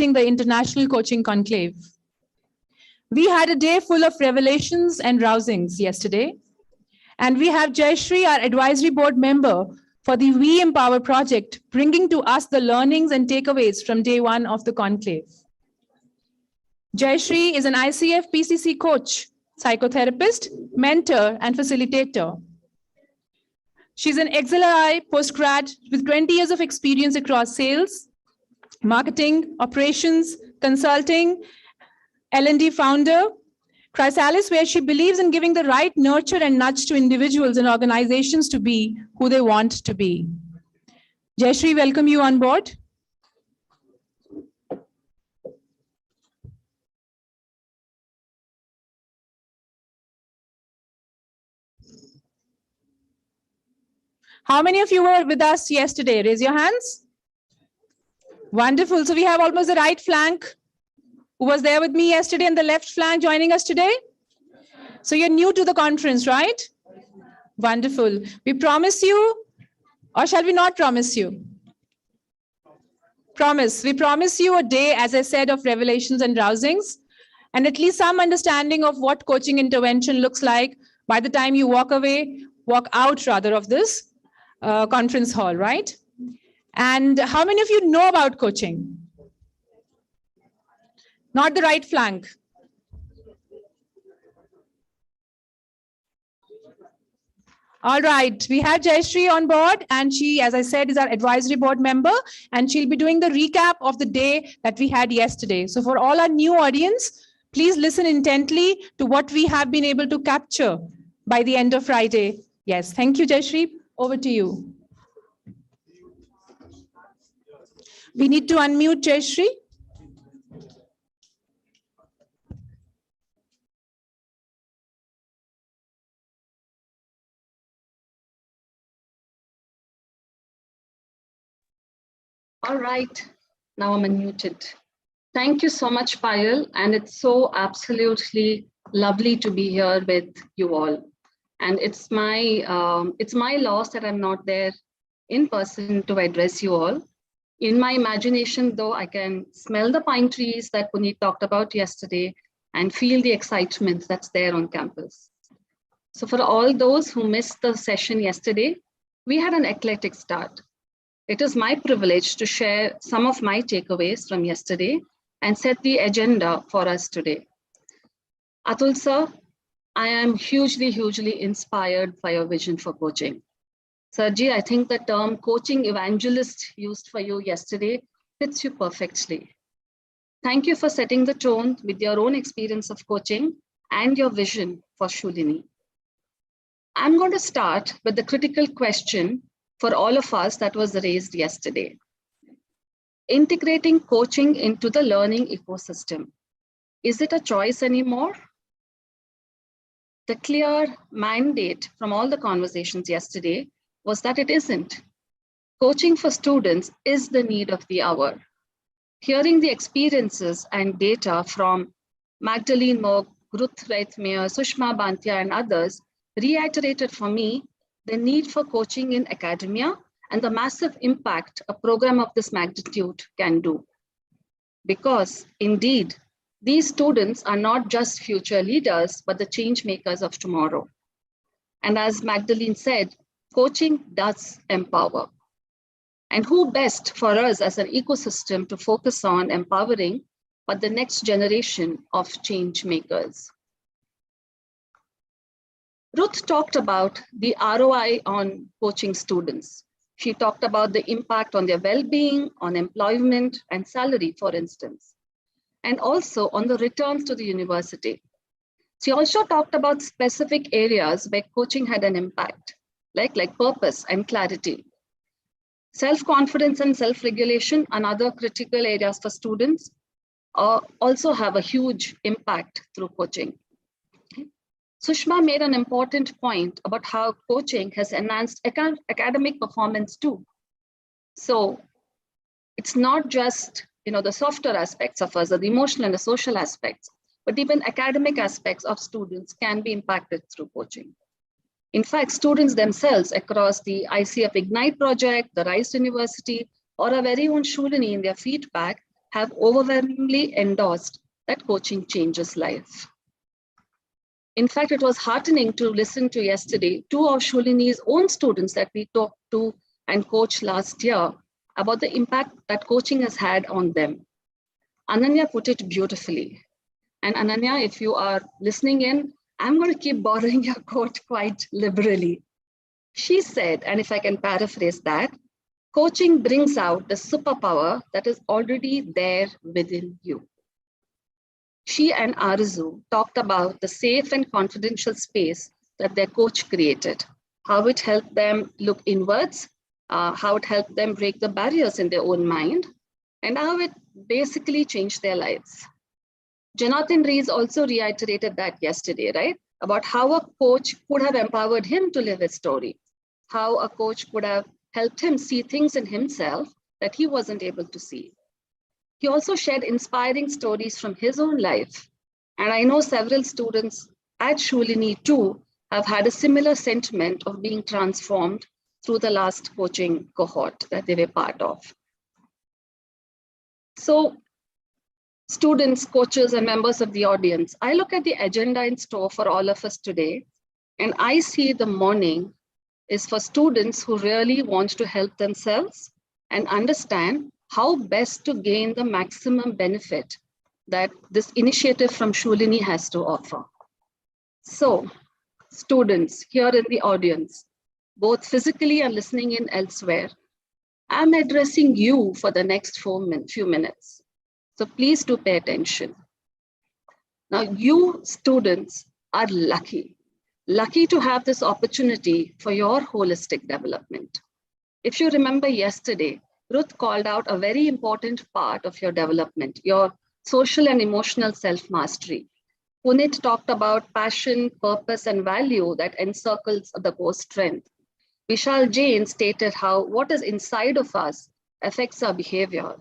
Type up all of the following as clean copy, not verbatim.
celebrating the International Coaching Conclave. We had a day full of revelations and rousings yesterday. And we have Jayashree, our advisory board member for the We Empower project, bringing to us the learnings and takeaways from day one of the conclave. Jayashree is an ICF PCC coach, psychotherapist, mentor, and facilitator. She's an XLI postgrad with 20 years of experience across sales, marketing, operations, consulting, L&D founder, Chrysalis, where she believes in giving the right nurture and nudge to individuals and organizations to be who they want to be. Jayashree, welcome you on board. How many of you were with us yesterday? Raise your hands. Wonderful. So we have almost the right flank who was there with me yesterday and the left flank joining us today. So you're new to the conference, right? Wonderful. We promise you, or shall we not promise you? Promise. We promise you a day, as I said, of revelations and rousings, and at least some understanding of what coaching intervention looks like by the time you walk out rather of this conference hall, right? And how many of you know about coaching? Not the right flank. All right, we have Jayashree on board, and she, as I said, is our advisory board member, and she'll be doing the recap of the day that we had yesterday. So for all our new audience, please listen intently to what we have been able to capture by the end of Friday. Yes, thank you, Jayashree. Over to you. We need to unmute Jayashree. All right, now I'm unmuted. Thank you so much, Payal, and it's so absolutely lovely to be here with you all. And it's my loss that I'm not there in person to address you all. In my imagination, though, I can smell the pine trees that Puneet talked about yesterday and feel the excitement that's there on campus. So for all those who missed the session yesterday, we had an eclectic start. It is my privilege to share some of my takeaways from yesterday and set the agenda for us today. Atul sir, I am hugely inspired by your vision for coaching. Sarji, I think the term coaching evangelist used for you yesterday fits you perfectly. Thank you for setting the tone with your own experience of coaching and your vision for Shulini. I'm going to start with the critical question for all of us that was raised yesterday. Integrating coaching into the learning ecosystem. Is it a choice anymore? The clear mandate from all the conversations yesterday was that it isn't. Coaching for students is the need of the hour. Hearing the experiences and data from Magdalene Moog, Ruth Reithmeyer, Sushma Bantia, and others reiterated for me the need for coaching in academia and the massive impact a program of this magnitude can do. Because indeed, these students are not just future leaders, but the change makers of tomorrow. And as Magdalene said, coaching does empower. And who best for us as an ecosystem to focus on empowering, but the next generation of change makers. Ruth talked about the ROI on coaching students. She talked about the impact on their well-being, on employment and salary, for instance, and also on the returns to the university. She also talked about specific areas where coaching had an impact, like purpose and clarity. Self-confidence and self-regulation and other critical areas for students also have a huge impact through coaching. Sushma made an important point about how coaching has enhanced academic performance too. So it's not just the softer aspects of us, or the emotional and the social aspects, but even academic aspects of students can be impacted through coaching. In fact, students themselves across the ICF Ignite project, the Rice University, or our very own Shulini in their feedback have overwhelmingly endorsed that coaching changes life. In fact, it was heartening to listen to yesterday two of Shulini's own students that we talked to and coached last year about the impact that coaching has had on them. Ananya put it beautifully. And Ananya, if you are listening in, I'm going to keep borrowing your quote quite liberally. She said, and if I can paraphrase that, coaching brings out the superpower that is already there within you. She and Arzu talked about the safe and confidential space that their coach created, how it helped them look inwards, how it helped them break the barriers in their own mind, and how it basically changed their lives. Jonathan Rees also reiterated that yesterday, right? About how a coach could have empowered him to live his story, how a coach could have helped him see things in himself that he wasn't able to see. He also shared inspiring stories from his own life. And I know several students at Shulini too have had a similar sentiment of being transformed through the last coaching cohort that they were part of. So students, coaches, and members of the audience, I look at the agenda in store for all of us today, and I see the morning is for students who really want to help themselves and understand how best to gain the maximum benefit that this initiative from Shulini has to offer. So, students here in the audience, both physically and listening in elsewhere, I'm addressing you for the next few minutes. So please do pay attention. Now, you students are lucky to have this opportunity for your holistic development. If you remember yesterday, Ruth called out a very important part of your development, your social and emotional self-mastery. Punit talked about passion, purpose, and value that encircles the core strength. Vishal Jain stated how what is inside of us affects our behavior.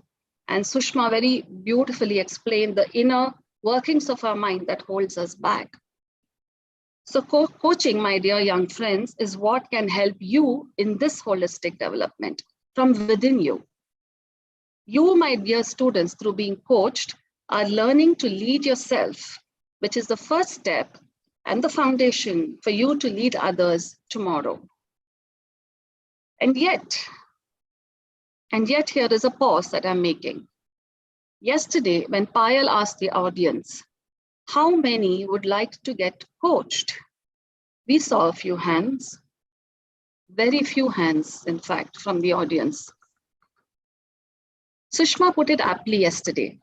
And Sushma very beautifully explained the inner workings of our mind that holds us back. So coaching, my dear young friends, is what can help you in this holistic development from within you. You, my dear students, through being coached, are learning to lead yourself, which is the first step and the foundation for you to lead others tomorrow. And yet here is a pause that I'm making. Yesterday, when Payal asked the audience, how many would like to get coached? We saw a few hands, very few hands, in fact, from the audience. Sushma put it aptly yesterday.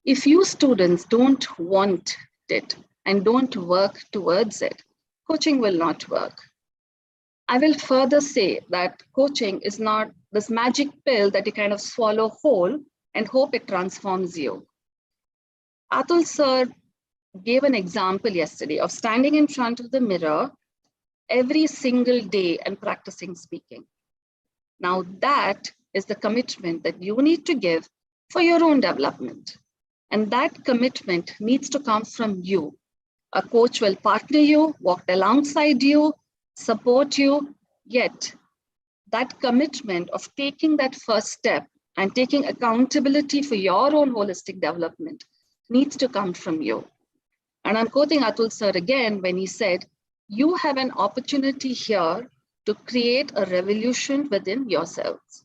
If you students don't want it and don't work towards it, coaching will not work. I will further say that coaching is not this magic pill that you kind of swallow whole and hope it transforms you. Atul sir gave an example yesterday of standing in front of the mirror every single day and practicing speaking. Now that is the commitment that you need to give for your own development. And that commitment needs to come from you. A coach will partner you, walk alongside you, support you, yet that commitment of taking that first step and taking accountability for your own holistic development needs to come from you. And I'm quoting Atul sir again when he said, you have an opportunity here to create a revolution within yourselves.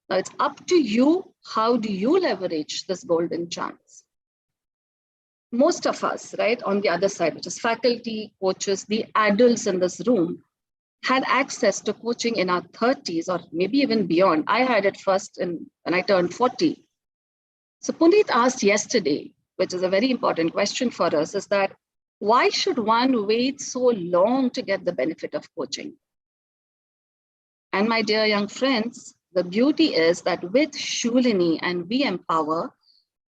Now it's up to you, how do you leverage this golden chance? Most of us, right, on the other side, which is faculty, coaches, the adults in this room, had access to coaching in our 30s or maybe even beyond. I had it first when I turned 40. So Puneet asked yesterday, which is a very important question for us, is that why should one wait so long to get the benefit of coaching? And my dear young friends, the beauty is that with Shulini and We Empower,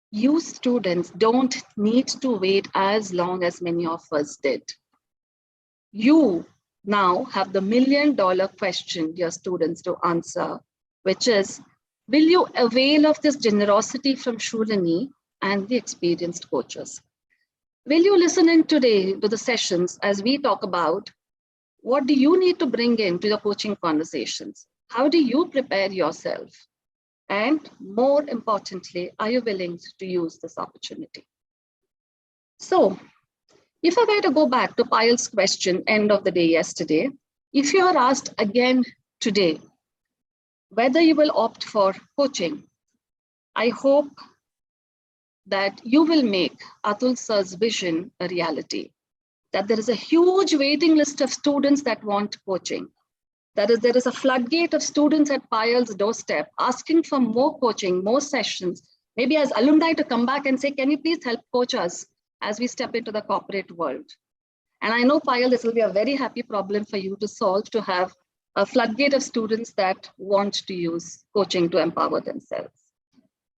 you students don't need to wait as long as many of us did. You now have the $1 million question, dear students, to answer, which is, will you avail of this generosity from Shulini and the experienced coaches? Will you listen in today to the sessions as we talk about what do you need to bring into the coaching conversations? How do you prepare yourself? And more importantly, are you willing to use this opportunity? So if I were to go back to Payal's question, end of the day yesterday, if you are asked again today, whether you will opt for coaching, I hope that you will make Atul sir's vision a reality, that there is a huge waiting list of students that want coaching. That is, there is a floodgate of students at Payal's doorstep asking for more coaching, more sessions, maybe as alumni to come back and say, can you please help coach us as we step into the corporate world? And I know, Payal, this will be a very happy problem for you to solve, to have a floodgate of students that want to use coaching to empower themselves.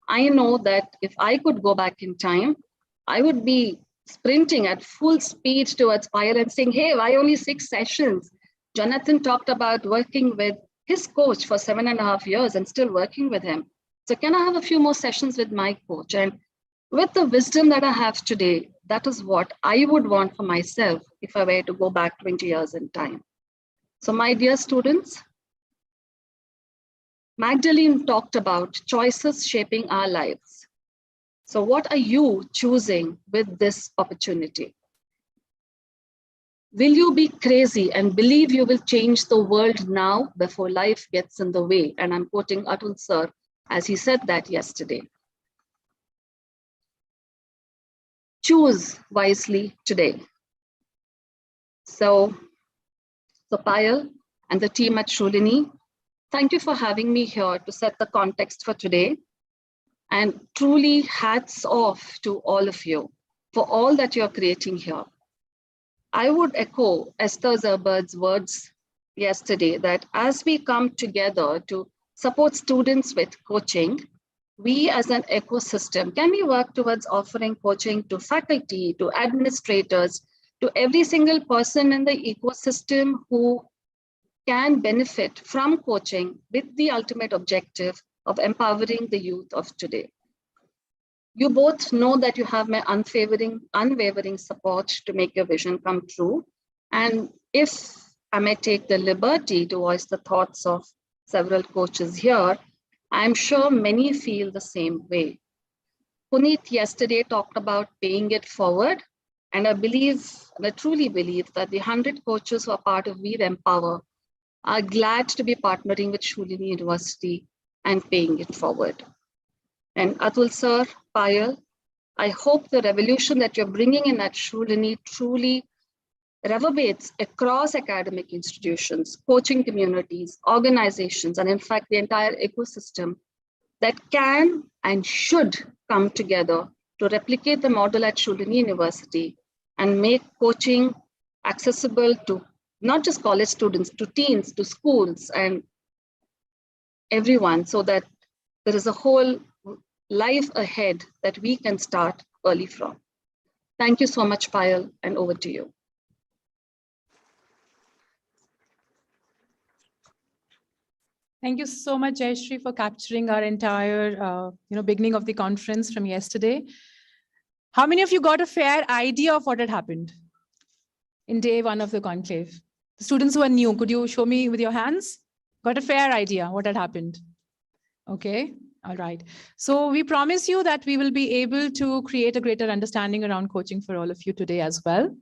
I know that if I could go back in time, I would be sprinting at full speed towards Payal and saying, hey, why only 6 sessions? Jonathan talked about working with his coach for 7.5 years and still working with him. So can I have a few more sessions with my coach? And with the wisdom that I have today, that is what I would want for myself if I were to go back 20 years in time. So my dear students, Magdalene talked about choices shaping our lives. So what are you choosing with this opportunity? Will you be crazy and believe you will change the world now before life gets in the way? And I'm quoting Atul sir as he said that yesterday. Choose wisely today. So Payal and the team at Shulini, thank you for having me here to set the context for today. And truly hats off to all of you for all that you're creating here. I would echo Esther Zerber's words yesterday that as we come together to support students with coaching, we as an ecosystem, can we work towards offering coaching to faculty, to administrators, to every single person in the ecosystem who can benefit from coaching with the ultimate objective of empowering the youth of today. You both know that you have my unwavering support to make your vision come true. And if I may take the liberty to voice the thoughts of several coaches here, I'm sure many feel the same way. Puneet yesterday talked about paying it forward. And I truly believe that the 100 coaches who are part of We Empower are glad to be partnering with Shulini University and paying it forward. And Atul sir, Payal, I hope the revolution that you're bringing in at Shulini truly reverberates across academic institutions, coaching communities, organizations, and in fact, the entire ecosystem that can and should come together to replicate the model at Shulini University and make coaching accessible to not just college students, to teens, to schools, and everyone, so that there is a whole life ahead that we can start early from. Thank you so much, Payal, and over to you. Thank you so much, Jayashree, for capturing our entire beginning of the conference from yesterday. How many of you got a fair idea of what had happened in day 1 of the conclave? The students who are new, could you show me with your hands? Got a fair idea what had happened? Okay, all right. So we promise you that we will be able to create a greater understanding around coaching for all of you today as well.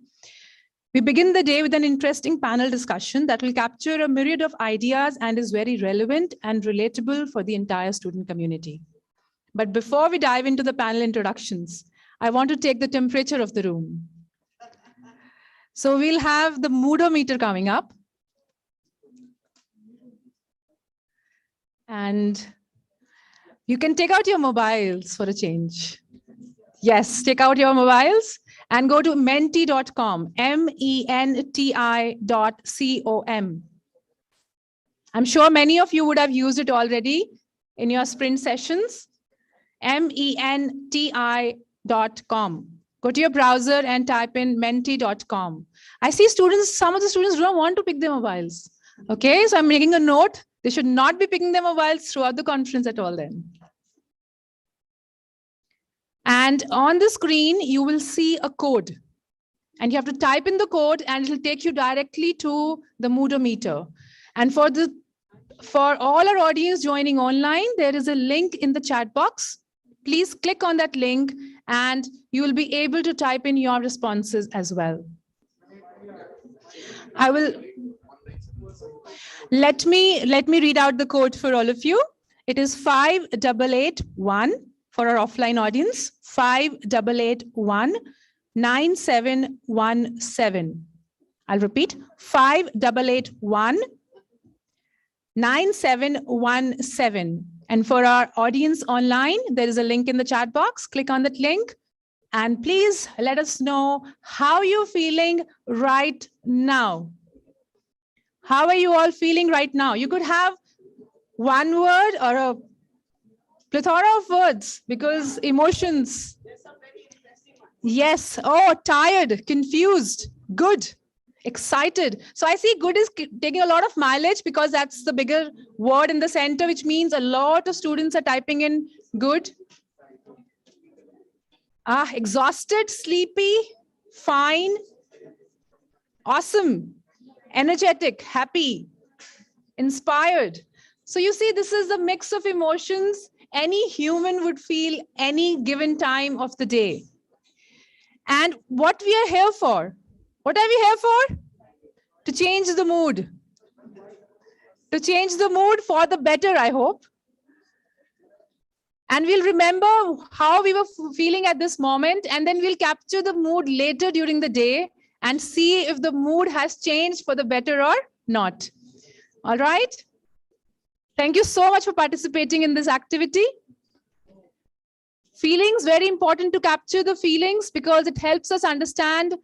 We begin the day with an interesting panel discussion that will capture a myriad of ideas and is very relevant and relatable for the entire student community. But before we dive into the panel introductions, I want to take the temperature of the room. So we'll have the moodometer coming up. And you can take out your mobiles for a change. Yes, take out your mobiles and go to menti.com, menti.com. I'm sure many of you would have used it already in your sprint sessions, menti.com. Go to your browser and type in menti.com. I see students, some of the students don't want to pick their mobiles. Okay, so I'm making a note. They should not be picking their mobiles throughout the conference at all then. And on the screen, you will see a code. And you have to type in the code and it will take you directly to the moodometer. And for the For all our audience joining online, there is a link in the chat box. Please click on that link and you will be able to type in your responses as well. I will let me read out the code for all of you. It is 5881 for our offline audience. 5881 9717. I'll repeat, 5881 9717. And for our audience online, there is a link in the chat box. Click on that link. And please let us know how you're feeling right now. How are you all feeling right now? You could have one word or a plethora of words because emotions. Yes. Oh, tired, confused, good, excited. So I see good is taking a lot of mileage because that's the bigger word in the center, which means a lot of students are typing in good. Exhausted, sleepy, fine, awesome, energetic, happy, inspired. So you see, this is a mix of emotions any human would feel any given time of the day. And what we are here for? What are we here for? To change the mood. To change the mood for the better, I hope. And we'll remember how we were feeling at this moment, and then we'll capture the mood later during the day and see if the mood has changed for the better or not. All right? Thank you so much for participating in this activity. Feelings, very important to capture the feelings because it helps us understand,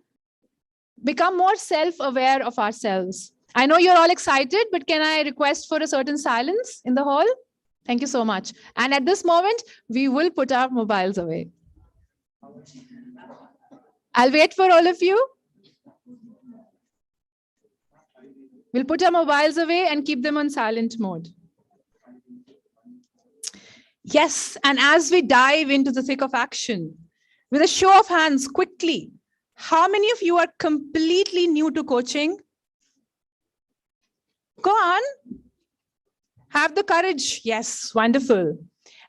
become more self-aware of ourselves. I know you're all excited, but can I request for a certain silence in the hall? Thank you so much. And at this moment, we will put our mobiles away. I'll wait for all of you. We'll put our mobiles away and keep them on silent mode. Yes, and as we dive into the thick of action, with a show of hands, quickly, how many of you are completely new to coaching? Go on. Have the courage. Yes, wonderful.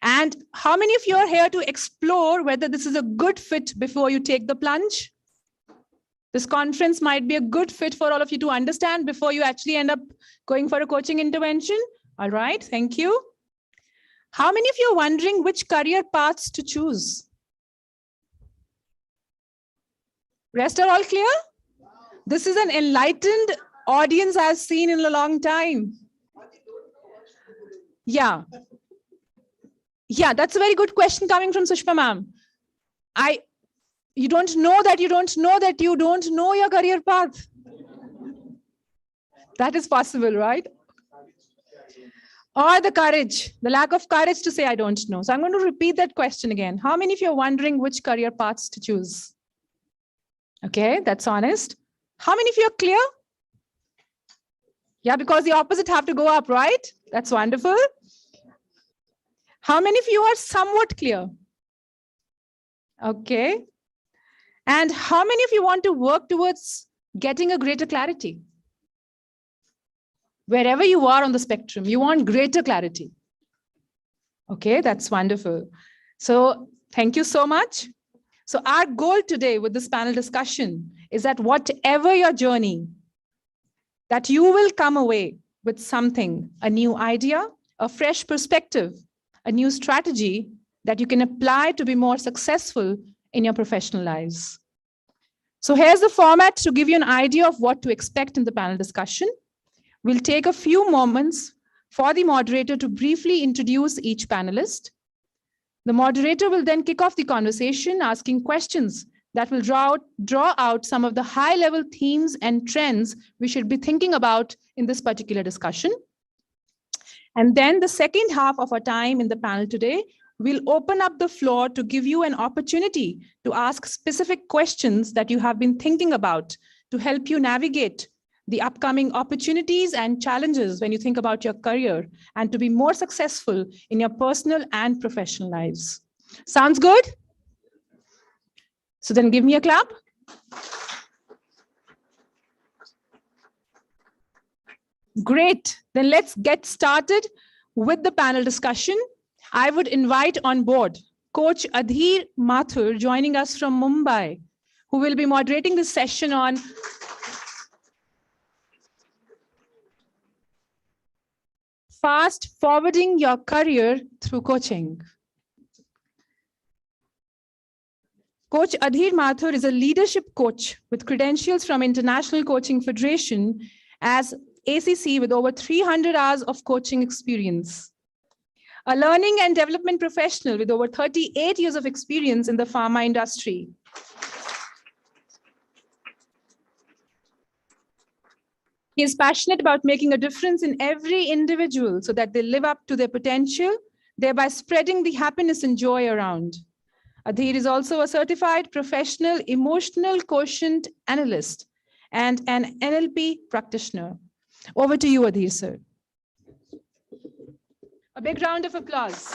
And how many of you are here to explore whether this is a good fit before you take the plunge? This conference might be a good fit for all of you to understand before you actually end up going for a coaching intervention. All right, thank you. How many of you are wondering which career paths to choose? Rest are all clear? This is an enlightened audience I've seen in a long time. Yeah. Yeah, that's a very good question coming from Sushma ma'am. You don't know that you don't know that you don't know your career path. That is possible, right? Or the courage, the lack of courage to say, I don't know. So I'm going to repeat that question again. How many of you are wondering which career paths to choose? Okay, that's honest. How many of you are clear? Yeah, because the opposite have to go up, right? That's wonderful. How many of you are somewhat clear? Okay. And how many of you want to work towards getting a greater clarity? Wherever you are on the spectrum, you want greater clarity. Okay, that's wonderful. So thank you so much. So our goal today with this panel discussion is that whatever your journey, that you will come away with something, a new idea, a fresh perspective, a new strategy that you can apply to be more successful in your professional lives. So here's the format to give you an idea of what to expect in the panel discussion. We'll take a few moments for the moderator to briefly introduce each panelist. The moderator will then kick off the conversation, asking questions that will draw out some of the high-level themes and trends we should be thinking about in this particular discussion. And then the second half of our time in the panel today, we'll open up the floor to give you an opportunity to ask specific questions that you have been thinking about to help you navigate the upcoming opportunities and challenges when you think about your career and to be more successful in your personal and professional lives. Sounds good? So then give me a clap. Great. Then let's get started with the panel discussion. I would invite on board Coach Adhir Mathur joining us from Mumbai, who will be moderating this session on fast forwarding your career through coaching. Coach Adhir Mathur is a leadership coach with credentials from International Coaching Federation as ACC with over 300 hours of coaching experience. A learning and development professional with over 38 years of experience in the pharma industry. He is passionate about making a difference in every individual so that they live up to their potential, thereby spreading the happiness and joy around. Adhir is also a certified professional emotional quotient analyst and an NLP practitioner. Over to you, Adhir, sir. A big round of applause.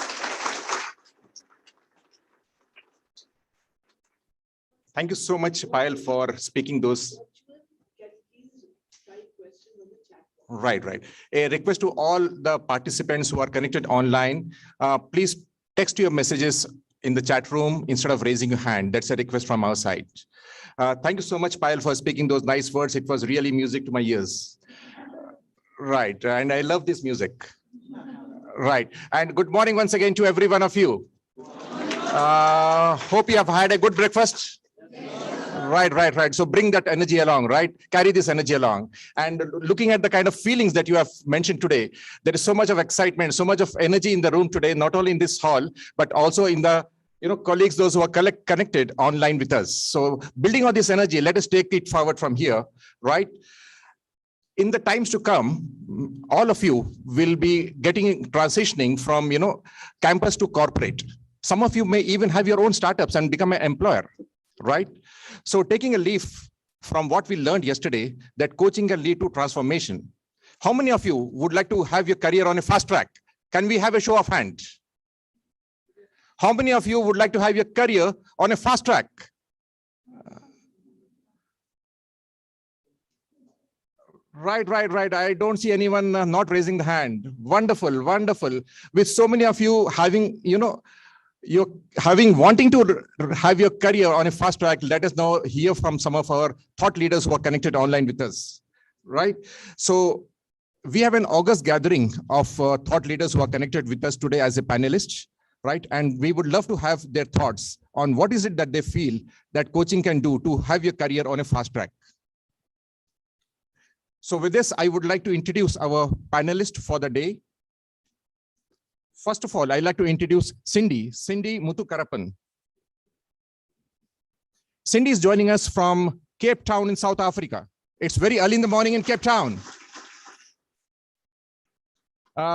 Thank you so much, Payal, for speaking those. Right. A request to all the participants who are connected online, please text your messages in the chat room instead of raising your hand. That's a request from our side. Thank you so much, Payal, for speaking those nice words. It was really music to my ears. Right, and I love this music. Right, and good morning once again to every one of you. Hope you have had a good breakfast. Right. So bring that energy along, right? Carry this energy along. And looking at the kind of feelings that you have mentioned today, there is so much of excitement, so much of energy in the room today, not only in this hall, but also in the colleagues, those who are connected online with us. So building on this energy, let us take it forward from here, right? In the times to come, all of you will be transitioning from, campus to corporate. Some of you may even have your own startups and become an employer, right? So taking a leaf from what we learned yesterday, that coaching can lead to transformation. How many of you would like to have your career on a fast track? Can we have a show of hands? How many of you would like to have your career on a fast track? Right. I don't see anyone not raising the hand. Wonderful. With so many of you having, wanting to have your career on a fast track, let us now hear from some of our thought leaders who are connected online with us, right? So we have an August gathering of thought leaders who are connected with us today as a panelist, right? And we would love to have their thoughts on what is it that they feel that coaching can do to have your career on a fast track. So with this, I would like to introduce our panelist for the day. First of all, I'd like to introduce Cindy Muthukarappan. Cindy is joining us from Cape Town in South Africa. It's very early in the morning in Cape Town.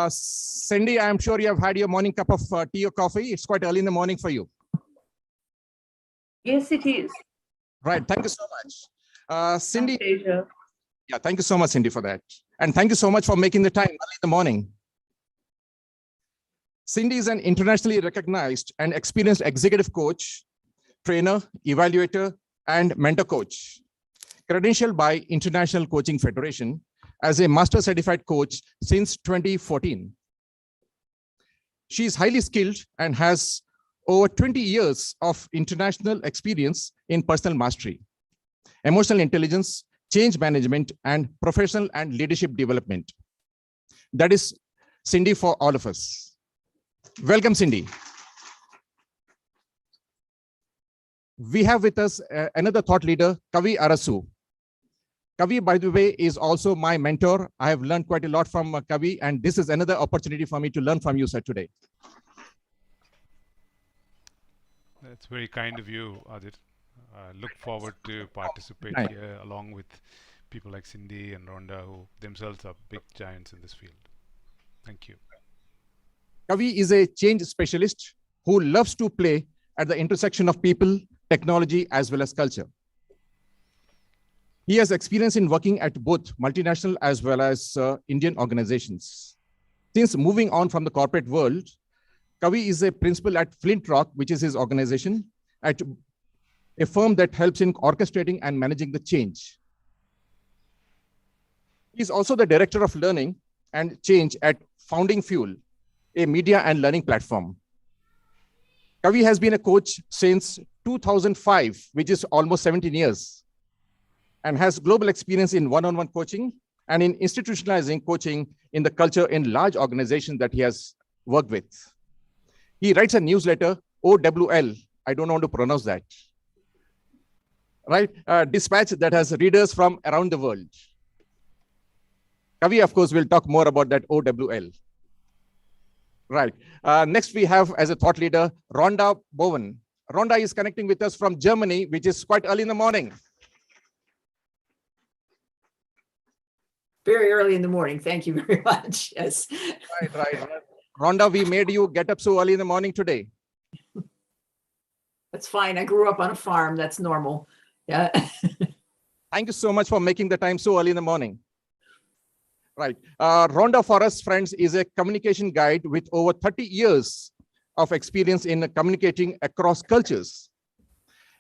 Cindy, I'm sure you have had your morning cup of tea or coffee. It's quite early in the morning for you. Yes, it is. Right, thank you so much. Cindy. Yeah, thank you so much, Cindy, for that. And thank you so much for making the time early in the morning. Cindy is an internationally recognized and experienced executive coach, trainer, evaluator, and mentor coach, credentialed by International Coaching Federation as a master certified coach since 2014. She is highly skilled and has over 20 years of international experience in personal mastery, emotional intelligence, change management, and professional and leadership development. That is Cindy for all of us. Welcome, Cindy. We have with us another thought leader, Kavi Arasu. Kavi, by the way, is also my mentor. I have learned quite a lot from Kavi, and this is another opportunity for me to learn from you, sir, today. That's very kind of you, Adit. Look forward to participate here along with people like Cindy and Rhonda, who themselves are big giants in this field. Thank you. Kavi is a change specialist who loves to play at the intersection of people, technology, as well as culture. He has experience in working at both multinational as well as Indian organizations. Since moving on from the corporate world, Kavi is a principal at Flint Rock, which is his organization, at a firm that helps in orchestrating and managing the change. He's also the Director of Learning and Change at Founding Fuel, a media and learning platform. Kavi has been a coach since 2005, which is almost 17 years, and has global experience in one-on-one coaching and in institutionalizing coaching in the culture in large organizations that he has worked with. He writes a newsletter, OWL, I don't want to pronounce that, right? Dispatch that has readers from around the world. Kavi, of course, will talk more about that OWL. Right. Next, we have as a thought leader, Rhonda Bowen. Rhonda is connecting with us from Germany, which is quite early in the morning. Very early in the morning. Thank you very much. Yes. Right. Rhonda, we made you get up so early in the morning today. That's fine. I grew up on a farm. That's normal. Yeah. Thank you so much for making the time so early in the morning. Right. Rhonda, for us friends, is a communication guide with over 30 years of experience in communicating across cultures.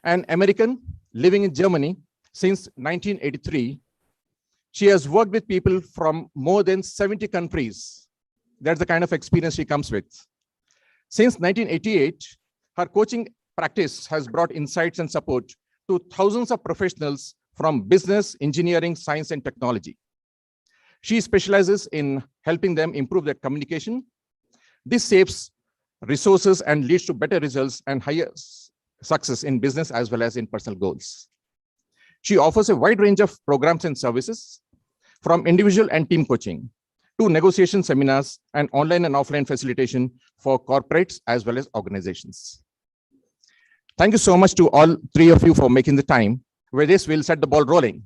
An American living in Germany since 1983, she has worked with people from more than 70 countries. That's the kind of experience she comes with. Since 1988, her coaching practice has brought insights and support to thousands of professionals from business, engineering, science, and technology. She specializes in helping them improve their communication. This saves resources and leads to better results and higher success in business as well as in personal goals. She offers a wide range of programs and services, from individual and team coaching to negotiation seminars and online and offline facilitation for corporates as well as organizations. Thank you so much to all three of you for making the time. With this, we'll set the ball rolling.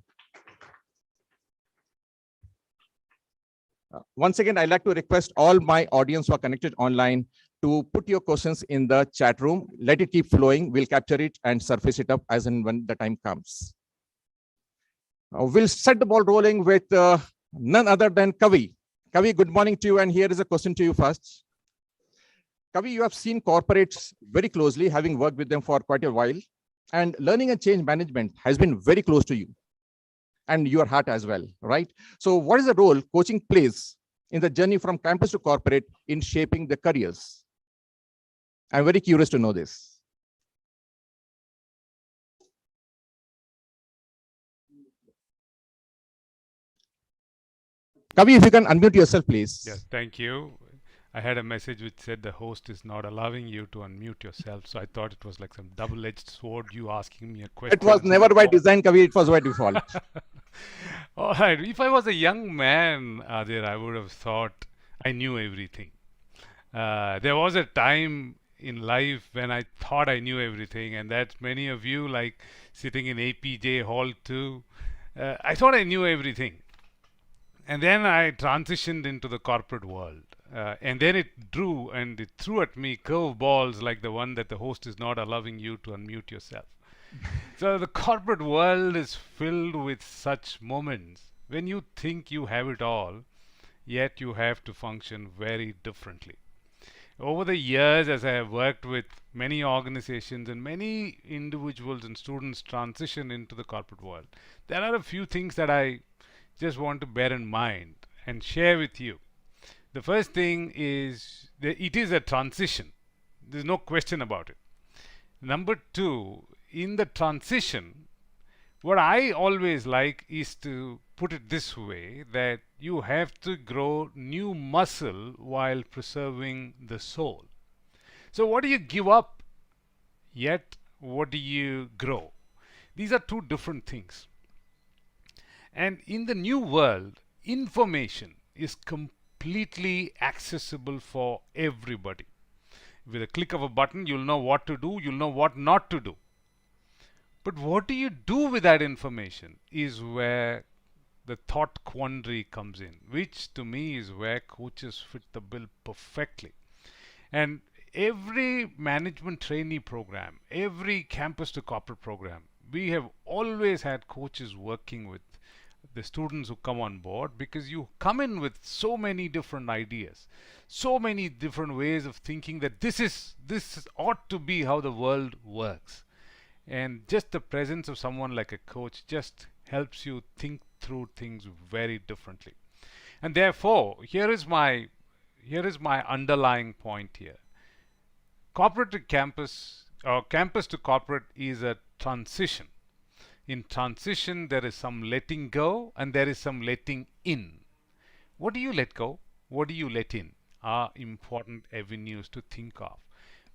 Once again, I'd like to request all my audience who are connected online to put your questions in the chat room. Let it keep flowing. We'll capture it and surface it up as and when the time comes. We'll set the ball rolling with none other than Kavi. Kavi, good morning to you. And here is a question to you first. Kavi, you have seen corporates very closely, having worked with them for quite a while. And learning and change management has been very close to you and your heart as well, right? So what is the role coaching plays in the journey from campus to corporate in shaping the careers? I'm very curious to know this. Kavi, if you can unmute yourself, please. Yes, thank you. I had a message which said the host is not allowing you to unmute yourself. So I thought it was like some double-edged sword, you asking me a question. It was never by design, Kavi. It was by default. All right. If I was a young man, Adir, I would have thought I knew everything. There was a time in life when I thought I knew everything, and that's many of you like sitting in APJ Hall 2. I thought I knew everything. And then I transitioned into the corporate world. And then it drew and it threw at me curveballs like the one that the host is not allowing you to unmute yourself. So the corporate world is filled with such moments when you think you have it all, yet you have to function very differently. Over the years, as I have worked with many organizations and many individuals and students transition into the corporate world, there are a few things that I just want to bear in mind and share with you. The first thing is that it is a transition. There's no question about it. Number two, in the transition, what I always like is to put it this way, that you have to grow new muscle while preserving the soul. So what do you give up, yet what do you grow? These are two different things. And in the new world, information is completely accessible for everybody. With a click of a button, you'll know what to do, you'll know what not to do. But what do you do with that information is where the thought quandary comes in, which to me is where coaches fit the bill perfectly. And every management trainee program, every campus to corporate program, we have always had coaches working with the students who come on board, because you come in with so many different ideas, so many different ways of thinking that this ought to be how the world works. And just the presence of someone like a coach just helps you think through things very differently. And therefore, here is my underlying point here. Corporate to campus, or campus to corporate, is a transition. In transition, there is some letting go and there is some letting in. What do you let go? What do you let in? Are important avenues to think of.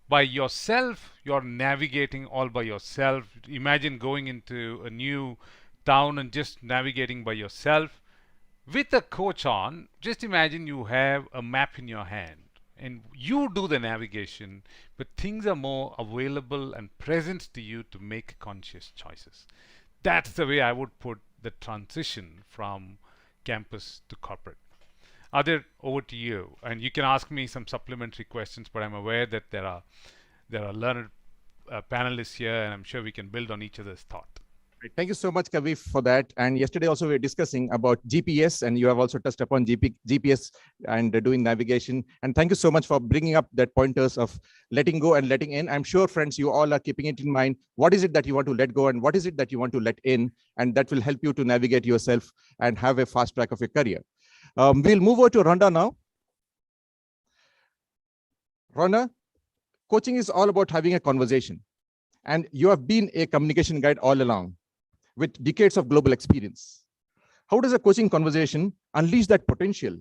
By yourself, you're navigating all by yourself. Imagine going into a new town and just navigating by yourself. With a coach on, just imagine you have a map in your hand and you do the navigation, but things are more available and present to you to make conscious choices. That's the way I would put the transition from campus to corporate. Adir, over to you. And you can ask me some supplementary questions, but I'm aware that there are learned panelists here, and I'm sure we can build on each other's thought. Thank you so much, Kavi, for that. And yesterday also we were discussing about GPS, and you have also touched upon GPS and doing navigation. And thank you so much for bringing up that pointers of letting go and letting in. I'm sure, friends, you all are keeping it in mind. What is it that you want to let go and what is it that you want to let in? And that will help you to navigate yourself and have a fast track of your career. We'll move over to Rhonda now. Rhonda, coaching is all about having a conversation. And you have been a communication guide all along, with decades of global experience. How does a coaching conversation unleash that potential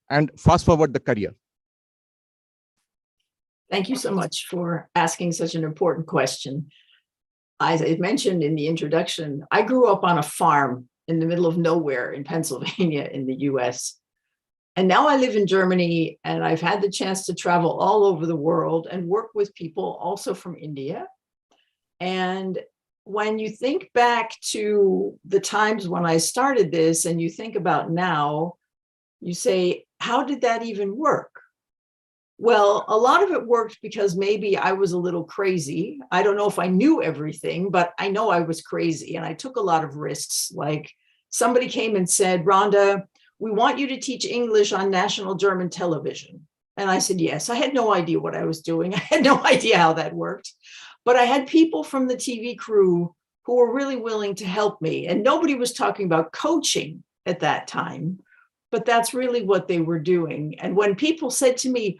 and fast forward the career? Thank you so much for asking such an important question. As I mentioned in the introduction, I grew up on a farm in the middle of nowhere in Pennsylvania in the US. And now I live in Germany, and I've had the chance to travel all over the world and work with people also from India. And when you think back to the times when I started this and you think about now, you say, how did that even work? Well, a lot of it worked because maybe I was a little crazy. I don't know if I knew everything, but I know I was crazy and I took a lot of risks. Like somebody came and said, Rhonda, we want you to teach English on national German television. And I said, yes. I had no idea what I was doing. I had no idea how that worked. But I had people from the TV crew who were really willing to help me. And nobody was talking about coaching at that time, but that's really what they were doing. And when people said to me,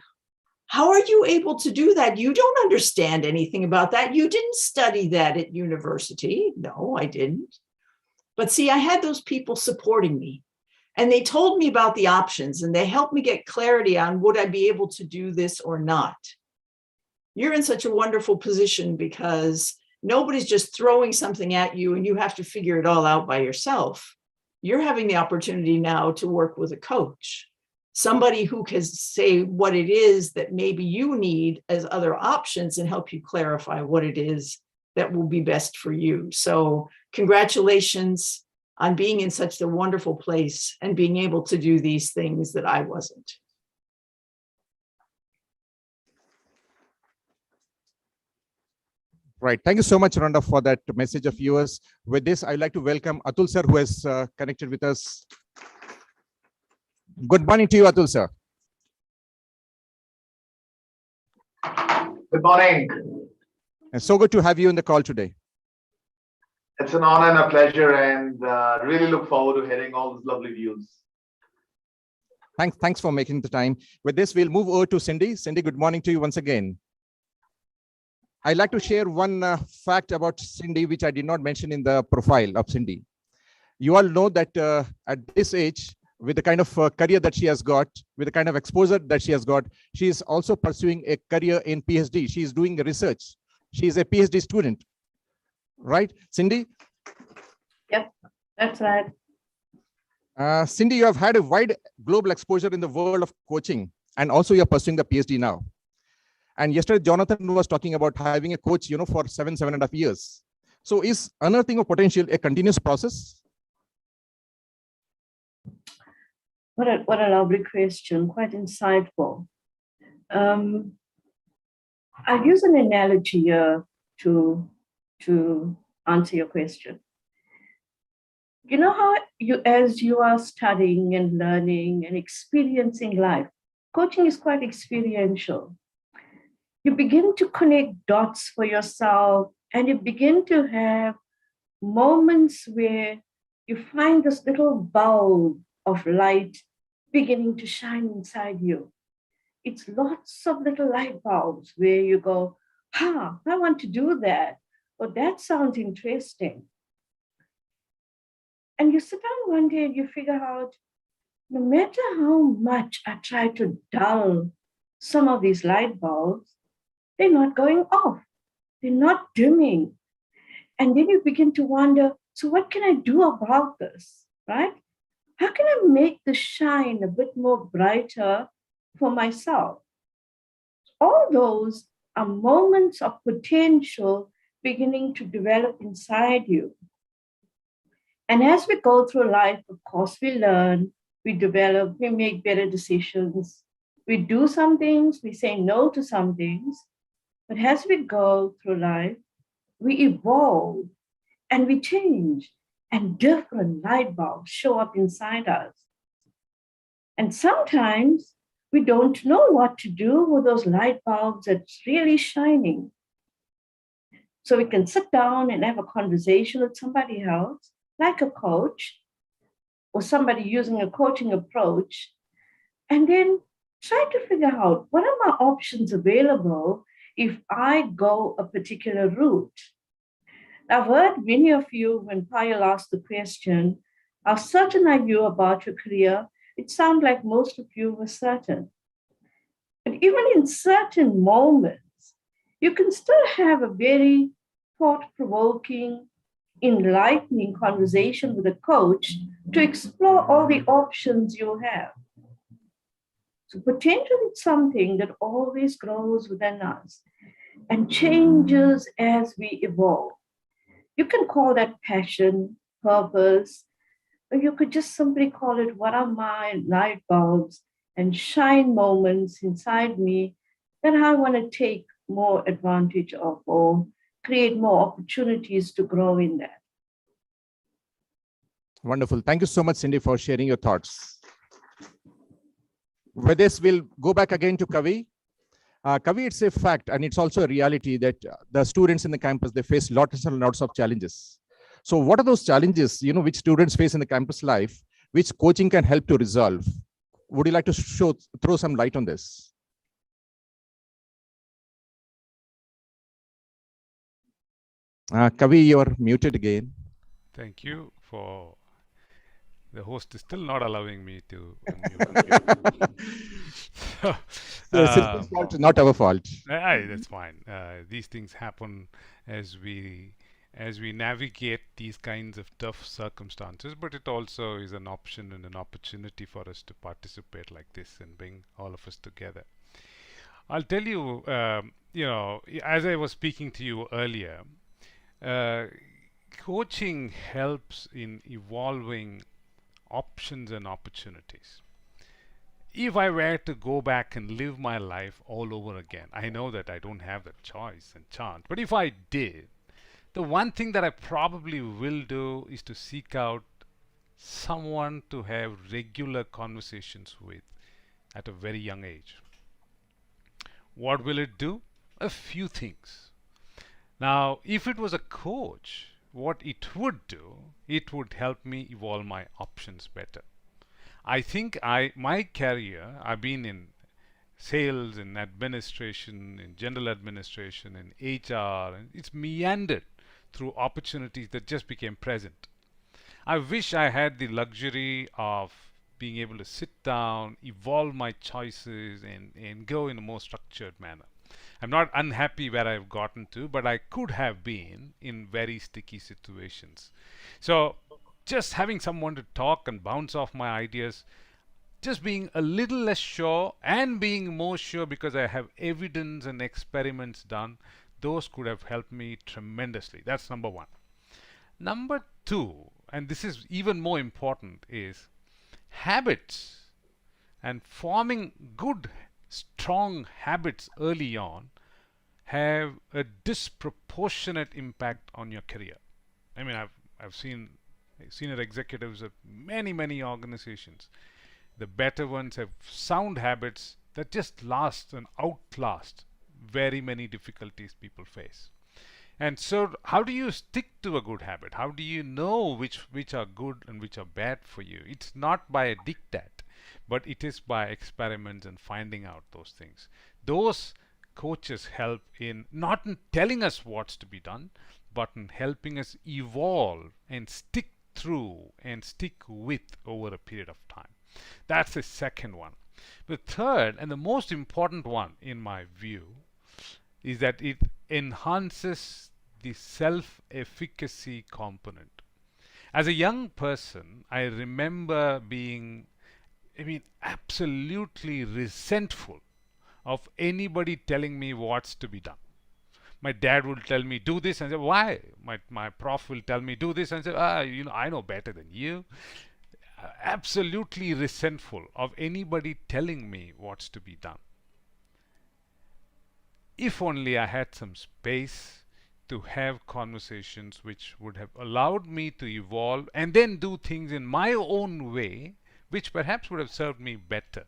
how are you able to do that? You don't understand anything about that. You didn't study that at university. No, I didn't. But see, I had those people supporting me. And they told me about the options and they helped me get clarity on would I be able to do this or not. You're in such a wonderful position because nobody's just throwing something at you and you have to figure it all out by yourself. You're having the opportunity now to work with a coach, somebody who can say what it is that maybe you need as other options and help you clarify what it is that will be best for you. So congratulations on being in such a wonderful place and being able to do these things that I wasn't. Right. Thank you so much, Rhonda, for that message of yours. With this, I'd like to welcome Atul sir, who has connected with us. Good morning to you, Atul sir. Good morning. It's so good to have you on the call today. It's an honor and a pleasure, and really look forward to hearing all these lovely views. Thanks for making the time. With this, we'll move over to Cindy. Cindy, good morning to you once again. I'd like to share one fact about Cindy, which I did not mention in the profile of Cindy. You all know that at this age, with the kind of career that she has got, with the kind of exposure that she has got, she is also pursuing a career in PhD. She is doing research. She is a PhD student, right, Cindy? Yep, that's right. Cindy, you have had a wide global exposure in the world of coaching, and also you're pursuing the PhD now. And yesterday, Jonathan was talking about having a coach, for 7.5 years. So is unearthing of potential a continuous process? What a lovely question, quite insightful. I'll use an analogy here to answer your question. You know how as you are studying and learning and experiencing life, coaching is quite experiential. You begin to connect dots for yourself and you begin to have moments where you find this little bulb of light beginning to shine inside you. It's lots of little light bulbs where you go, I want to do that. Well, that sounds interesting. And you sit down one day and you figure out, no matter how much I try to dull some of these light bulbs, they're not going off. They're not dimming. And then you begin to wonder, so what can I do about this, right? How can I make the shine a bit more brighter for myself? All those are moments of potential beginning to develop inside you. And as we go through life, of course, we learn, we develop, we make better decisions. We do some things, we say no to some things. But as we go through life, we evolve and we change, and different light bulbs show up inside us. And sometimes we don't know what to do with those light bulbs that's really shining. So we can sit down and have a conversation with somebody else, like a coach, or somebody using a coaching approach, and then try to figure out what are my options available if I go a particular route. I've heard many of you, when Payal asked the question, how certain are you about your career? It sounded like most of you were certain. But even in certain moments, you can still have a very thought-provoking, enlightening conversation with a coach to explore all the options you have. So potential is something that always grows within us and changes as we evolve. You can call that passion, purpose, or you could just simply call it, what are my light bulbs and shine moments inside me that I want to take more advantage of or create more opportunities to grow in that. Wonderful. Thank you so much, Cindy, for sharing your thoughts. With this, we'll go back again to Kavi. Kavi, it's a fact, and it's also a reality that the students in the campus, they face lots and lots of challenges. So what are those challenges, which students face in the campus life, which coaching can help to resolve? Would you like to throw some light on this? Kavi, you're muted again. Thank you for... The host is still not allowing me to unmute. It's fault, not our fault. That's fine. These things happen as we navigate these kinds of tough circumstances, but it also is an option and an opportunity for us to participate like this and bring all of us together. I'll tell you, as I was speaking to you earlier, coaching helps in evolving options and opportunities. If I were to go back and live my life all over again, I know that I don't have that choice and chance, but if I did, the one thing that I probably will do is to seek out someone to have regular conversations with at a very young age. What will it do? A few things. Now, if it was a coach, what it would do, it would help me evolve my options better. I think my career, I've been in sales, in administration, in general administration, in HR, and it's meandered through opportunities that just became present. I wish I had the luxury of being able to sit down, evolve my choices, and go in a more structured manner. I'm not unhappy where I've gotten to, but I could have been in very sticky situations. So just having someone to talk and bounce off my ideas, just being a little less sure and being more sure because I have evidence and experiments done, those could have helped me tremendously. That's number one. Number two, and this is even more important, is habits. And forming good, strong habits early on have a disproportionate impact on your career. I mean, I've seen senior executives of many organizations. The better ones have sound habits that just last and outlast very many difficulties people face. And so how do you stick to a good habit? How do you know which are good and which are bad for you? It's not by a diktat, but it is by experiments and finding out those things. Those coaches help in not in telling us what's to be done, but in helping us evolve and stick through and stick with over a period of time. That's the second one. The third and the most important one, in my view, is that it enhances the self-efficacy component. As a young person, I remember being, absolutely resentful of anybody telling me what's to be done. My dad will tell me do this and say, why? My prof will tell me do this and say, I know better than you. Absolutely resentful of anybody telling me what's to be done. If only I had some space to have conversations which would have allowed me to evolve and then do things in my own way, which perhaps would have served me better.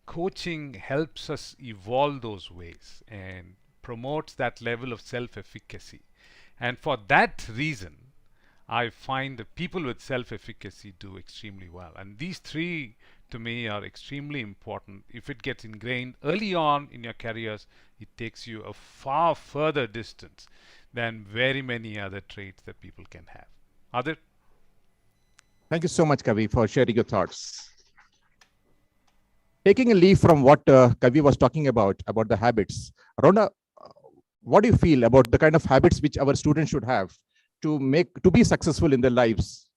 Coaching helps us evolve those ways and promotes that level of self-efficacy. And for that reason, I find that people with self-efficacy do extremely well. And these three, to me, are extremely important. If it gets ingrained early on in your careers, it takes you a far further distance than very many other traits that people can have. Adir? Thank you so much, Kavi, for sharing your thoughts. Taking a leaf from what Kavi was talking about the habits, Rhonda, what do you feel about the kind of habits which our students should have to be successful in their lives?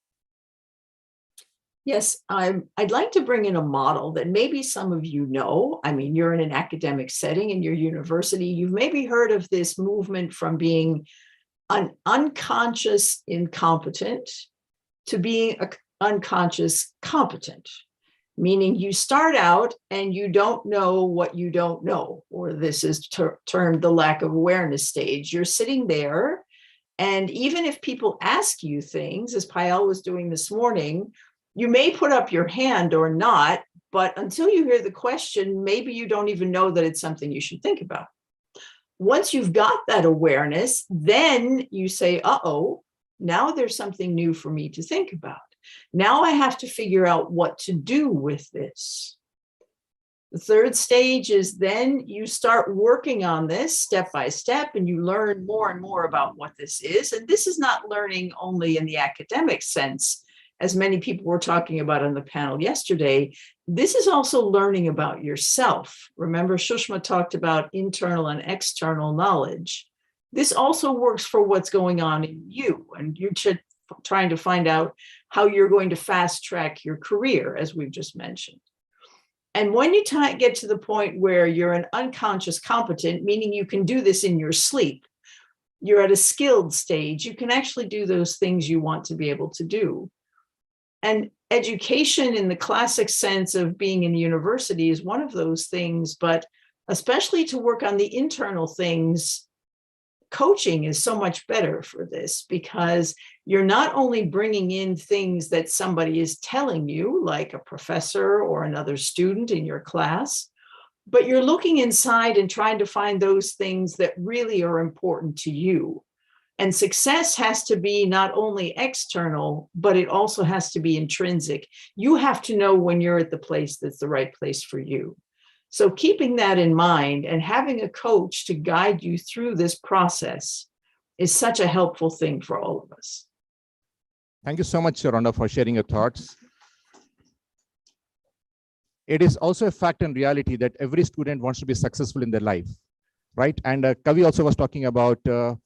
Yes, I'd like to bring in a model that maybe some of you know. I mean, you're in an academic setting in your university. You've maybe heard of this movement from being an unconscious incompetent to being an unconscious competent, meaning you start out and you don't know what you don't know, or this is termed the lack of awareness stage. You're sitting there, and even if people ask you things, as Payal was doing this morning, you may put up your hand or not, but until you hear the question, maybe you don't even know that it's something you should think about. Once you've got that awareness, then you say, uh-oh, now there's something new for me to think about. Now I have to figure out what to do with this. The third stage is then you start working on this step by step, and you learn more and more about what this is. And this is not learning only in the academic sense, as many people were talking about on the panel yesterday. This is also learning about yourself. Remember, Shushma talked about internal and external knowledge. This also works for what's going on in you, and you're trying to find out how you're going to fast track your career, as we've just mentioned. And when you get to the point where you're an unconscious competent, meaning you can do this in your sleep, you're at a skilled stage, you can actually do those things you want to be able to do. And education in the classic sense of being in university is one of those things, but especially to work on the internal things, coaching is so much better for this, because you're not only bringing in things that somebody is telling you, like a professor or another student in your class, but you're looking inside and trying to find those things that really are important to you. And success has to be not only external, but it also has to be intrinsic. You have to know when you're at the place that's the right place for you. So keeping that in mind and having a coach to guide you through this process is such a helpful thing for all of us. Thank you so much, Rhonda, for sharing your thoughts. It is also a fact and reality that every student wants to be successful in their life. Right. And Kavi also was talking about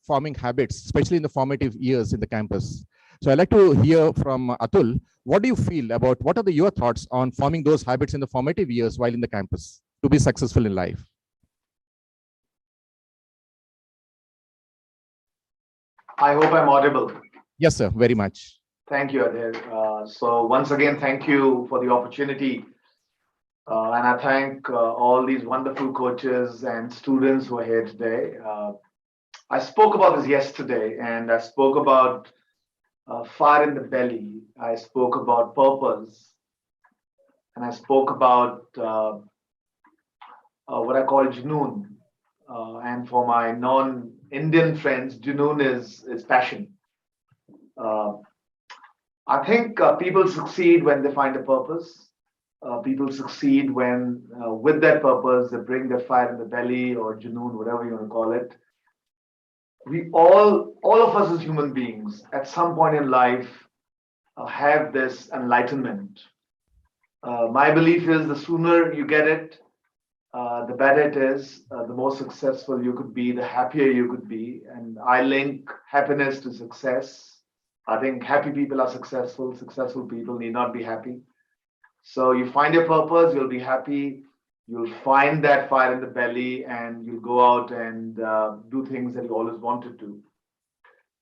forming habits, especially in the formative years in the campus. So I'd like to hear from Atul. What do you feel about, what are your thoughts on forming those habits in the formative years while in the campus to be successful in life? I hope I'm audible. Yes, sir. Very much. Thank you, Adir. So once again, thank you for the opportunity. And I thank all these wonderful coaches and students who are here today. I spoke about this yesterday, and I spoke about fire in the belly. I spoke about purpose, and I spoke about what I call Junoon. And for my non Indian friends, Junoon is passion. I think people succeed when they find a purpose. People succeed when, with that purpose, they bring their fire in the belly or Junoon, whatever you want to call it. We all of us as human beings, at some point in life, have this enlightenment. My belief is the sooner you get it, the better it is, the more successful you could be, the happier you could be. And I link happiness to success. I think happy people are successful. Successful people need not be happy. So you find your purpose, you'll be happy. You'll find that fire in the belly, and you'll go out and do things that you always wanted to.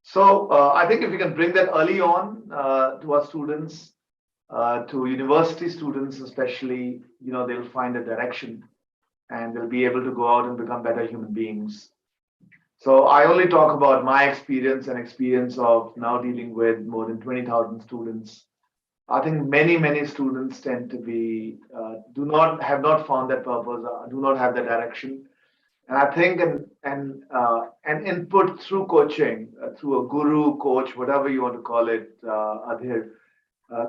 So I think if we can bring that early on to our students, to university students especially, they'll find a direction and they'll be able to go out and become better human beings. So I only talk about my experience and experience of now dealing with more than 20,000 students. I think many students tend to be have not found that purpose, do not have that direction. And I think an input through coaching, through a guru, coach, whatever you want to call it, Adhir,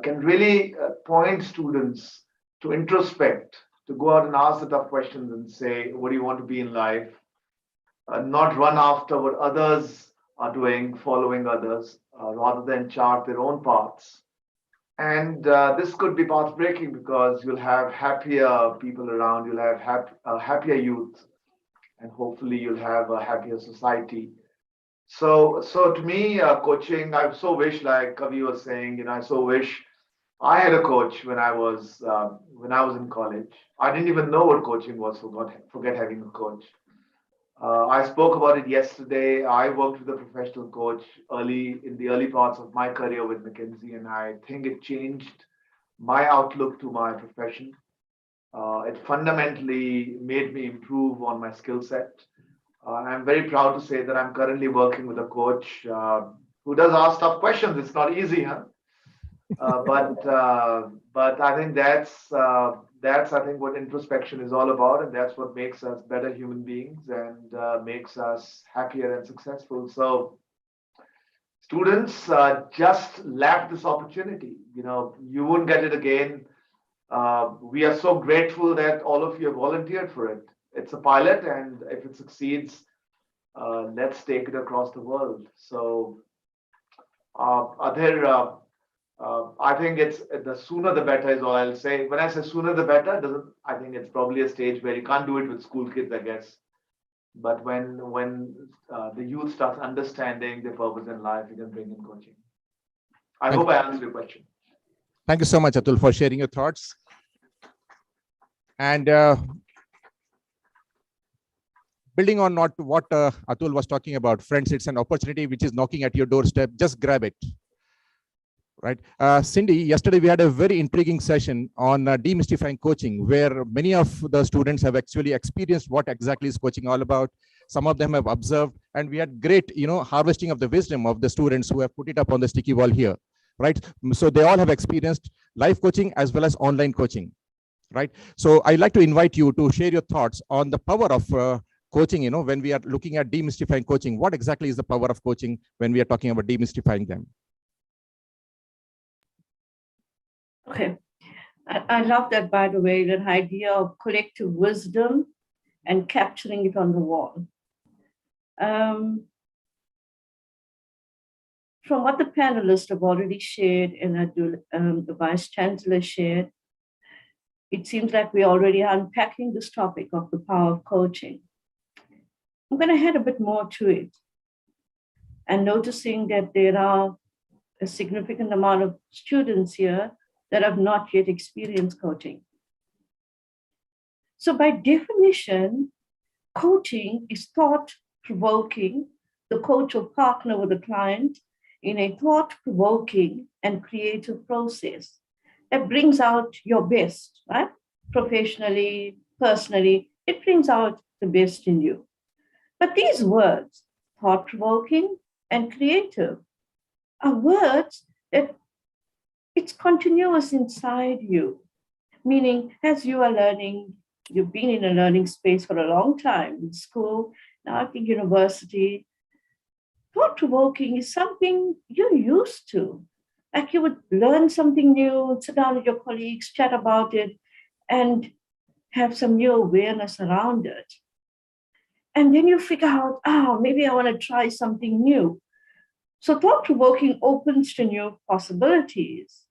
can really point students to introspect, to go out and ask the tough questions and say, what do you want to be in life? Not run after what others are doing, following others, rather than chart their own paths. And this could be path breaking because you'll have happier people around, you'll have happier youth, and hopefully you'll have a happier society. So to me, coaching, I so wish, like Kavi was saying, I so wish I had a coach when I was in college. I didn't even know what coaching was. Forget having a coach. I spoke about it yesterday. I worked with a professional coach in the early parts of my career with McKinsey, and I think it changed my outlook to my profession. It fundamentally made me improve on my skill set. I'm very proud to say that I'm currently working with a coach who does ask tough questions. It's not easy, huh? But I think that's I think what introspection is all about, and that's what makes us better human beings and makes us happier and successful. So students just lack this opportunity. You won't get it again. We are so grateful that all of you have volunteered for it. It's a pilot, and if it succeeds, let's take it across the world. So, Adhir, I think it's the sooner the better is all I'll say. When I say sooner the better, I think it's probably a stage where you can't do it with school kids, I guess. But when the youth starts understanding their purpose in life, you can bring in coaching. I hope I answered your question. Thank you so much, Atul, for sharing your thoughts. And building on what Atul was talking about, friends, it's an opportunity which is knocking at your doorstep. Just grab it. Right. Cindy, yesterday we had a very intriguing session on demystifying coaching, where many of the students have actually experienced what exactly is coaching all about. Some of them have observed, and we had great, harvesting of the wisdom of the students who have put it up on the sticky wall here. Right. So they all have experienced live coaching as well as online coaching. Right. So I'd like to invite you to share your thoughts on the power of coaching, when we are looking at demystifying coaching. What exactly is the power of coaching when we are talking about demystifying them? Okay. I love that, by the way, that idea of collective wisdom and capturing it on the wall. From what the panelists have already shared and the Vice Chancellor shared, it seems like we're already unpacking this topic of the power of coaching. I'm going to add a bit more to it, and noticing that there are a significant amount of students here that have not yet experienced coaching. So by definition, coaching is thought-provoking. The coach will partner with the client in a thought-provoking and creative process that brings out your best, right? Professionally, personally, it brings out the best in you. But these words, thought-provoking and creative, are words that it's continuous inside you, meaning as you are learning, you've been in a learning space for a long time, in school, now at the university, thought-provoking is something you're used to. Like you would learn something new, sit down with your colleagues, chat about it, and have some new awareness around it. And then you figure out, oh, maybe I want to try something new. So thought-provoking opens to new possibilities.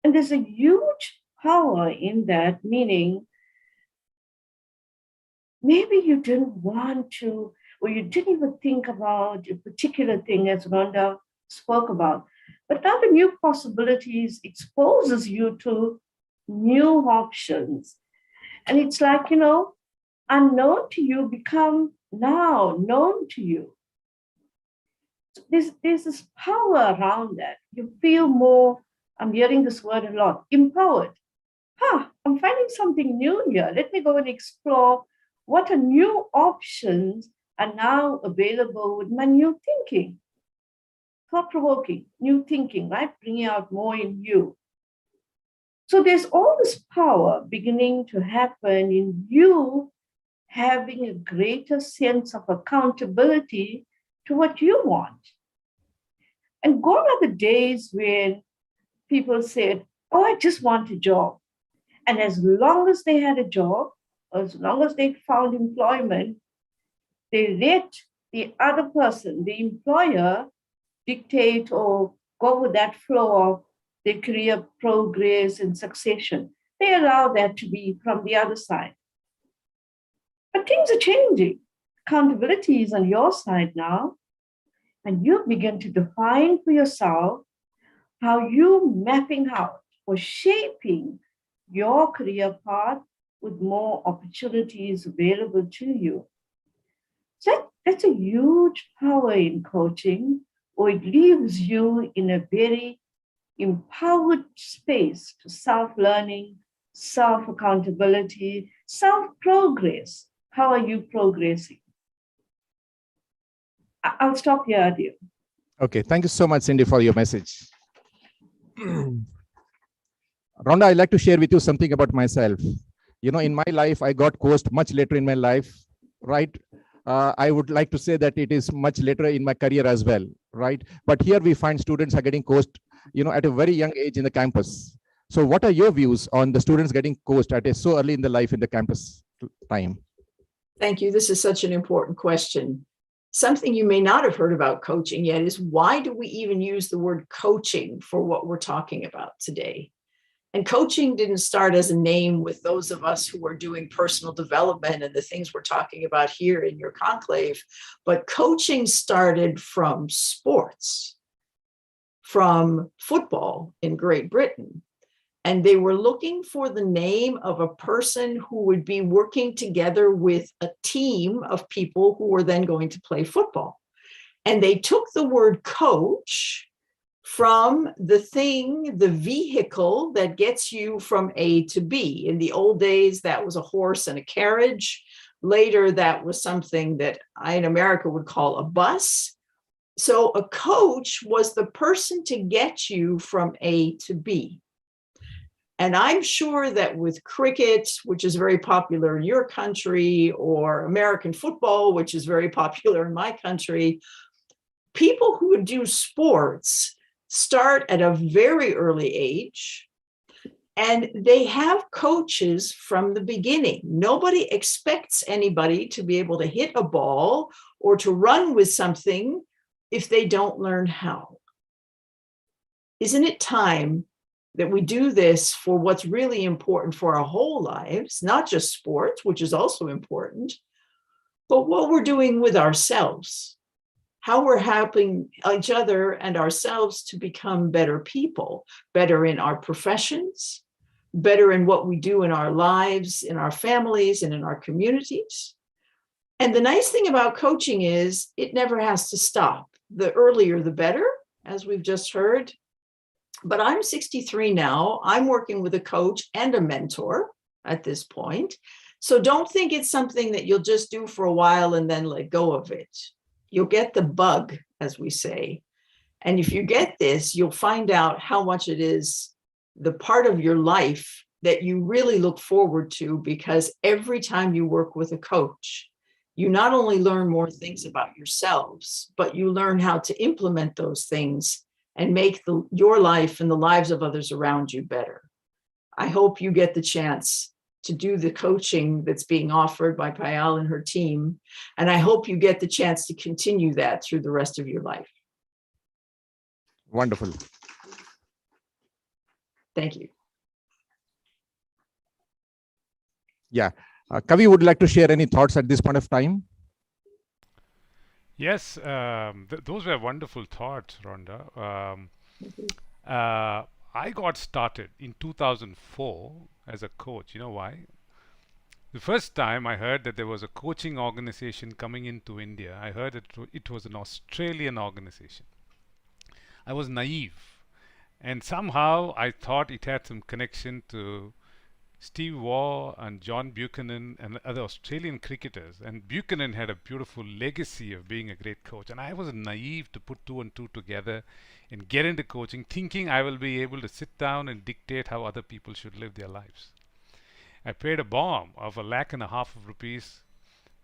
And there's a huge power in that, meaning maybe you didn't want to, or you didn't even think about a particular thing as Rhonda spoke about. But now the new possibilities exposes you to new options. And it's like, unknown to you become now known to you. There's this power around that. You feel more, I'm hearing this word a lot, empowered. I'm finding something new here. Let me go and explore what are new options are now available with my new thinking. Thought-provoking, new thinking, right? Bringing out more in you. So there's all this power beginning to happen in you having a greater sense of accountability to what you want. And gone are the days when people said, oh, I just want a job. And as long as they had a job, as long as they found employment, they let the other person, the employer, dictate or go with that flow of their career progress and succession. They allow that to be from the other side. But things are changing. Accountability is on your side now. And you begin to define for yourself how you mapping out or shaping your career path with more opportunities available to you. So that's a huge power in coaching, or it leaves you in a very empowered space to self-learning, self-accountability, self-progress. How are you progressing? I'll stop here, Adil. Okay, thank you so much, Cindy, for your message. Rhonda, I'd like to share with you something about myself. In my life, I got coached much later in my life, right? I would like to say that it is much later in my career as well, right? But here we find students are getting coached, at a very young age in the campus. So what are your views on the students getting coached at so early in the life in the campus time? Thank you. This is such an important question. Something you may not have heard about coaching yet is, why do we even use the word coaching for what we're talking about today? And coaching didn't start as a name with those of us who are doing personal development and the things we're talking about here in your conclave, but coaching started from sports, from football in Great Britain. And they were looking for the name of a person who would be working together with a team of people who were then going to play football. And they took the word coach from the vehicle that gets you from A to B. In the old days, that was a horse and a carriage. Later, that was something that I in America would call a bus. So a coach was the person to get you from A to B. And I'm sure that with cricket, which is very popular in your country, or American football, which is very popular in my country, people who would do sports start at a very early age, and they have coaches from the beginning. Nobody expects anybody to be able to hit a ball or to run with something if they don't learn how. Isn't it time that we do this for what's really important for our whole lives, not just sports, which is also important, but what we're doing with ourselves, how we're helping each other and ourselves to become better people, better in our professions, better in what we do in our lives, in our families, and in our communities. And the nice thing about coaching is it never has to stop. The earlier, the better, as we've just heard. But I'm 63 now. I'm working with a coach and a mentor at this point. So don't think it's something that you'll just do for a while and then let go of it. You'll get the bug, as we say. And if you get this, you'll find out how much it is the part of your life that you really look forward to, because every time you work with a coach, you not only learn more things about yourselves, but you learn how to implement those things and make your life and the lives of others around you better. I hope you get the chance to do the coaching that's being offered by Payal and her team. And I hope you get the chance to continue that through the rest of your life. Wonderful. Thank you. Yeah. Kavi, would you like to share any thoughts at this point of time? Yes, those were wonderful thoughts, Rhonda. I got started in 2004 as a coach. You know why? The first time I heard that there was a coaching organization coming into India, I heard it was an Australian organization. I was naive, and somehow I thought it had some connection to Steve Waugh and John Buchanan and other Australian cricketers. And Buchanan had a beautiful legacy of being a great coach. And I was naive to put two and two together and get into coaching, thinking I will be able to sit down and dictate how other people should live their lives. I paid a bomb of $1.5 lakh of rupees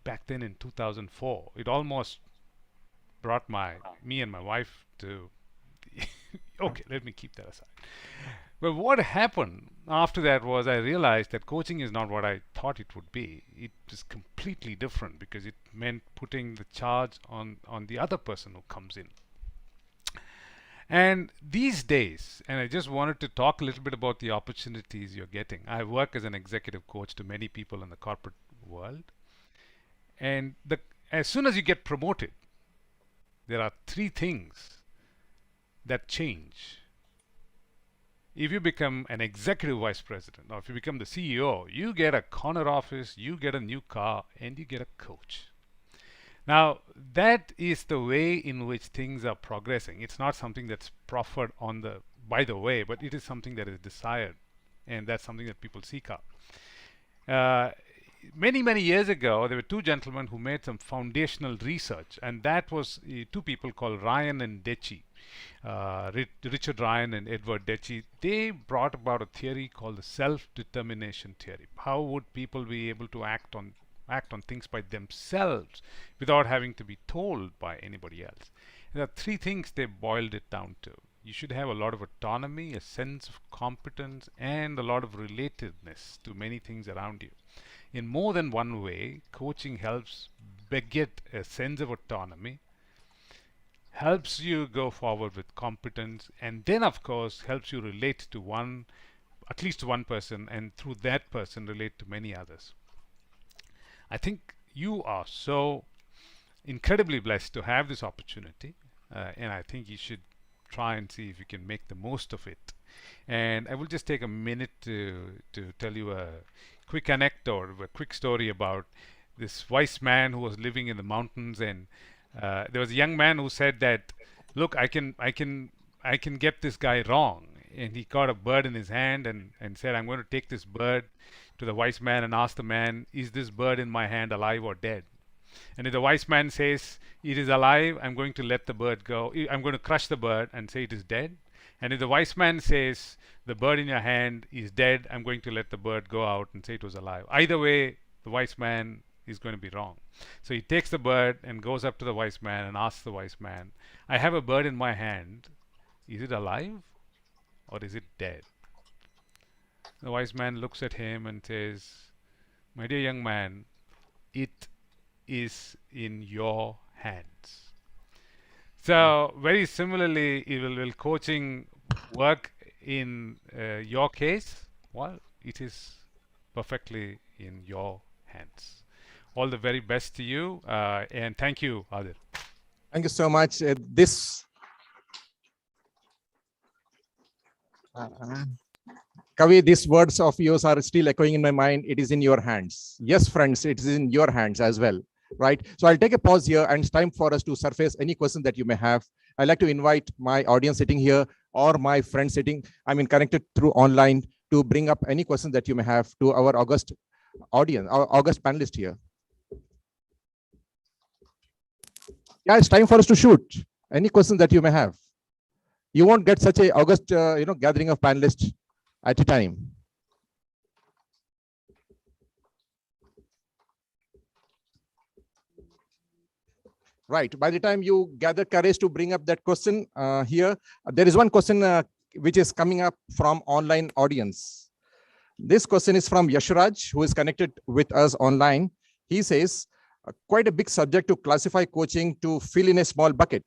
back then in 2004. It almost brought me and my wife to okay, let me keep that aside. But what happened after that was I realized that coaching is not what I thought it would be. It is completely different because it meant putting the charge on the other person who comes in. And these days, and I just wanted to talk a little bit about the opportunities you're getting. I work as an executive coach to many people in the corporate world. And as soon as you get promoted, there are 3 things that change. If you become an executive vice president, or if you become the CEO, you get a corner office, you get a new car, and you get a coach. Now, that is the way in which things are progressing. It's not something that's proffered by the way, but it is something that is desired, and that's something that people seek out. Many years ago, there were 2 gentlemen who made some foundational research, and that was 2 people called Ryan and Deci. Richard Ryan and Edward Deci. They brought about a theory called the self-determination theory. How would people be able to act on things by themselves without having to be told by anybody else? There are 3 things they boiled it down to. You should have a lot of autonomy, a sense of competence, and a lot of relatedness to many things around you. In more than one way, coaching helps beget a sense of autonomy, helps you go forward with competence, and then of course helps you relate to at least one person, and through that person relate to many others. I think you are so incredibly blessed to have this opportunity, and I think you should try and see if you can make the most of it. And I will just take a minute to tell you a quick anecdote, a quick story about this wise man who was living in the mountains, and there was a young man who said that, look, I can get this guy wrong. And he caught a bird in his hand and said, I'm going to take this bird to the wise man and ask the man, is this bird in my hand alive or dead? And if the wise man says it is alive, I'm going to let the bird go. I'm going to crush the bird and say it is dead. And if the wise man says the bird in your hand is dead, I'm going to let the bird go out and say it was alive. Either way, the wise man is going to be wrong. So he takes the bird and goes up to the wise man and asks the wise man, I have a bird in my hand. Is it alive or is it dead? The wise man looks at him and says, my dear young man, it is in your hands. So very similarly, will coaching work in your case? Well, it is perfectly in your hands. All the very best to you, and thank you, Adil. Thank you so much. Kavi, these words of yours are still echoing in my mind. It is in your hands. Yes, friends, it is in your hands as well, right? So I'll take a pause here, and it's time for us to surface any question that you may have. I'd like to invite my audience sitting here or my friends sitting, connected through online, to bring up any questions that you may have to our august audience, our august panelist here. Yeah, it's time for us to shoot any questions that you may have. You won't get such a august, gathering of panelists at a time. Right. By the time you gather courage to bring up that question here, there is one question which is coming up from online audience. This question is from Yashraj, who is connected with us online. He says, quite a big subject to classify coaching to fill in a small bucket.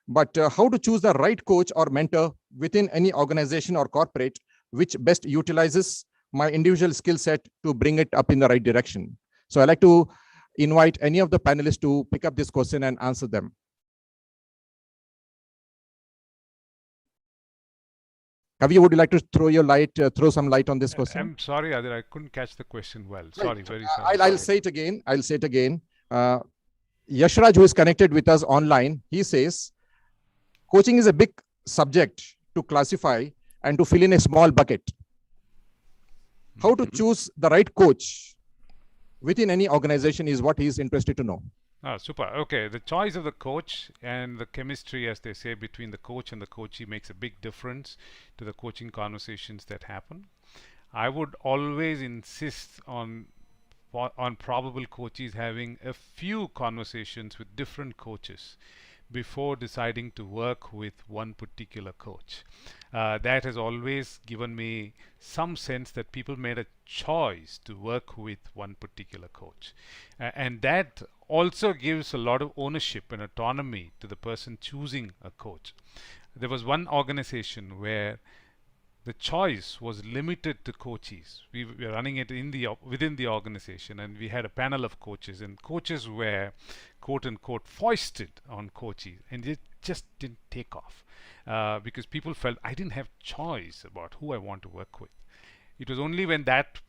But how to choose the right coach or mentor within any organization or corporate, which best utilizes my individual skill set to bring it up in the right direction? So I'd like to invite any of the panelists to pick up this question and answer them. Kavi, would you like to throw some light on this question? I'm sorry, Adir, I couldn't catch the question well. Right. Sorry, very sorry. I'll say it again. Yashraj, who is connected with us online, he says, coaching is a big subject to classify and to fill in a small bucket. How to choose the right coach within any organization is what he is interested to know. Ah, super. Okay, the choice of the coach and the chemistry, as they say, between the coach and the coachee makes a big difference to the coaching conversations that happen. I would always insist on probable coaches having a few conversations with different coaches before deciding to work with one particular coach. That has always given me some sense that people made a choice to work with one particular coach. And that also gives a lot of ownership and autonomy to the person choosing a coach. There was one organization where the choice was limited to coaches. We were running it within the organization, and we had a panel of coaches, and coaches were quote unquote foisted on coaches, and it just didn't take off because people felt I didn't have choice about who I want to work with. It was only when that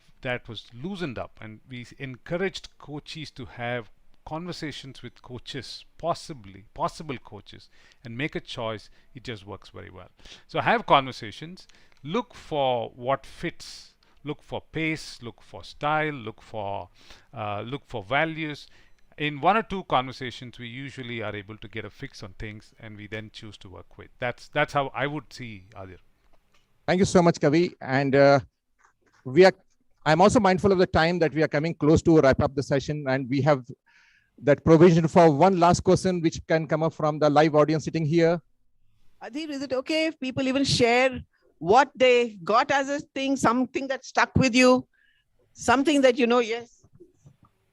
was loosened up and we encouraged coaches to have conversations with coaches, possible coaches, and make a choice, it just works very well. So have conversations, look for what fits, look for pace, look for style, look for values. In one or two conversations, we usually are able to get a fix on things, and we then choose to work with. That's how I would see Adir. Thank you so much, Kavi. And I'm also mindful of the time that we are coming close to wrap up the session, and we have that provision for one last question which can come up from the live audience sitting here. Adir, is it okay if people even share what they got as a thing, something that stuck with you, something that you know? Yes.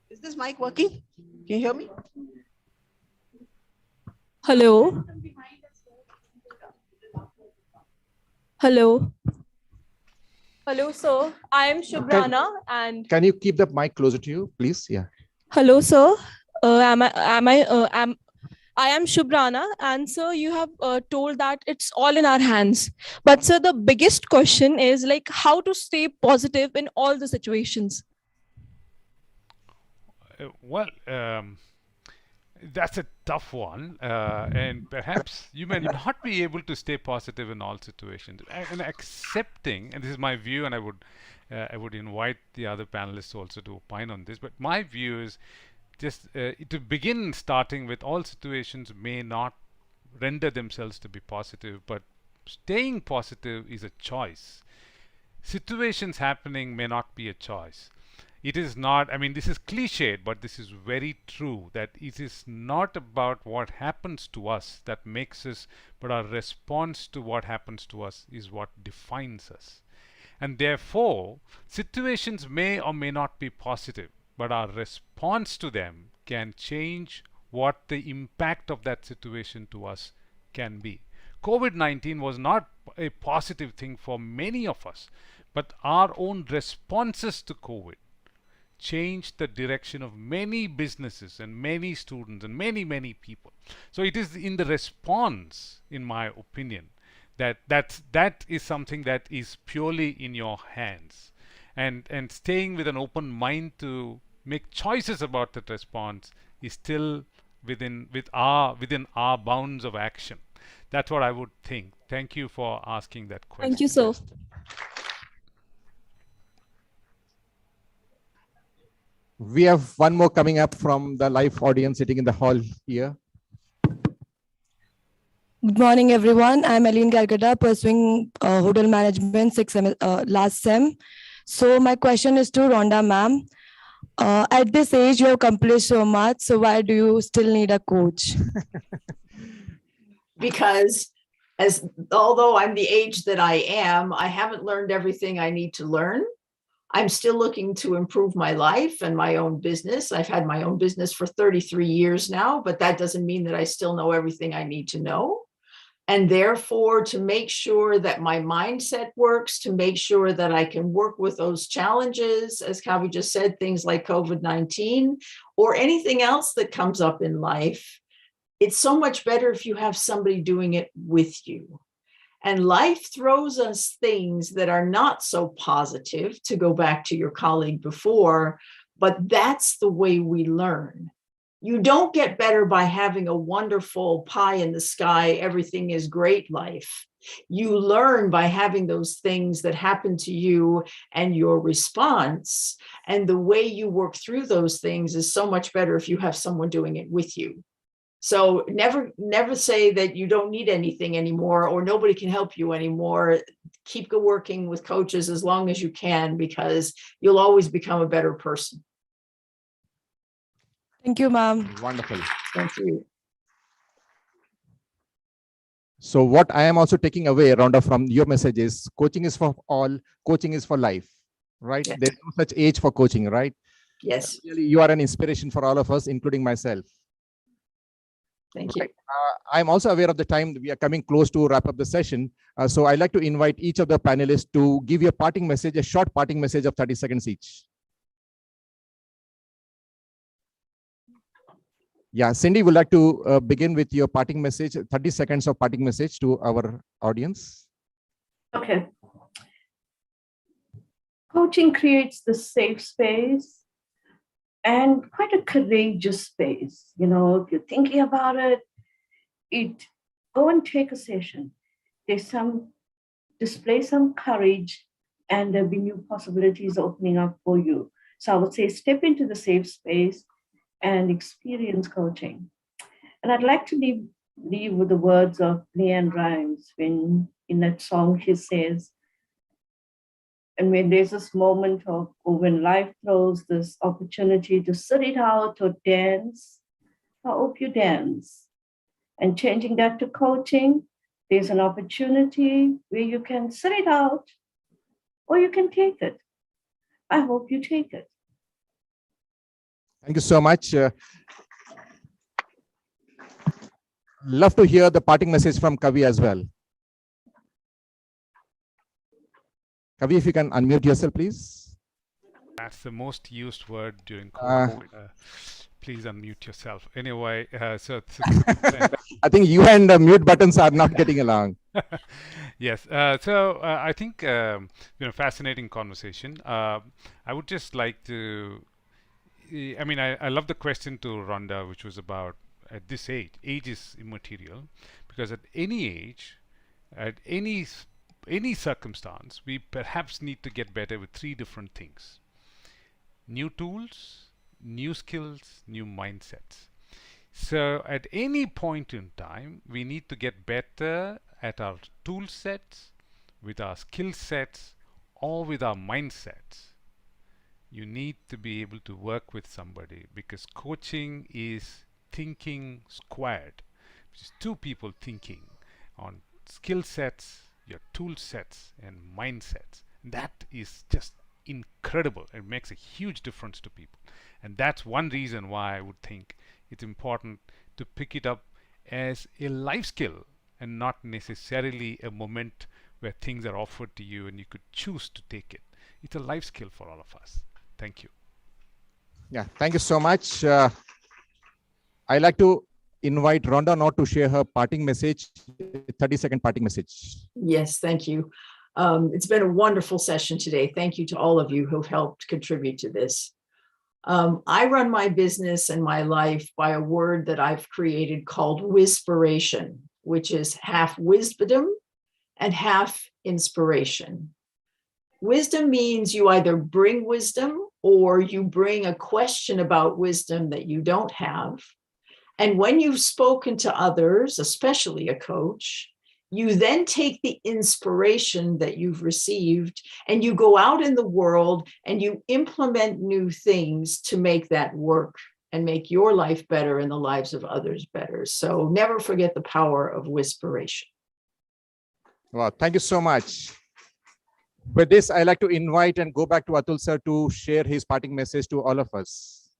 Is this mic working? Can you hear me? Hello. Hello. Hello, sir. I am Shubrana, and can you keep the mic closer to you, please? Yeah. Hello, sir. I am Shubrana, and sir, you have told that it's all in our hands. But sir, the biggest question is like how to stay positive in all the situations. That's a tough one, and perhaps you may not be able to stay positive in all situations. And accepting, and this is my view, and I would invite the other panelists also to opine on this. But my view is just to begin starting with all situations may not render themselves to be positive, but staying positive is a choice. Situations happening may not be a choice. It is not, I mean, this is cliched, but this is very true, that it is not about what happens to us that makes us, but our response to what happens to us is what defines us. And therefore, situations may or may not be positive, but our response to them can change what the impact of that situation to us can be. COVID-19 was not a positive thing for many of us, but our own responses to COVID changed the direction of many businesses and many students and many people. So it is in the response, in my opinion, that is something that is purely in your hands. And staying with an open mind to make choices about that response is still within our bounds of action. That's what I would think. Thank you for asking that question. Thank you, sir. We have one more coming up from the live audience sitting in the hall here. Good morning, everyone. I'm Aline Gargada, pursuing hotel management last sem. So my question is to Rhonda ma'am. At this age, you have accomplished so much. So why do you still need a coach? Because although I'm the age that I am, I haven't learned everything I need to learn. I'm still looking to improve my life and my own business. I've had my own business for 33 years now, but that doesn't mean that I still know everything I need to know. And therefore, to make sure that my mindset works, to make sure that I can work with those challenges, as Kavi just said, things like COVID-19 or anything else that comes up in life, it's so much better if you have somebody doing it with you. And life throws us things that are not so positive, to go back to your colleague before, but that's the way we learn. You don't get better by having a wonderful pie in the sky, everything is great life. You learn by having those things that happen to you and your response. And the way you work through those things is so much better if you have someone doing it with you. So never say that you don't need anything anymore or nobody can help you anymore. Keep working with coaches as long as you can, because you'll always become a better person. Thank you, ma'am. Wonderful. Thank you. So what I am also taking away, Rhonda, from your message is coaching is for all, coaching is for life, right? Yes. There's no such age for coaching, right? Yes. Really, you are an inspiration for all of us, including myself. Thank you. I'm also aware of the time. We are coming close to wrap up the session. So I'd like to invite each of the panelists to give you a parting message, a short parting message of 30 seconds each. Yeah, Cindy would like to begin with your parting message, 30 seconds of parting message to our audience. Okay. Coaching creates the safe space and quite a courageous space. You know, if you're thinking about it, go and take a session. Display some courage, and there'll be new possibilities opening up for you. So I would say step into the safe space and experience coaching. And I'd like to leave with the words of Leanne Rimes when in that song she says, and when there's this moment or when life throws this opportunity to sit it out or dance, I hope you dance. And changing that to coaching, there's an opportunity where you can sit it out or you can take it. I hope you take it. Thank you so much. Love to hear the parting message from Kavi as well. Kavi, if you can unmute yourself, please. That's the most used word during COVID. Please unmute yourself. Anyway, so I think you and the mute buttons are not getting along. Yes. So I think fascinating conversation. I would just like to. I mean, I love the question to Rhonda, which was about at this age. Age is immaterial, because at any age, at any circumstance, we perhaps need to get better with 3 different things: new tools, new skills, new mindsets. So at any point in time, we need to get better at our tool sets, with our skill sets, or with our mindsets. You need to be able to work with somebody, because coaching is thinking squared, which is 2 people thinking on skill sets, your tool sets, and mindsets. That is just incredible. It makes a huge difference to people. And that's one reason why I would think it's important to pick it up as a life skill and not necessarily a moment where things are offered to you and you could choose to take it. It's a life skill for all of us. Thank you. Yeah, thank you so much. I'd like to invite Rhonda now to share her parting message, 30-second parting message. Yes, thank you. It's been a wonderful session today. Thank you to all of you who've helped contribute to this. I run my business and my life by a word that I've created called Wispiration, which is half wisdom and half inspiration. Wisdom means you either bring wisdom or you bring a question about wisdom that you don't have. And when you've spoken to others, especially a coach, You then take the inspiration that you've received and you go out in the world and you implement new things to make that work and make your life better and the lives of others better. So never forget the power of whisperation. Wow, thank you so much. With this, I'd like to invite and go back to Atul sir to share his parting message to all of us.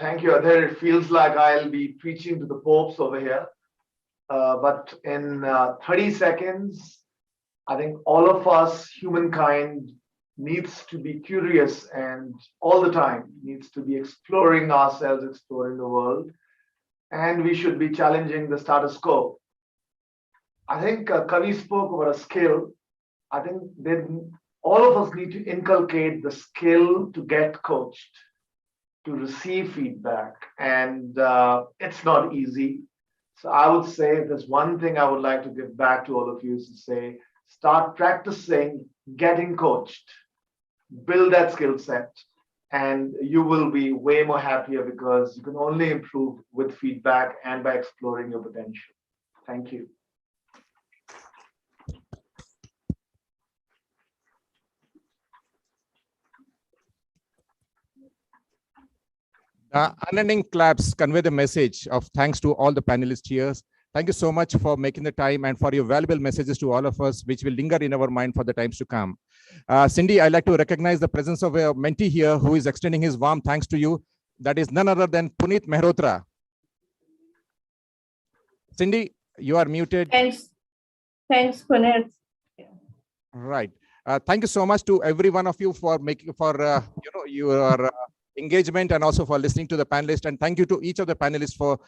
Thank you, Adher. It feels like I'll be preaching to the popes over here. But in 30 seconds, I think all of us, humankind, needs to be curious and all the time needs to be exploring ourselves, exploring the world. And we should be challenging the status quo. I think Kavi spoke about a skill. I think all of us need to inculcate the skill to get coached, to receive feedback. And it's not easy. So I would say if there's one thing I would like to give back to all of you is to say, start practicing getting coached, build that skill set, and you will be way more happier because you can only improve with feedback and by exploring your potential. Thank you. Unending claps convey the message of thanks to all the panelists here. Thank you so much for making the time and for your valuable messages to all of us, which will linger in our mind for the times to come. Cindy, I'd like to recognize the presence of a mentee here who is extending his warm thanks to you. That is none other than Puneet Mehrotra. Cindy, you are muted. Thanks, Puneet. Right. Thank you so much to every one of you for making your engagement and also for listening to the panelists. And thank you to each of the panelists for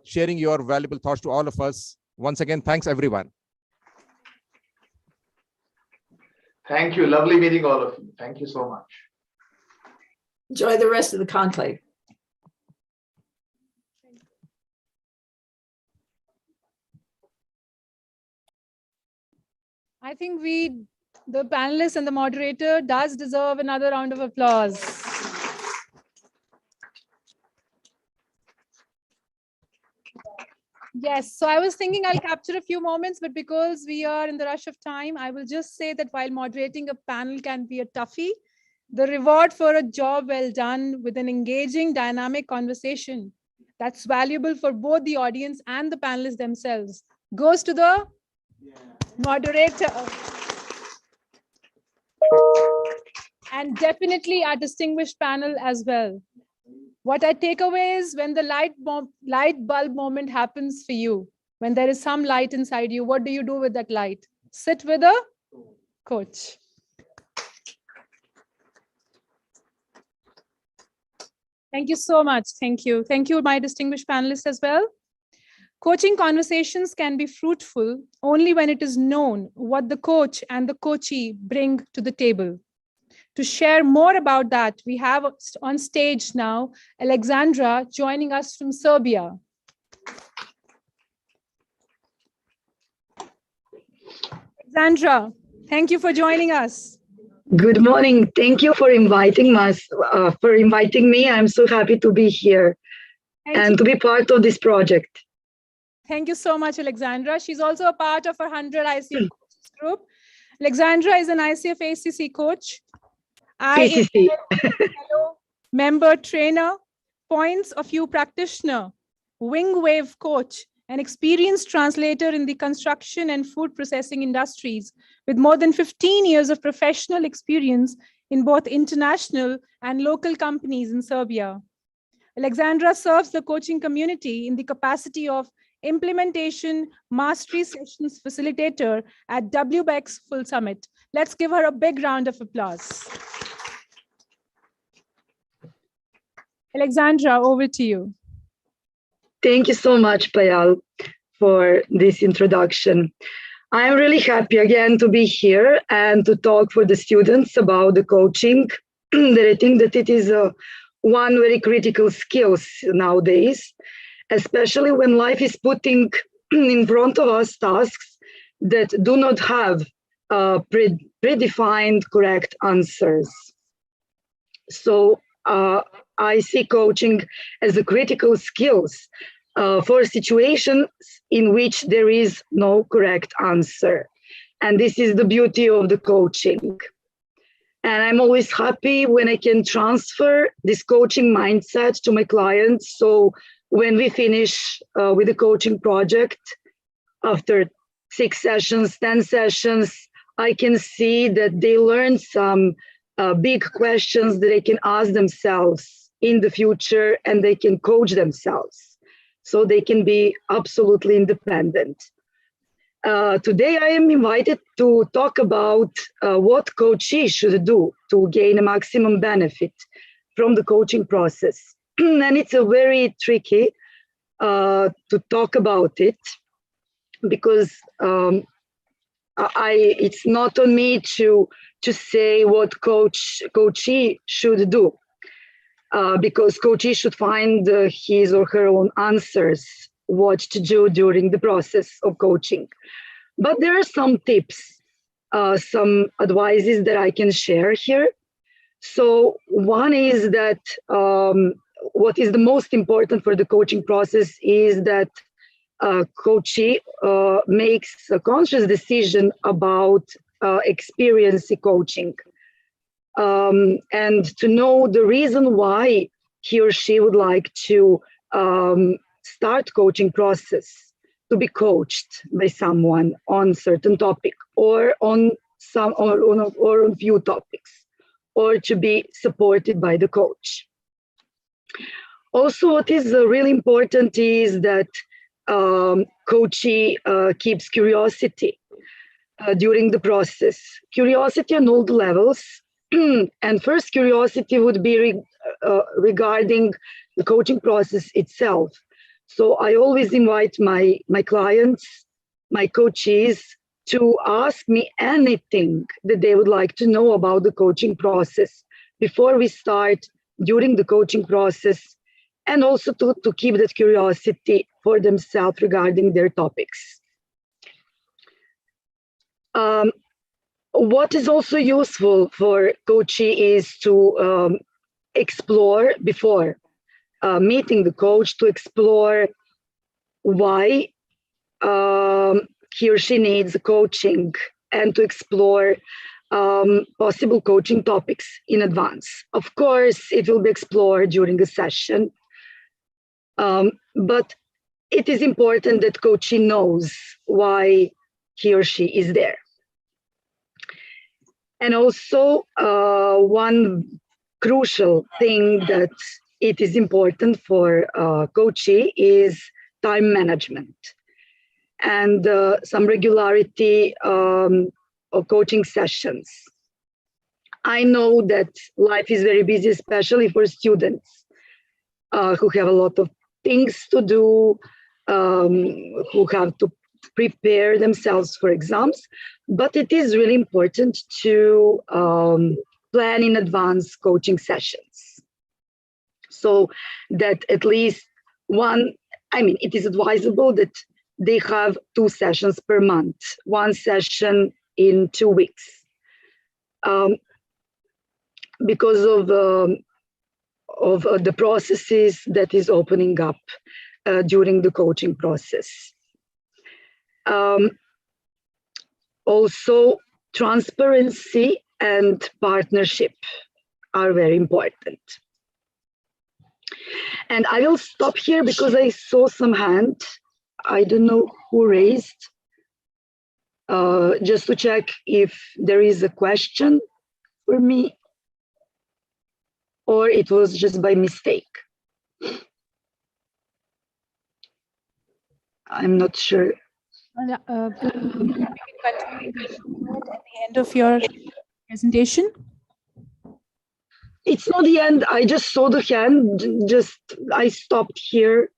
sharing your valuable thoughts to all of us. Once again, thanks everyone. Thank you. Lovely meeting all of you. Thank you so much. Enjoy the rest of the conclave. I think the panelists and the moderator does deserve another round of applause. Yes, so I was thinking I'll capture a few moments, but because we are in the rush of time, I will just say that while moderating a panel can be a toughie, the reward for a job well done with an engaging, dynamic conversation that's valuable for both the audience and the panelists themselves goes to the moderator. And definitely our distinguished panel as well. What I take away is when the light bulb moment happens for you, when there is some light inside you, what do you do with that light? Sit with a coach. Thank you so much. Thank you. Thank you, my distinguished panelists as well. Coaching conversations can be fruitful only when it is known what the coach and the coachee bring to the table. To share more about that, we have on stage now Alexandra joining us from Serbia. Alexandra, thank you for joining us. Good morning. Thank you for inviting us. Me. I'm so happy to be here to be part of this project. Thank you so much, Alexandra. She's also a part of our 100 ICF coaches group. Alexandra is an ICF ACC coach. PCC. Member trainer, points of view practitioner, wing wave coach, an experienced translator in the construction and food processing industries with more than 15 years of professional experience in both international and local companies in Serbia. Alexandra serves the coaching community in the capacity of implementation mastery sessions facilitator at WBEX Full Summit. Let's give her a big round of applause. Alexandra, over to you. Thank you so much, Payal, for this introduction. I'm really happy again to be here and to talk for the students about the coaching. That I think that it is one very critical skills nowadays, especially when life is putting in front of us tasks that do not have predefined correct answers. So I see coaching as a critical skills for situations in which there is no correct answer. And this is the beauty of the coaching. And I'm always happy when I can transfer this coaching mindset to my clients. So when we finish with the coaching project, after 6 sessions, 10 sessions, I can see that they learn some big questions that they can ask themselves in the future, and they can coach themselves so they can be absolutely independent. Today, I am invited to talk about what coachees should do to gain a maximum benefit from the coaching process. And it's a very tricky to talk about it, because it's not on me to say what coachee should do, because coachee should find his or her own answers, what to do during the process of coaching. But there are some tips, some advices that I can share here. So one is that what is the most important for the coaching process is that coachee makes a conscious decision about experiencing coaching, and to know the reason why he or she would like to start coaching process, to be coached by someone on certain topic, or on some or on few topics, or to be supported by the coach. Also, what is really important is that coachee keeps curiosity during the process. Curiosity on all the levels. And first, curiosity would be regarding the coaching process itself. So I always invite my clients, my coachees, to ask me anything that they would like to know about the coaching process before we start, during the coaching process, and also to keep that curiosity for themselves regarding their topics. What is also useful for coachee is to explore before meeting the coach, to explore why he or she needs coaching, and to explore possible coaching topics in advance. Of course, it will be explored during a session, but it is important that coachee knows why he or she is there. And also, one crucial thing that it is important for coachee is time management, and some regularity of coaching sessions. I know that life is very busy, especially for students who have a lot of things to do, who have to prepare themselves for exams, but it is really important to plan in advance coaching sessions, so that at least it is advisable that they have 2 sessions per month, 1 session in 2 weeks, because of the processes that is opening up during the coaching process. Also, transparency and partnership are very important. And I will stop here because I saw some hand. I don't know who raised, just to check if there is a question for me, or it was just by mistake. I'm not sure. You can continue at the end of your presentation. It's not the end. I just saw the hand. I stopped here.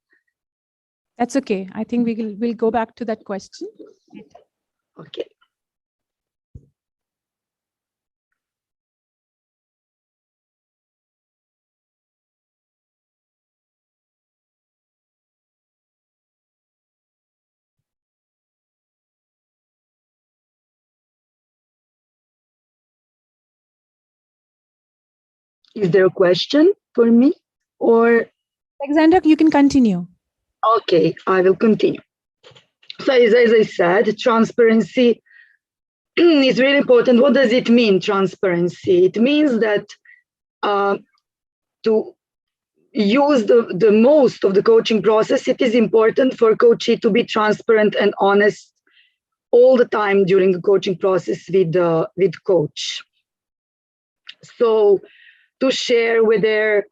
That's okay. I think we'll go back to that question. Okay. Is there a question for me, or? Alexandra, you can continue. Okay, I will continue. So as I said, transparency is really important. What does it mean, transparency? It means that to use the most of the coaching process, it is important for coachee to be transparent and honest all the time during the coaching process with coach. So to share whether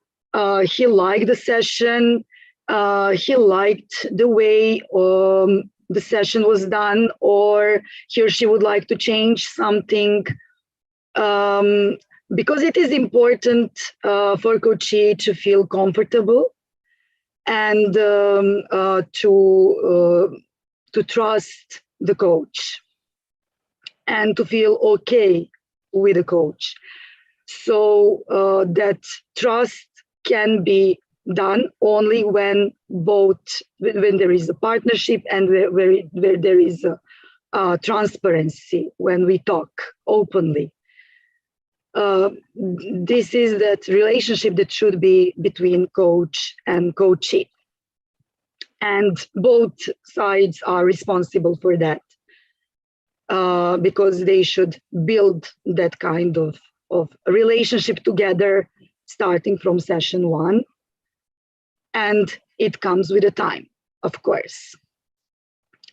he liked the session, he liked the way the session was done, or he or she would like to change something. Because it is important for coachee to feel comfortable and to trust the coach and to feel okay with the coach. So that trust can be done only when there is a partnership and where there is a transparency, when we talk openly. This is that relationship that should be between coach and coachee. And both sides are responsible for that because they should build that kind of relationship together starting from session one. And it comes with a time, of course.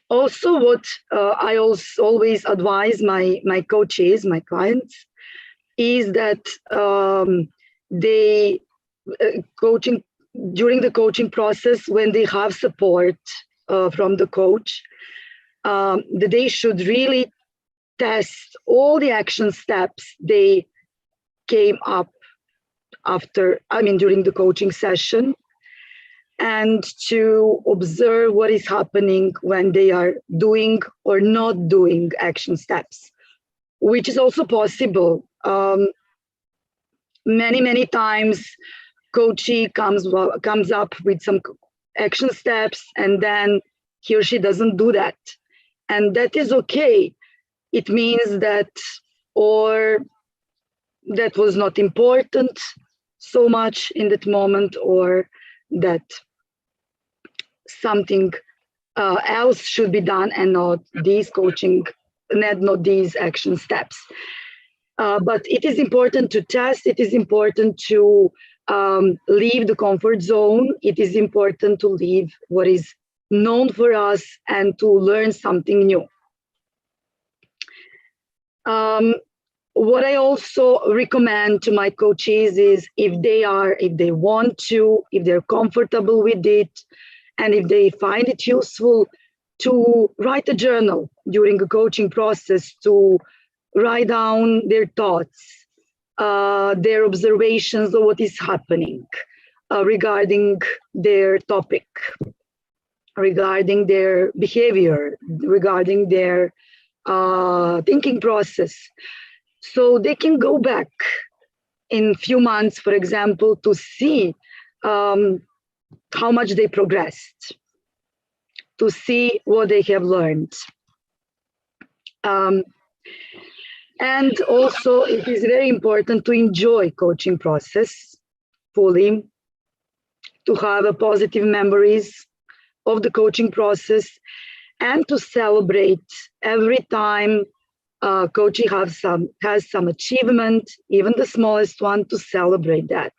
Also, what I always advise my coaches, my clients, is that they during the coaching process, when they have support from the coach, that they should really test all the action steps they came up during the coaching session, and to observe what is happening when they are doing or not doing action steps, which is also possible. Many times coachee comes up with some action steps and then he or she doesn't do that. And that is okay. It means that, or that was not important so much in that moment, or that something else should be done and not these action steps. But it is important to test. It is important to leave the comfort zone. It is important to leave what is known for us and to learn something new. What I also recommend to my coaches is if they want to, if they're comfortable with it, and if they find it useful, to write a journal during the coaching process, to write down their thoughts, their observations of what is happening regarding their topic, regarding their behavior, regarding their thinking process. So they can go back in a few months, for example, to see how much they progressed, to see what they have learned. And also, it is very important to enjoy coaching process fully, to have positive memories of the coaching process, and to celebrate every time coaching has some achievement, even the smallest one, to celebrate that,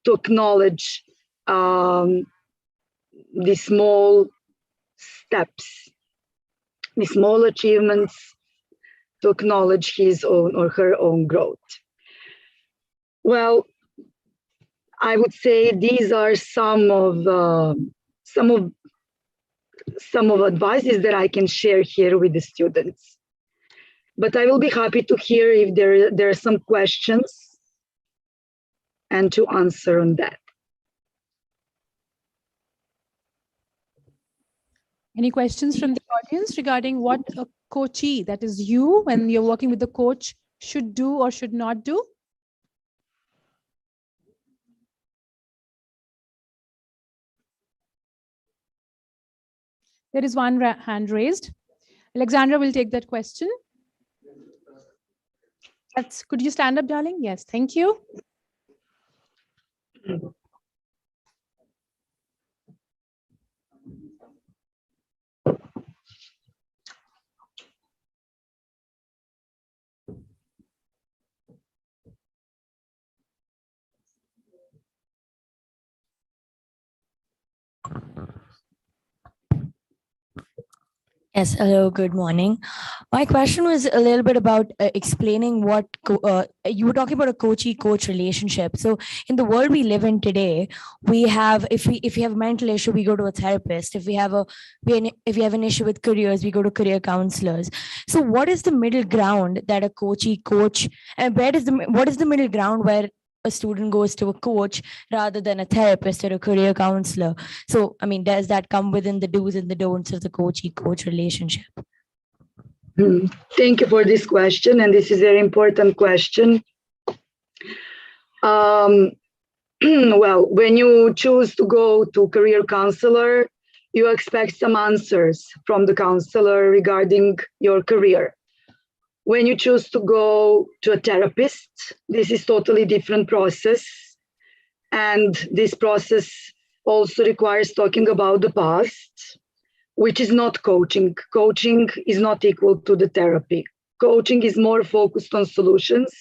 to acknowledge the small steps, the small achievements, to acknowledge his own or her own growth. Well, I would say these are some of advices that I can share here with the students. But I will be happy to hear if there are some questions and to answer on that. Any questions from the audience regarding what a coachee, that is you, when you're working with the coach, should do or should not do? There is one hand raised. Alexandra will take that question. Could you stand up, darling? Yes, thank you. Yes, hello, good morning. My question was a little bit about explaining what you were talking about a coach relationship. So in the world we live in today, we have if we have a mental issue, we go to a therapist. If we have an issue with careers, we go to career counselors. So what is the middle ground that a coach, and what is the middle ground where a student goes to a coach rather than a therapist or a career counselor? So, I mean, does that come within the do's and the don'ts of the coach relationship? Thank you for this question. And this is a very important question. Well, when you choose to go to career counselor, you expect some answers from the counselor regarding your career. When you choose to go to a therapist, this is totally different process. And this process also requires talking about the past, which is not coaching. Coaching is not equal to the therapy. Coaching is more focused on solutions,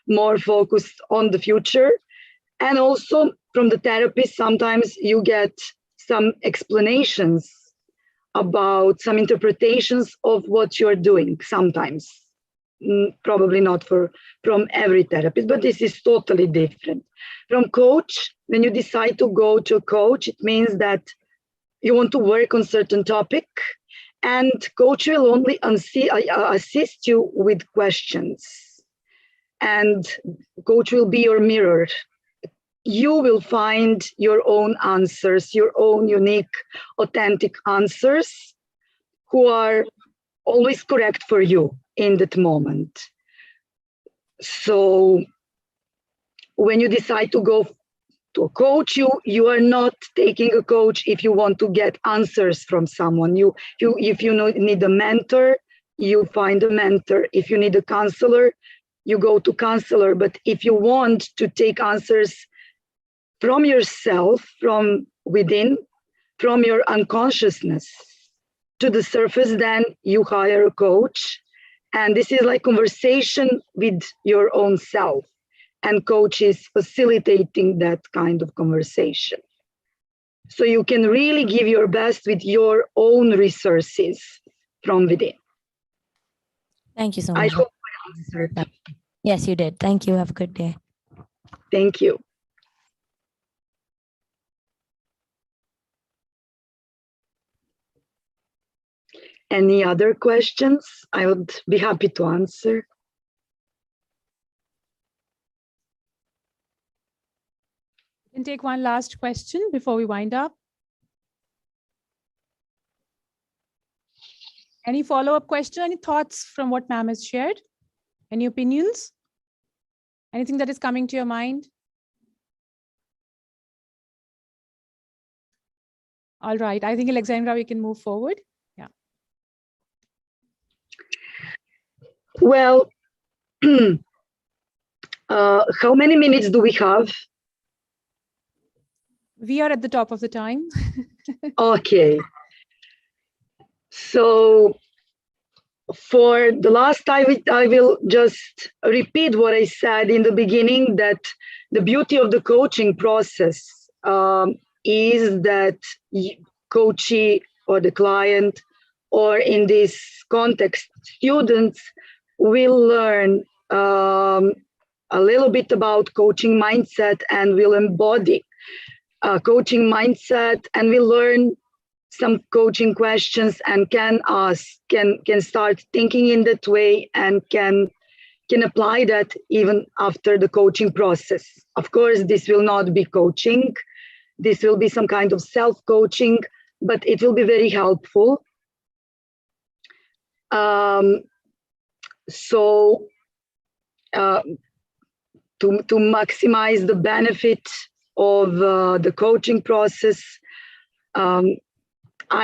more focused on the future. And also from the therapist, sometimes you get some explanations about some interpretations of what you're doing sometimes. Probably not from every therapist, but this is totally different. From coach, when you decide to go to a coach, it means that you want to work on certain topic, and coach will only assist you with questions. And coach will be your mirror. You will find your own answers, your own unique, authentic answers, who are always correct for you in that moment. So when you decide to go to a coach, you are not taking a coach if you want to get answers from someone. If you need a mentor, you find a mentor. If you need a counselor, you go to counselor. But if you want to take answers from yourself, from within, from your unconsciousness to the surface, then you hire a coach. And this is like conversation with your own self. And coach is facilitating that kind of conversation. So you can really give your best with your own resources from within. Thank you so much. I hope I answered. Yes, you did. Thank you. Have a good day. Thank you. Any other questions? I would be happy to answer. We can take one last question before we wind up. Any follow-up question? Any thoughts from what ma'am has shared? Any opinions? Anything that is coming to your mind? All right. I think, Alexandra, we can move forward. Yeah. Well, how many minutes do we have? We are at the top of the time. Okay. So for the last time, I will just repeat what I said in the beginning, that the beauty of the coaching process is that coachee or the client, or in this context, students will learn a little bit about coaching mindset and will embody coaching mindset, and will learn some coaching questions and can start thinking in that way, and can apply that even after the coaching process. Of course, this will not be coaching. This will be some kind of self-coaching, but it will be very helpful. So to maximize the benefit of the coaching process, I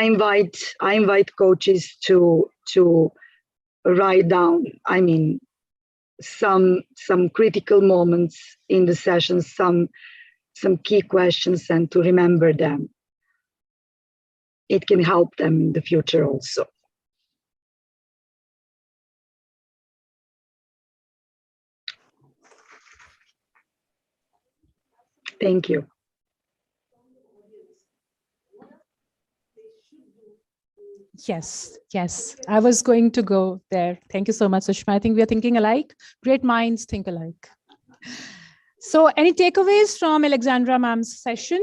invite coaches to write down, I mean, some critical moments in the sessions, some key questions, and to remember them. It can help them in the future also. Thank you. Yes, yes. I was going to go there. Thank you so much, Sushma. I think we are thinking alike. Great minds think alike. So any takeaways from Alexandra ma'am's session?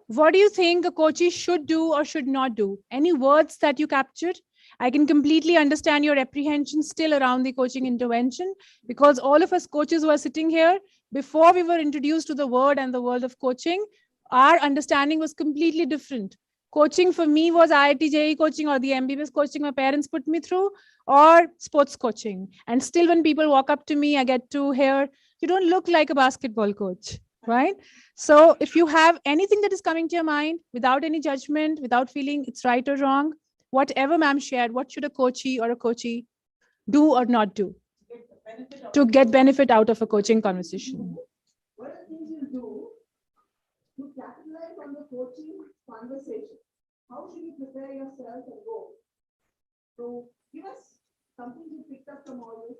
What do you think a coachee should do or should not do? Any words that you captured? I can completely understand your apprehension still around the coaching intervention, because all of us coaches who are sitting here, before we were introduced to the word and the world of coaching, our understanding was completely different. Coaching for me was IIT JEE coaching or the MBBS coaching my parents put me through, or sports coaching. And still when people walk up to me, I get to hear, you don't look like a basketball coach, right? So if you have anything that is coming to your mind without any judgment, without feeling it's right or wrong, whatever ma'am shared, what should a coachee or a coachee do or not do to get benefit out of a coaching conversation? What are the things you do to capitalize on the coaching conversation? How should you prepare yourself and go? So give us something you picked up from all this.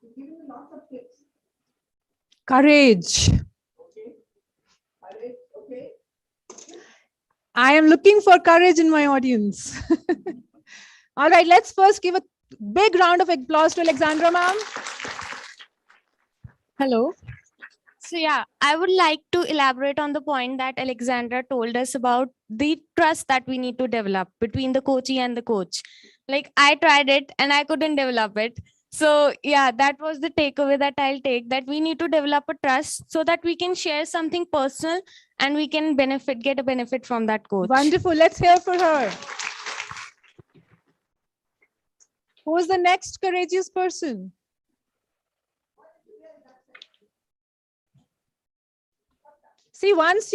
You've given me lots of tips. Courage. Okay. Courage. Okay. I am looking for courage in my audience. All right, let's first give a big round of applause to Alexandra ma'am. Hello. So yeah, I would like to elaborate on the point that Alexandra told us about the trust that we need to develop between the coachee and the coach. Like I tried it and I couldn't develop it. So yeah, that was the takeaway that I'll take, that we need to develop a trust so that we can share something personal and we can get a benefit from that coach. Wonderful. Let's hear for her. Who is the next courageous person? See, once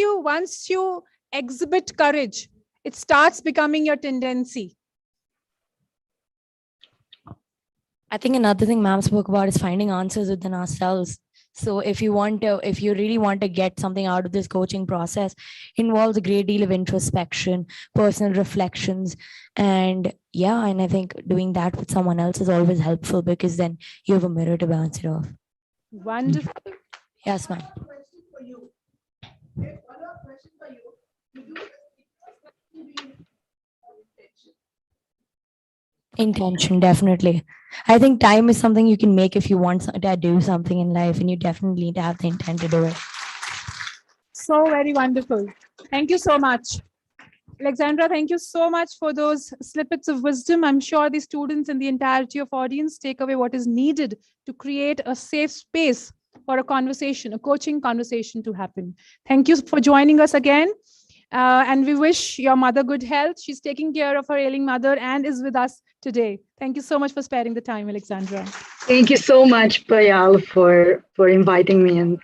you exhibit courage, it starts becoming your tendency. I think another thing ma'am spoke about is finding answers within ourselves. So if you really want to get something out of this coaching process, involves a great deal of introspection, personal reflections, and yeah, and I think doing that with someone else is always helpful, because then you have a mirror to bounce it off. Wonderful. Yes, ma'am. Question for you. Okay, follow-up question for you. You do this Intention, definitely. I think time is something you can make if you want to do something in life, and you definitely need to have the intent to do it. So very wonderful. Thank you so much. Alexandra, thank you so much for those snippets of wisdom. I'm sure the students and the entirety of audience take away what is needed to create a safe space for a conversation, a coaching conversation to happen. Thank you for joining us again. And we wish your mother good health. She's taking care of her ailing mother and is with us today. Thank you so much for sparing the time, Alexandra. Thank you so much, Payal, for inviting me, and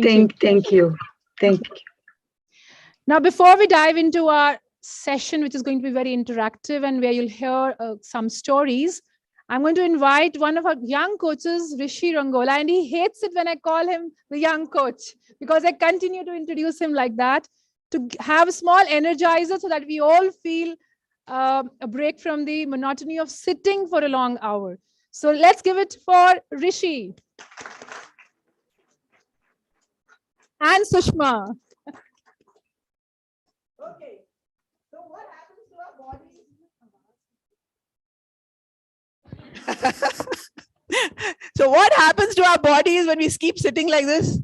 thank you. Now, before we dive into our session, which is going to be very interactive and where you'll hear some stories, I'm going to invite one of our young coaches, Rishi Rangola, and he hates it when I call him the young coach, because I continue to introduce him like that, to have a small energizer so that we all feel a break from the monotony of sitting for a long hour. So let's give it for Rishi. And Sushma. Okay. So what happens to our bodies? So what happens to our bodies when we keep sitting like this?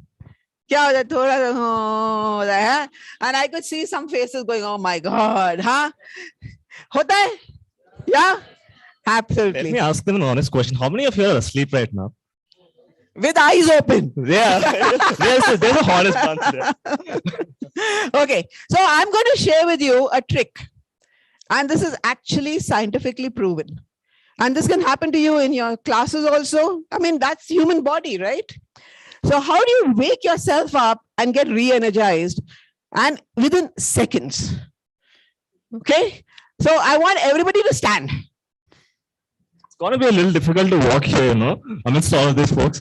And I could see some faces going, oh my God, huh? Hota hai? Yeah, absolutely. Let me ask them an honest question. How many of you are asleep right now? With eyes open. Yeah, there's a honest answer there. Okay, so I'm going to share with you a trick. And this is actually scientifically proven. And this can happen to you in your classes also. I mean, that's human body, right? So how do you wake yourself up and get re-energized? And within seconds. Okay, so I want everybody to stand. It's going to be a little difficult to walk here, amidst all of these folks.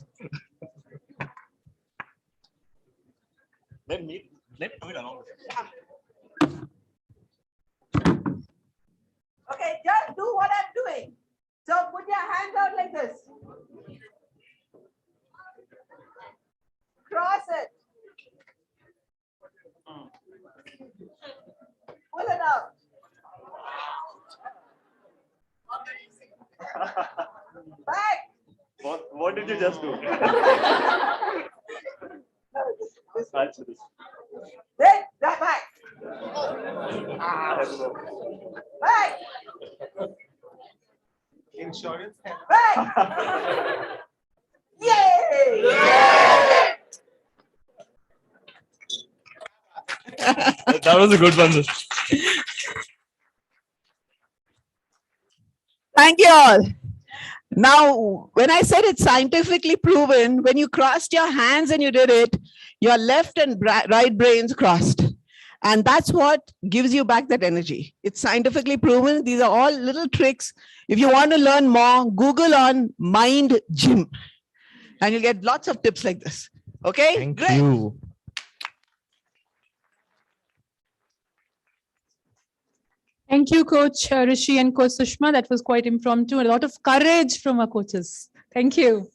Let me do it along. Okay, just do what I'm doing. So put your hands out like this. Cross it. you just do? Hey, back. Back. Insurance. Back. Yay! That was a good one. Thank you all. Now, when I said it's scientifically proven, when you crossed your hands and you did it, your left and right brains crossed. And that's what gives you back that energy. It's scientifically proven. These are all little tricks. If you want to learn more, Google on Mind Gym. And you'll get lots of tips like this. Okay? Thank you. Thank you, Coach Rishi and Coach Sushma. That was quite impromptu. A lot of courage from our coaches. Thank you.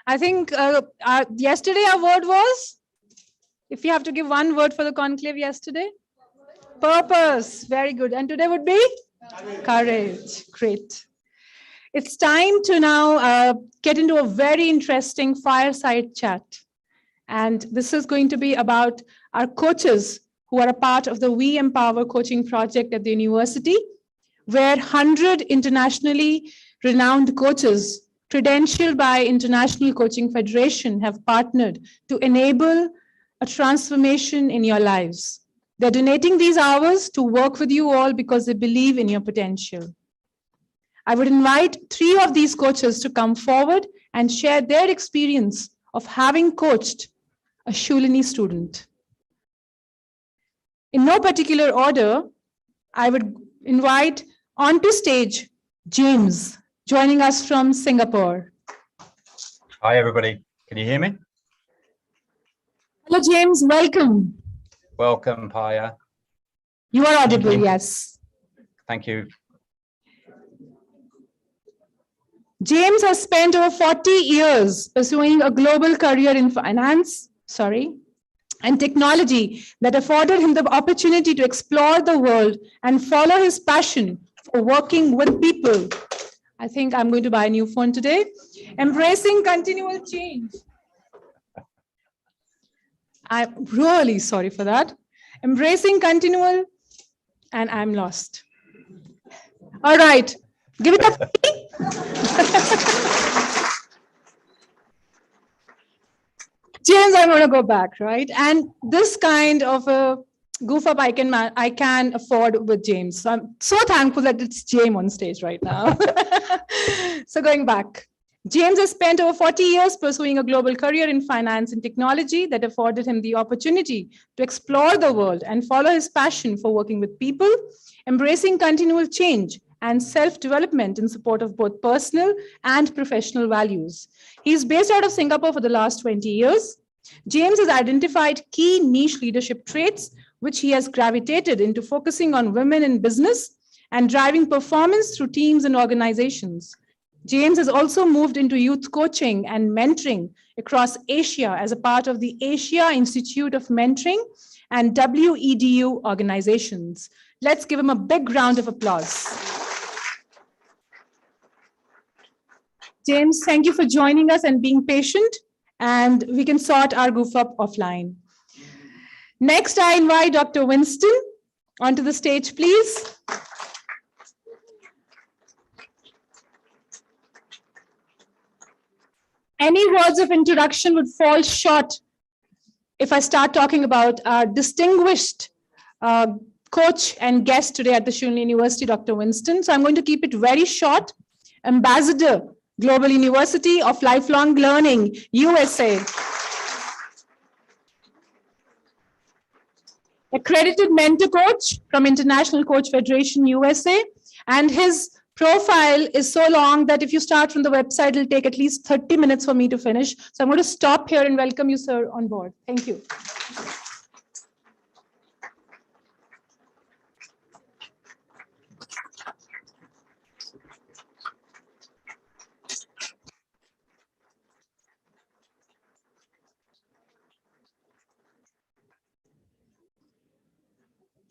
I think yesterday our word was, if you have to give one word for the conclave yesterday, purpose. Very good. And today would be courage. Great. It's time to now get into a very interesting fireside chat. And this is going to be about our coaches who are a part of the We Empower coaching project at the university, where 100 internationally renowned coaches credentialed by International Coaching Federation have partnered to enable a transformation in your lives. They're donating these hours to work with you all because they believe in your potential. I would invite 3 of these coaches to come forward and share their experience of having coached a Shulini student. In no particular order, I would invite onto stage James, joining us from Singapore. Hi, everybody. Can you hear me? Hello, James. Welcome. Welcome, Paya. You are audible, yes. Thank you. James has spent over 40 years pursuing a global career in finance, and technology that afforded him the opportunity to explore the world and follow his passion for working with people. I think I'm going to buy a new phone today. Embracing continual change. I'm really sorry for that. Embracing continual, and I'm lost. All right, give it up. James, I'm going to go back, right? And this kind of a goof up I can afford with James. So I'm so thankful that it's James on stage right now. So going back, James has spent over 40 years pursuing a global career in finance and technology that afforded him the opportunity to explore the world and follow his passion for working with people, embracing continual change and self-development in support of both personal and professional values. He's based out of Singapore for the last 20 years. James has identified key niche leadership traits, which he has gravitated into focusing on women in business and driving performance through teams and organizations. James has also moved into youth coaching and mentoring across Asia as a part of the Asia Institute of Mentoring and WEDU organizations. Let's give him a big round of applause. James, thank you for joining us and being patient, and we can sort our goof up offline. Next, I invite Dr. Winston onto the stage, please. Any words of introduction would fall short if I start talking about our distinguished coach and guest today at the Shulini University, Dr. Winston. So I'm going to keep it very short. Ambassador, Global University of Lifelong Learning, USA. Accredited mentor coach from International Coach Federation, USA. And his profile is so long that if you start from the website, it'll take at least 30 minutes for me to finish. So I'm going to stop here and welcome you, sir, on board. Thank you.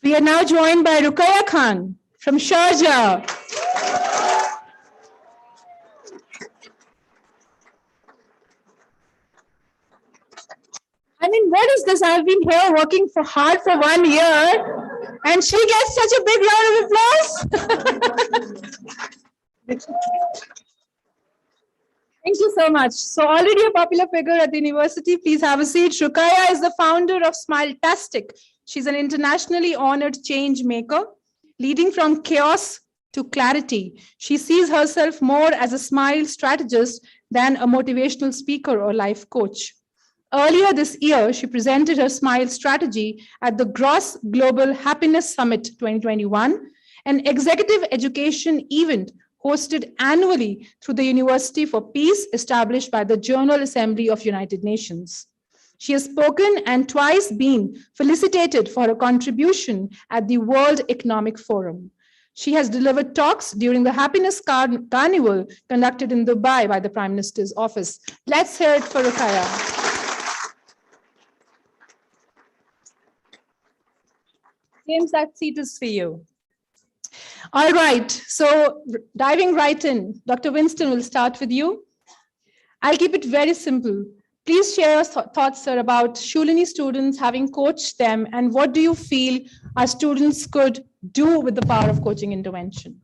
We are now joined by Ruqayya Khan from Sharjah. is this? I've been here working hard for 1 year, and she gets such a big round of applause. Thank you so much. So already a popular figure at the university, please have a seat. Rukaya is the founder of Smiletastic. She's an internationally honored change maker, leading from chaos to clarity. She sees herself more as a smile strategist than a motivational speaker or life coach. Earlier this year, she presented her smile strategy at the Gross Global Happiness Summit 2021, an executive education event hosted annually through the University for Peace, established by the General Assembly of United Nations. She has spoken and twice been felicitated for her contribution at the World Economic Forum. She has delivered talks during the Happiness Carnival conducted in Dubai by the Prime Minister's office. Let's hear it for Rukaya. James, that seat is for you. All right, so diving right in, Dr. Winston will start with you. I'll keep it very simple. Please share your thoughts, sir, about Shulini students, having coached them, and what do you feel our students could do with the power of coaching intervention?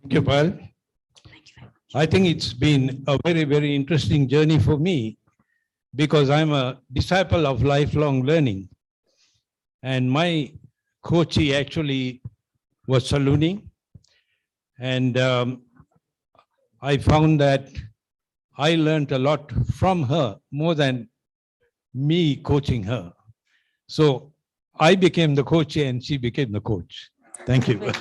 Thank you, Pal. I think it's been a very, very interesting journey for me because I'm a disciple of lifelong learning. And my coachee actually was Saloni. And I found that I learned a lot from her more than me coaching her. So I became the coachee and she became the coach. Thank you.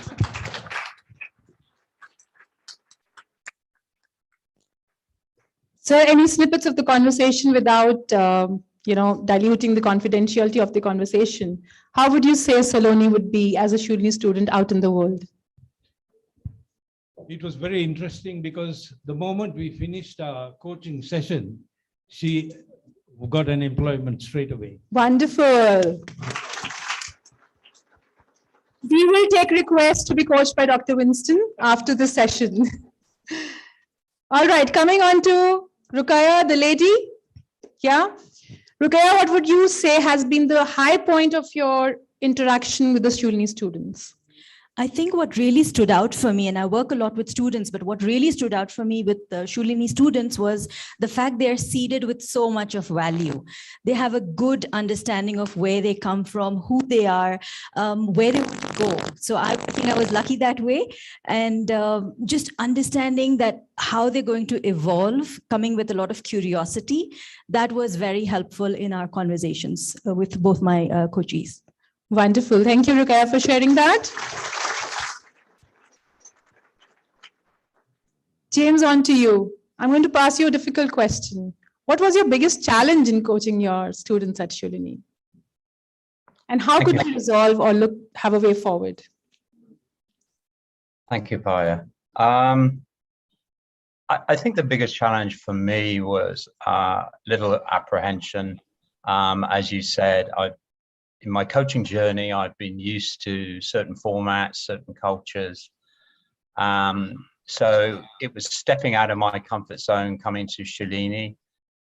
Sir, any snippets of the conversation without, diluting the confidentiality of the conversation? How would you say Saloni would be as a Shulini student out in the world? It was very interesting because the moment we finished our coaching session, she got an employment straight away. Wonderful. We will take requests to be coached by Dr. Winston after the session. All right, coming on to Rukaya, the lady. Yeah. Rukaya, what would you say has been the high point of your interaction with the Shulini students? I think what really stood out for me, and I work a lot with students, but what really stood out for me with the Shulini students was the fact they're seeded with so much of value. They have a good understanding of where they come from, who they are, where they want to go. So I think I was lucky that way. And just understanding that how they're going to evolve, coming with a lot of curiosity, that was very helpful in our conversations with both my coachees. Wonderful. Thank you, Rukaya, for sharing that. James, on to you. I'm going to pass you a difficult question. What was your biggest challenge in coaching your students at Shulini? And how could you resolve or have a way forward? Thank you, Paya. I think the biggest challenge for me was little apprehension. As you said, in my coaching journey, I've been used to certain formats, certain cultures. So it was stepping out of my comfort zone, coming to Shulini.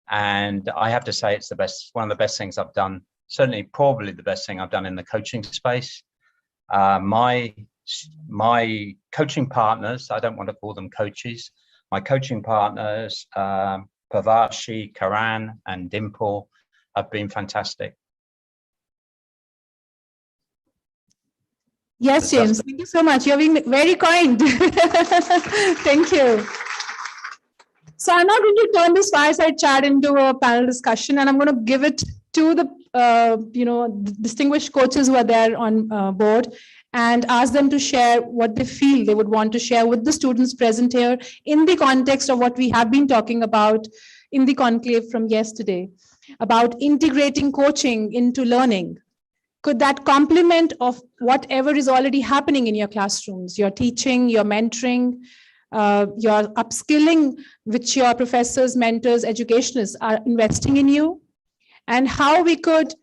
And I have to say it's one of the best things I've done, certainly probably the best thing I've done in the coaching space. My coaching partners, I don't want to call them coaches, my coaching partners, Pavashi, Karan, and Dimple have been fantastic. Yes, James, thank you so much. You're being very kind. Thank you. So I'm now going to turn this fireside chat into a panel discussion, and I'm going to give it to the distinguished coaches who are there on board and ask them to share what they feel they would want to share with the students present here in the context of what we have been talking about in the conclave from yesterday, about integrating coaching into learning. Could that complement of whatever is already happening in your classrooms, your teaching, your mentoring, your upskilling, which your professors, mentors, educationists are investing in you, and how we could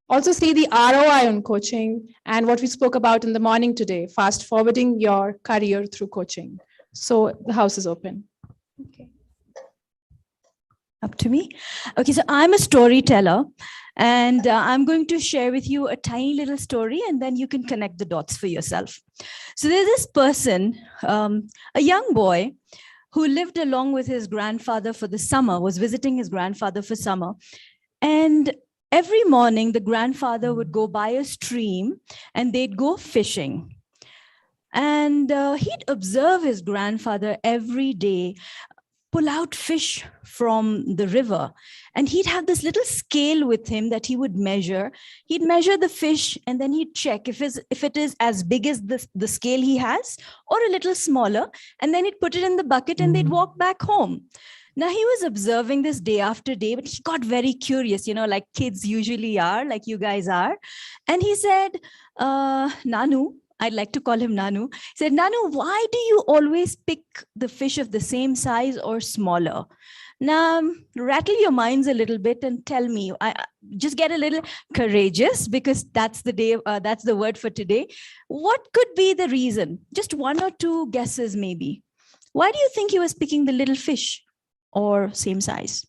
also see the ROI on coaching and what we spoke about in the morning today, fast forwarding your career through coaching. So the house is open. Okay. Up to me. Okay, so I'm a storyteller, and I'm going to share with you a tiny little story, and then you can connect the dots for yourself. So there's this person, a young boy, who lived along with his grandfather for the summer, was visiting his grandfather for summer. And every morning, the grandfather would go by a stream and they'd go fishing. And he'd observe his grandfather every day pull out fish from the river. And he'd have this little scale with him that he would measure. He'd measure the fish and then he'd check if it is as big as the scale he has or a little smaller. And then he'd put it in the bucket and they'd walk back home. Now, he was observing this day after day, but he got very curious, like kids usually are, like you guys are. And he said, Nanu, I'd like to call him Nanu. He said, Nanu, why do you always pick the fish of the same size or smaller? Now, rattle your minds a little bit and tell me. I just get a little courageous, because that's the day. That's the word for today. What could be the reason? Just one or two guesses, maybe. Why do you think he was picking the little fish or same size?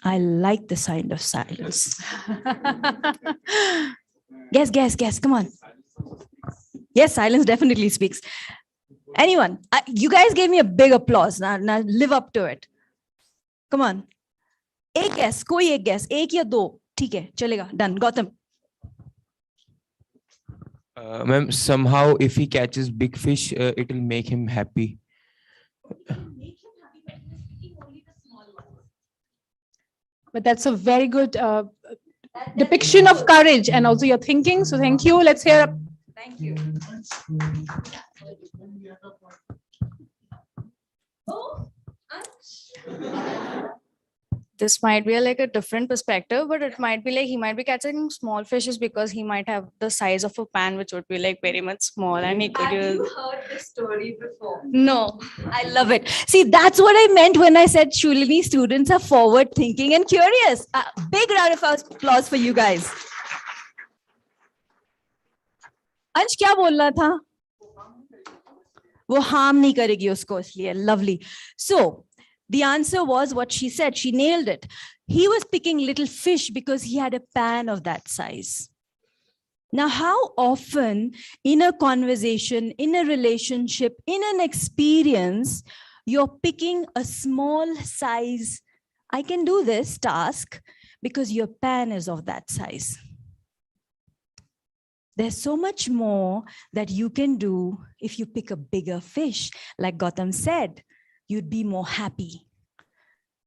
I like the sign of silence. Guess, come on. Yes, silence definitely speaks. Anyone? You guys gave me a big applause. Now live up to it. Come on. एक guess, कोई एक guess, एक या दो, ठीक है, चलेगा, done. Gautam. Ma'am, somehow if he catches big fish, it will make him happy. But that's a very good depiction of courage and also your thinking. So thank you. Let's hear. Thank you. This might be like a different perspective, but it might be like he might be catching small fishes because he might have the size of a pan, which would be like very much small, and he could use. Have you heard this story before? No. I love it. See, that's what I meant when I said Shulini students are forward thinking and curious. Big round of applause for you guys. अंश क्या बोलना था? वो harm नहीं करेगी उसको इसलिए. Lovely. So the answer was what she said. She nailed it. He was picking little fish because he had a pan of that size. Now, how often in a conversation, in a relationship, in an experience, you're picking a small size, I can do this task because your pan is of that size. There's so much more that you can do if you pick a bigger fish. Like Gautam said, you'd be more happy.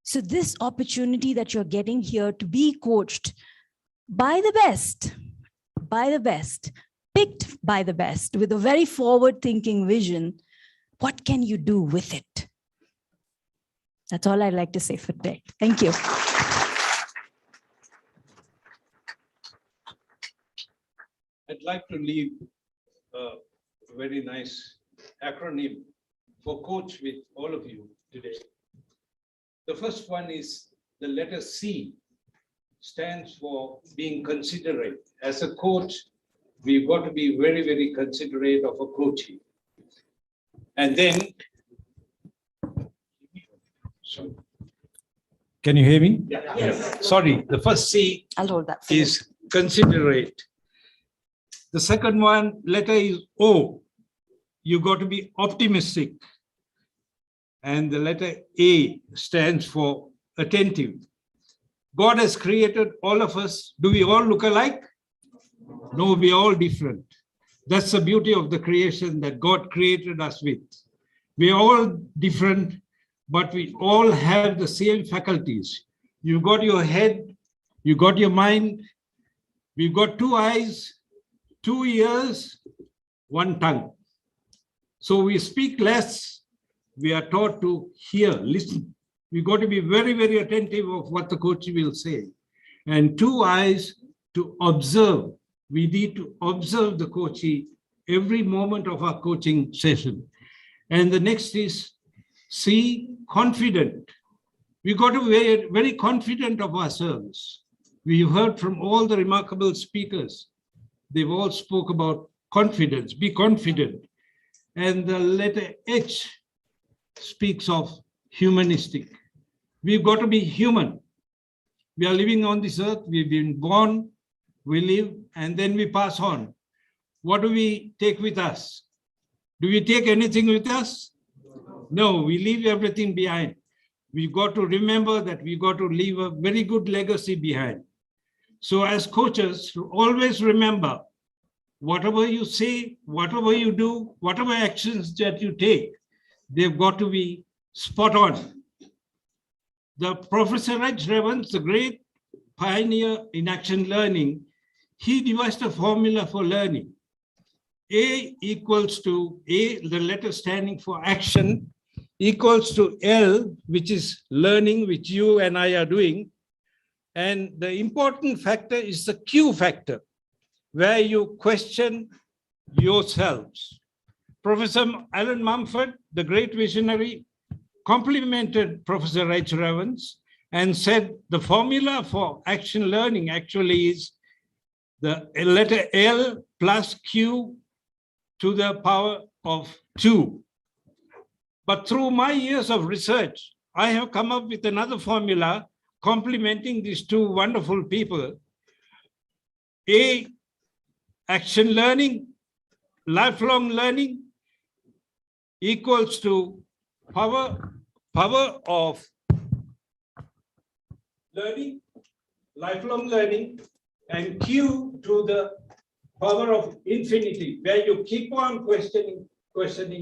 So this opportunity that you're getting here to be coached by the best, picked by the best, with a very forward-thinking vision, what can you do with it? That's all I'd like to say for today. Thank you. I'd like to leave a very nice acronym for coach with all of you today. The first one is the letter C, stands for being considerate. As a coach, we've got to be very, very considerate of a coachee. And then, sorry. Can you hear me? Yeah. Yes. Sorry, the first C I'll hold that is considerate. The second one, letter is O. You got to be optimistic. And the letter A stands for attentive. God has created all of us. Do we all look alike? No, we are all different. That's the beauty of the creation that God created us with. We are all different, but we all have the same faculties. You've got your head, you got your mind, we've got 2 eyes, 2 ears, 1 tongue. So we speak less, we are taught to hear, listen. We got to be very, very attentive of what the coach will say. And 2 eyes to observe. We need to observe the coachee every moment of our coaching session. And the next is C, confident. We got to be very, very confident of ourselves. We heard from all the remarkable speakers. They've all spoke about confidence, be confident. and the letter H speaks of humanistic. We've got to be human. We are living on this earth. We've been born, we live, and then we pass on. What do we take with us? Do we take anything with us? No, we leave everything behind. We've got to remember that we've got to leave a very good legacy behind. So as coaches, always remember, whatever you say, whatever you do, whatever actions that you take, they've got to be spot on. The Professor H. Revans, the great pioneer in action learning, he devised a formula for learning. A equals to A, the letter standing for action, equals to L, which is learning, which you and I are doing. And the important factor is the Q factor, where you question yourselves. Professor Alan Mumford, the great visionary, complimented Professor H. Revans and said the formula for action learning actually is the letter L plus Q to the power of 2. But through my years of research, I have come up with another formula complementing these two wonderful people. A, action learning, lifelong learning equals to power of learning, lifelong learning, and Q to the power of infinity, where you keep on questioning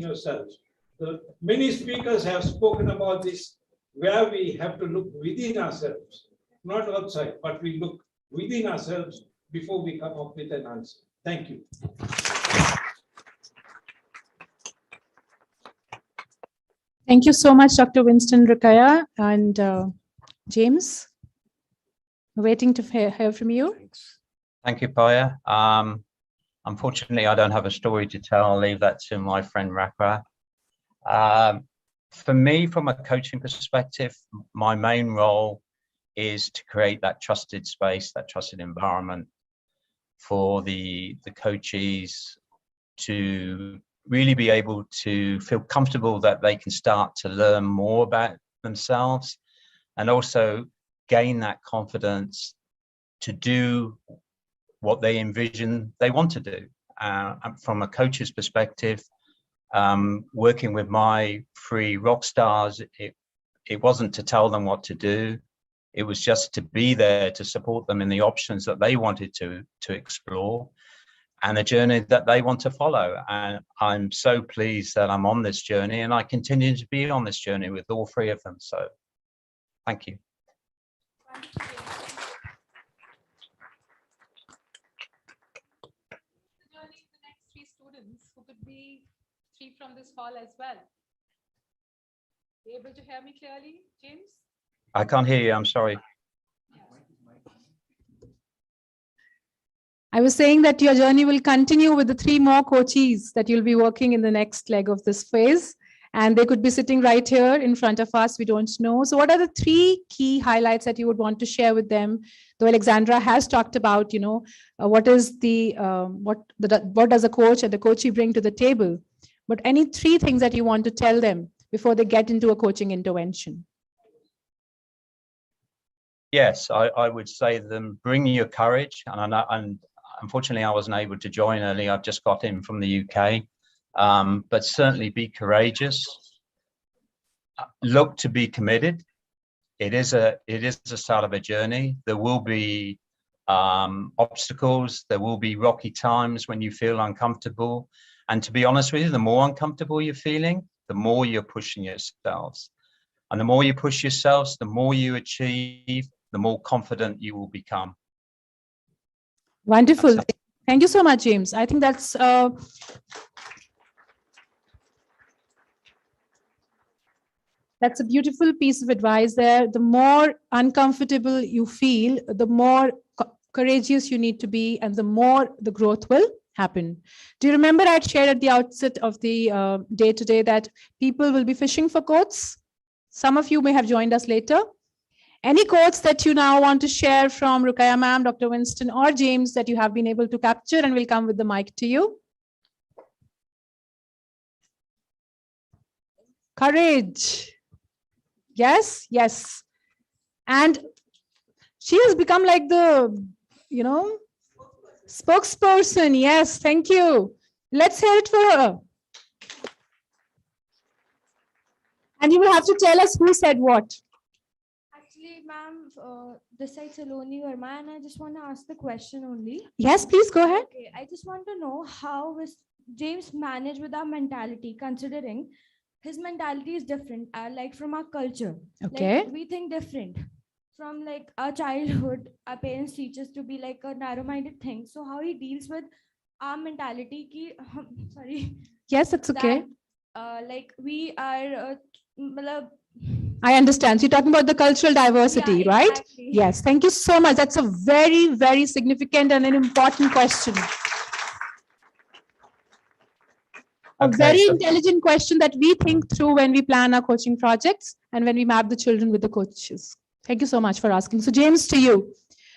yourselves. So many speakers have spoken about this, where we have to look within ourselves, not outside, but we look within ourselves before we come up with an answer. Thank you. Thank you so much, Dr. Winston Rukaya and James. Waiting to hear from you. Thank you, Paya. Unfortunately, I don't have a story to tell. I'll leave that to my friend Rakra. For me, from a coaching perspective, my main role is to create that trusted space, that trusted environment for the coachees to really be able to feel comfortable that they can start to learn more about themselves and also gain that confidence to do what they envision they want to do. From a coach's perspective, working with my 3 rock stars, it wasn't to tell them what to do. It was just to be there to support them in the options that they wanted to explore and the journey that they want to follow. And I'm so pleased that I'm on this journey, and I continue to be on this journey with all 3 of them. So thank you. Who could be 3 from this hall as well. You able to hear me clearly, James? I can't hear you, I'm sorry. I was saying that your journey will continue with the 3 more coaches that you'll be working in the next leg of this phase. And they could be sitting right here in front of us. We don't know. So what are the 3 key highlights that you would want to share with them? Though Alexandra has talked about, what is the, what does a coach and the coachee bring to the table? But any 3 things that you want to tell them before they get into a coaching intervention? Yes, I would say to them, bring your courage. And unfortunately, I wasn't able to join early. I've just got in from the UK. But certainly be courageous. Look to be committed. It is the start of a journey. There will be obstacles. There will be rocky times when you feel uncomfortable. And to be honest with you, the more uncomfortable you're feeling, the more you're pushing yourselves. And the more you push yourselves, the more you achieve, the more confident you will become. Wonderful. Thank you so much, James. I think that's a beautiful piece of advice there. The more uncomfortable you feel, the more courageous you need to be, and the more the growth will happen. Do you remember I shared at the outset of the day today that people will be fishing for quotes? Some of you may have joined us later. Any quotes that you now want to share from Rukaya ma'am, Dr. Winston, or James that you have been able to capture, and we'll come with the mic to you. Courage. Yes, yes. And she has become like the, spokesperson. Yes, thank you. Let's hear it for her. And you will have to tell us who said what. Actually, ma'am, this side Saloni Verma, and I just want to ask the question only. Yes, please go ahead. Okay, I just want to know how is James managed with our mentality, considering his mentality is different, like from our culture. Okay. Like, we think different from like our childhood. Our parents teach us to be like a narrow-minded thing. So how he deals with our mentality? Sorry. Yes, it's okay. That, like we are. I understand. So you're talking about the cultural diversity, Yeah, right? exactly. Yes, thank you so much. That's a very, very significant and an important question. A very intelligent question that we think through when we plan our coaching projects and when we map the children with the coaches. Thank you so much for asking. So James, to you.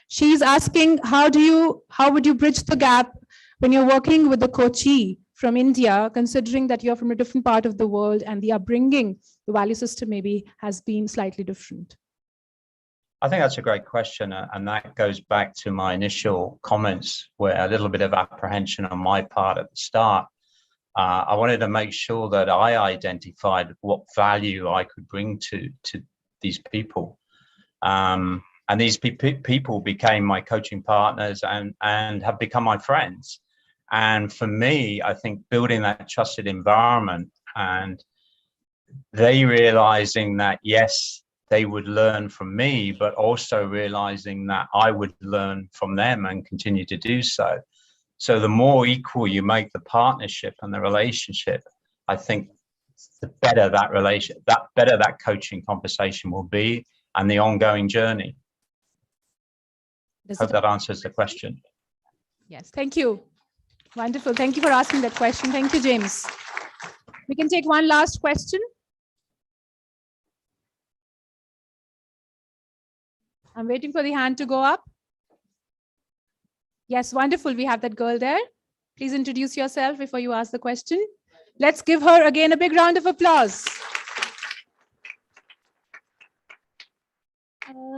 She's asking, how would you bridge the gap when you're working with a coachee from India, considering that you're from a different part of the world and the upbringing, the value system maybe has been slightly different? I think that's a great question. And that goes back to my initial comments where a little bit of apprehension on my part at the start. I wanted to make sure that I identified what value I could bring to these people. And these people became my coaching partners and have become my friends. And for me, I think building that trusted environment and they realizing that, yes, they would learn from me, but also realizing that I would learn from them and continue to do so. So the more equal you make the partnership and the relationship, I think the better that coaching conversation will be and the ongoing journey. Hope that answers the question. Yes, thank you. Wonderful. Thank you for asking that question. Thank you, James. We can take one last question. I'm waiting for the hand to go up. Yes, wonderful. We have that girl there. Please introduce yourself before you ask the question. Let's give her again a big round of applause.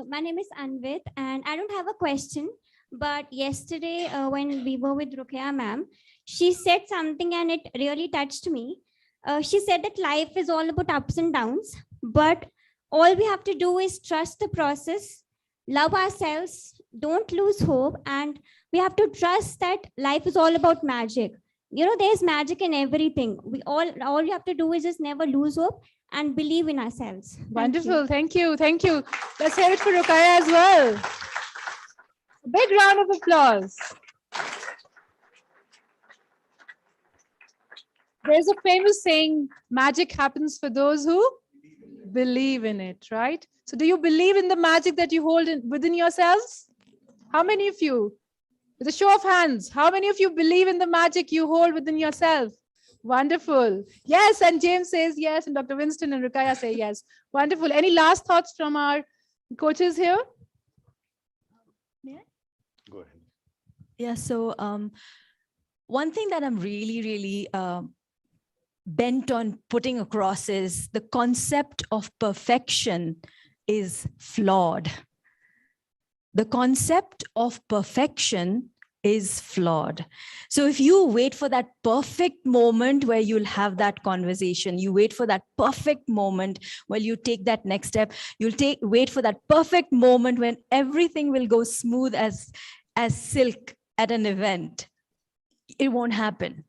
My name is Anvit, and I don't have a question, but yesterday when we were with Rukia ma'am, she said something and it really touched me. She said that life is all about ups and downs, but all we have to do is trust the process, love ourselves, don't lose hope, and we have to trust that life is all about magic. There's magic in everything. All you have to do is just never lose hope and believe in ourselves. Wonderful. Thank you. Thank you. Let's hear it for Rukaya as well. A big round of applause. There's a famous saying, magic happens for those who believe in it, right? So do you believe in the magic that you hold within yourselves? How many of you? With a show of hands, how many of you believe in the magic you hold within yourself? Wonderful. Yes, and James says yes, and Dr. Winston and Rukaya say yes. Wonderful. Any last thoughts from our coaches here? Yeah. Go ahead. Yeah, so one thing that I'm really bent on putting across is the concept of perfection is flawed. The concept of perfection is flawed. So if you wait for that perfect moment where you'll have that conversation, you wait for that perfect moment where you take that next step, wait for that perfect moment when everything will go smooth as silk at an event, it won't happen.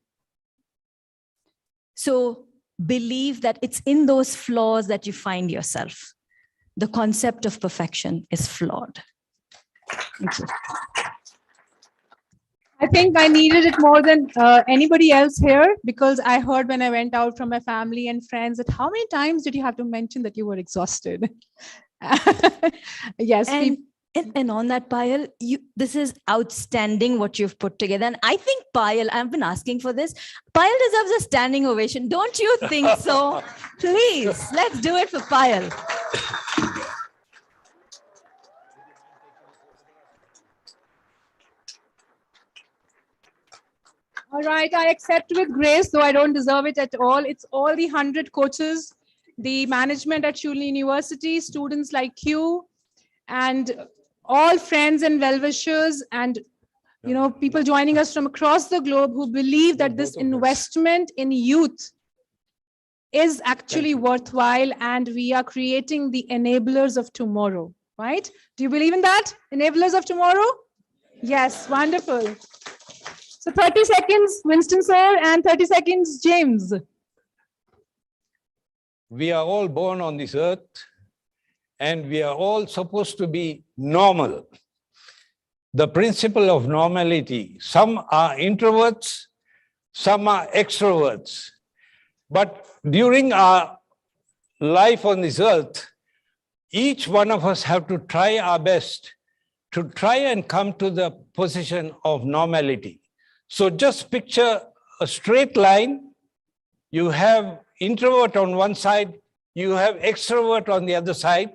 So believe that it's in those flaws that you find yourself. The concept of perfection is flawed. Thank you. I think I needed it more than anybody else here, because I heard when I went out from my family and friends that how many times did you have to mention that you were exhausted? Yes. And on that, Payal, this is outstanding what you've put together. And I think, Payal, I've been asking for this. Payal deserves a standing ovation. Don't you think so? Please, let's do it for Payal. All right, I accept with grace, though I don't deserve it at all. It's all the 100 coaches the management at Shulin University, students like you, and all friends and well-wishers, and people joining us from across the globe who believe that this investment in youth is actually worthwhile, and we are creating the enablers of tomorrow, right? Do you believe in that? Enablers of tomorrow? Yes, wonderful. So 30 seconds, Winston sir, and 30 seconds, James. We are all born on this earth and we are all supposed to be normal. The principle of normality. Some are introverts, some are extroverts. But during our life on this earth, each one of us have to try our best to try and come to the position of normality. So just picture a straight line. You have introvert on one side, you have extrovert on the other side.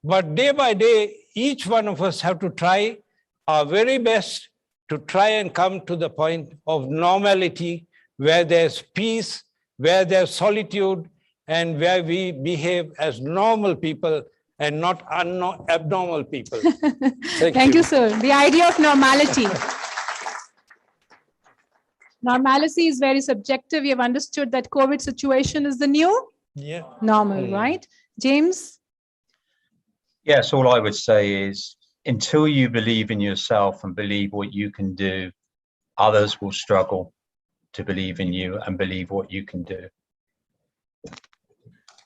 But day by day, each one of us have to try our very best to try and come to the point of normality, where there's peace, where there's solitude, and where we behave as normal people and not abnormal people. Thank you, sir. The idea of normality. Normalcy is very subjective. We have understood that COVID situation is the new normal, right? James? Yes, all I would say is until you believe in yourself and believe what you can do, others will struggle to believe in you and believe what you can do.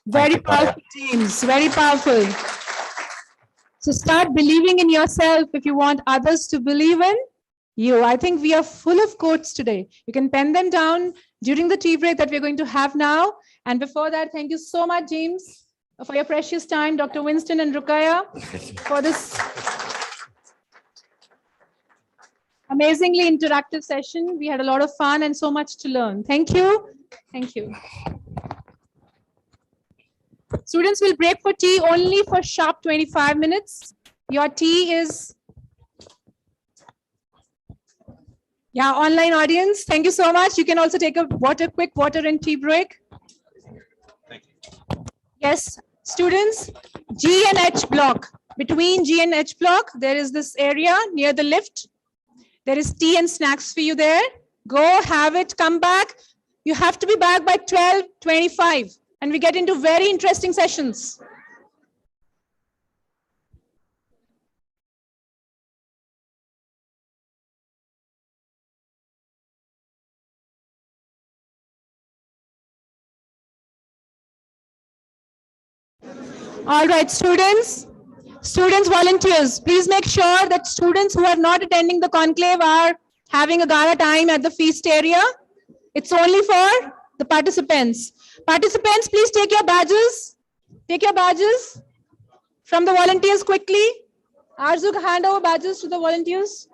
Very powerful, James. Very powerful. So start believing in yourself if you want others to believe in you. I think we are full of quotes today. You can pen them down during the tea break that we're going to have now. And before that, thank you so much, James, for your precious time, Dr. Winston and Rukaya, for this amazingly interactive session. We had a lot of fun and so much to learn. Thank you. Thank you. Students will break for tea only for sharp 25 minutes. Your tea is... Yeah, online audience, thank you so much. You can also take a quick water and tea break. Thank you. Yes, students, G and H block. Between G and H block, there is this area near the lift. There is tea and snacks for you there. Go have it, come back. You have to be back by 12:25. And we get into very interesting sessions. All right, students, volunteers, please make sure that students who are not attending the conclave are having a gala time at the feast area. It's only for the participants. Participants, please take your badges. Take your badges from the volunteers quickly. Arzu, hand over badges to the volunteers.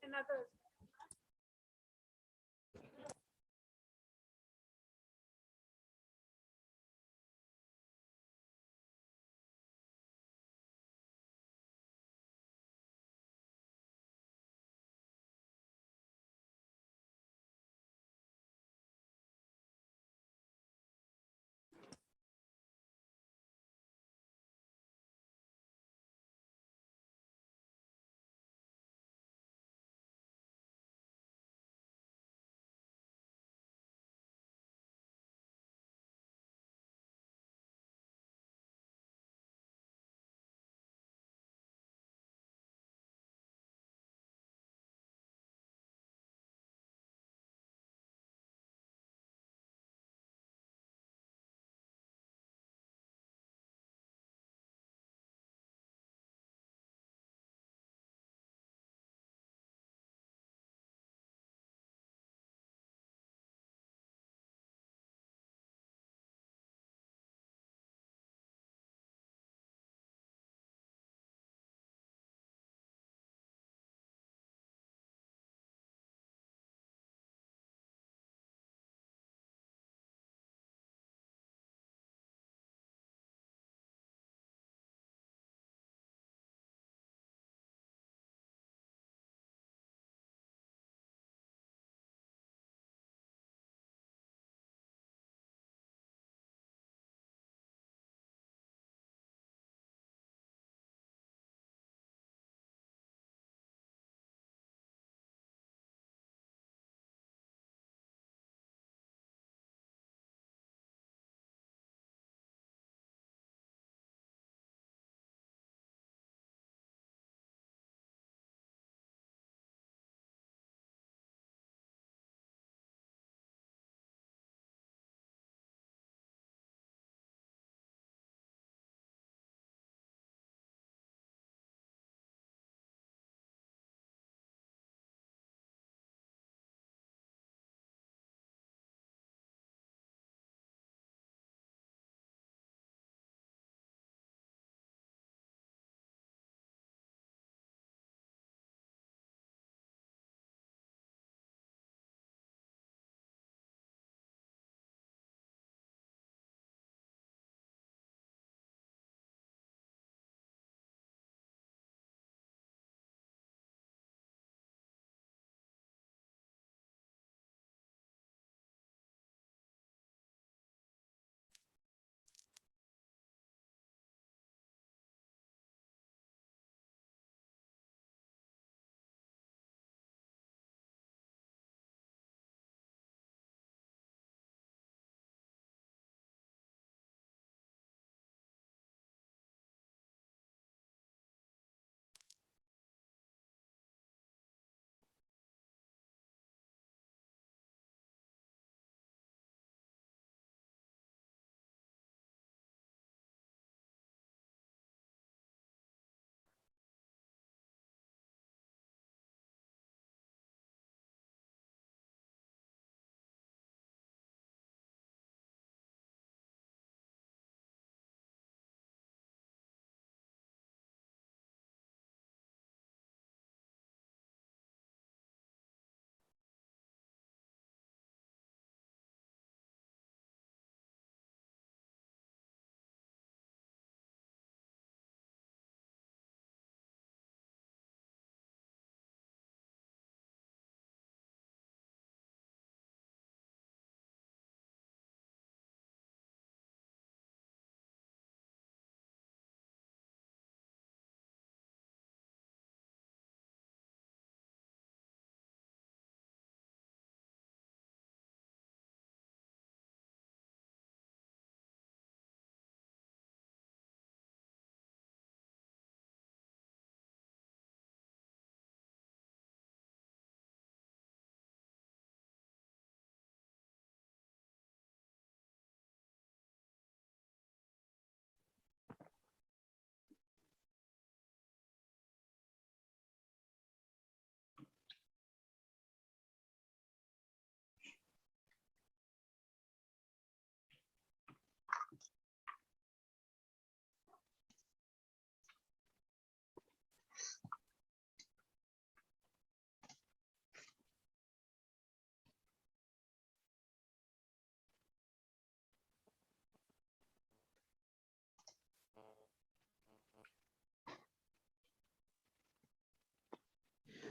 another.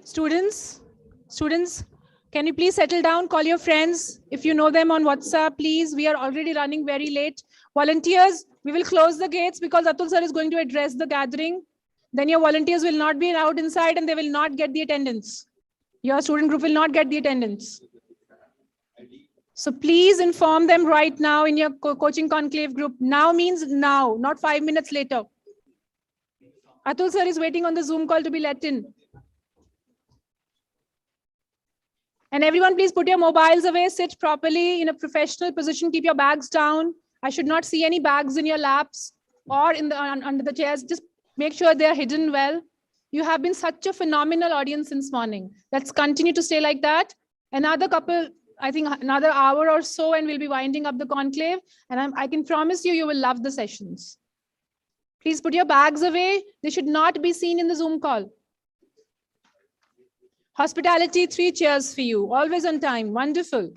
Students, can you please settle down? Call your friends. If you know them on WhatsApp, please. We are already running very late. Volunteers, we will close the gates because Atul sir is going to address the gathering. Then your volunteers will not be allowed inside and they will not get the attendance. Your student group will not get the attendance. So please inform them right now in your coaching conclave group. Now means now, not 5 minutes later. Atul sir is waiting on the Zoom call to be let in. And everyone, please put your mobiles away, sit properly in a professional position, keep your bags down. I should not see any bags in your laps or in the under the chairs. Just make sure they are hidden well. You have been such a phenomenal audience since morning. Let's continue to stay like that. Another couple, I think another hour or so, and we'll be winding up the conclave. And I can promise you, you will love the sessions. Please put your bags away. They should not be seen in the Zoom call. Hospitality, 3 cheers for you. Always on time. Wonderful.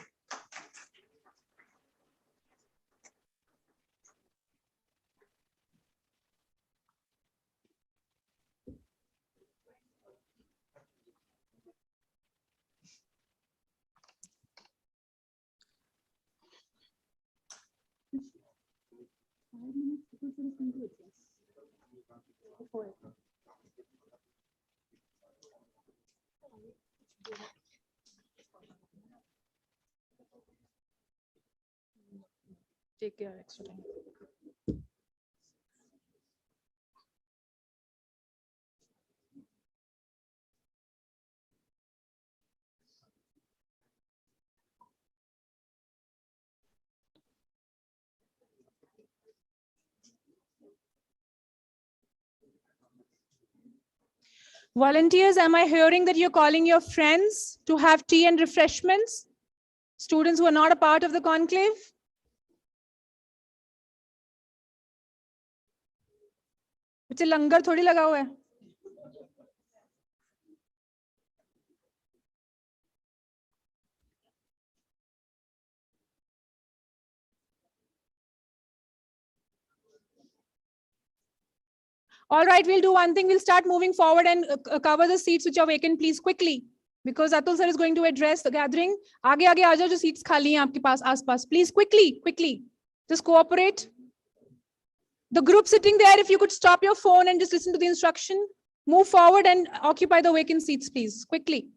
Take care extra time. Volunteers, am I hearing that you're calling your friends to have tea and refreshments? Students who are not a part of the conclave? बच्चे लंगर थोड़ी लगा हुआ है. All right, we'll do one thing. We'll start moving forward and cover the seats which are vacant, please, quickly. Because Atul sir is going to address the gathering. आगे आगे आ जाओ जो seats खाली हैं आपके पास आसपास. Please, quickly. Just cooperate. The group sitting there, if you could stop your phone and just listen to the instruction. Move forward and occupy the vacant seats, please, quickly.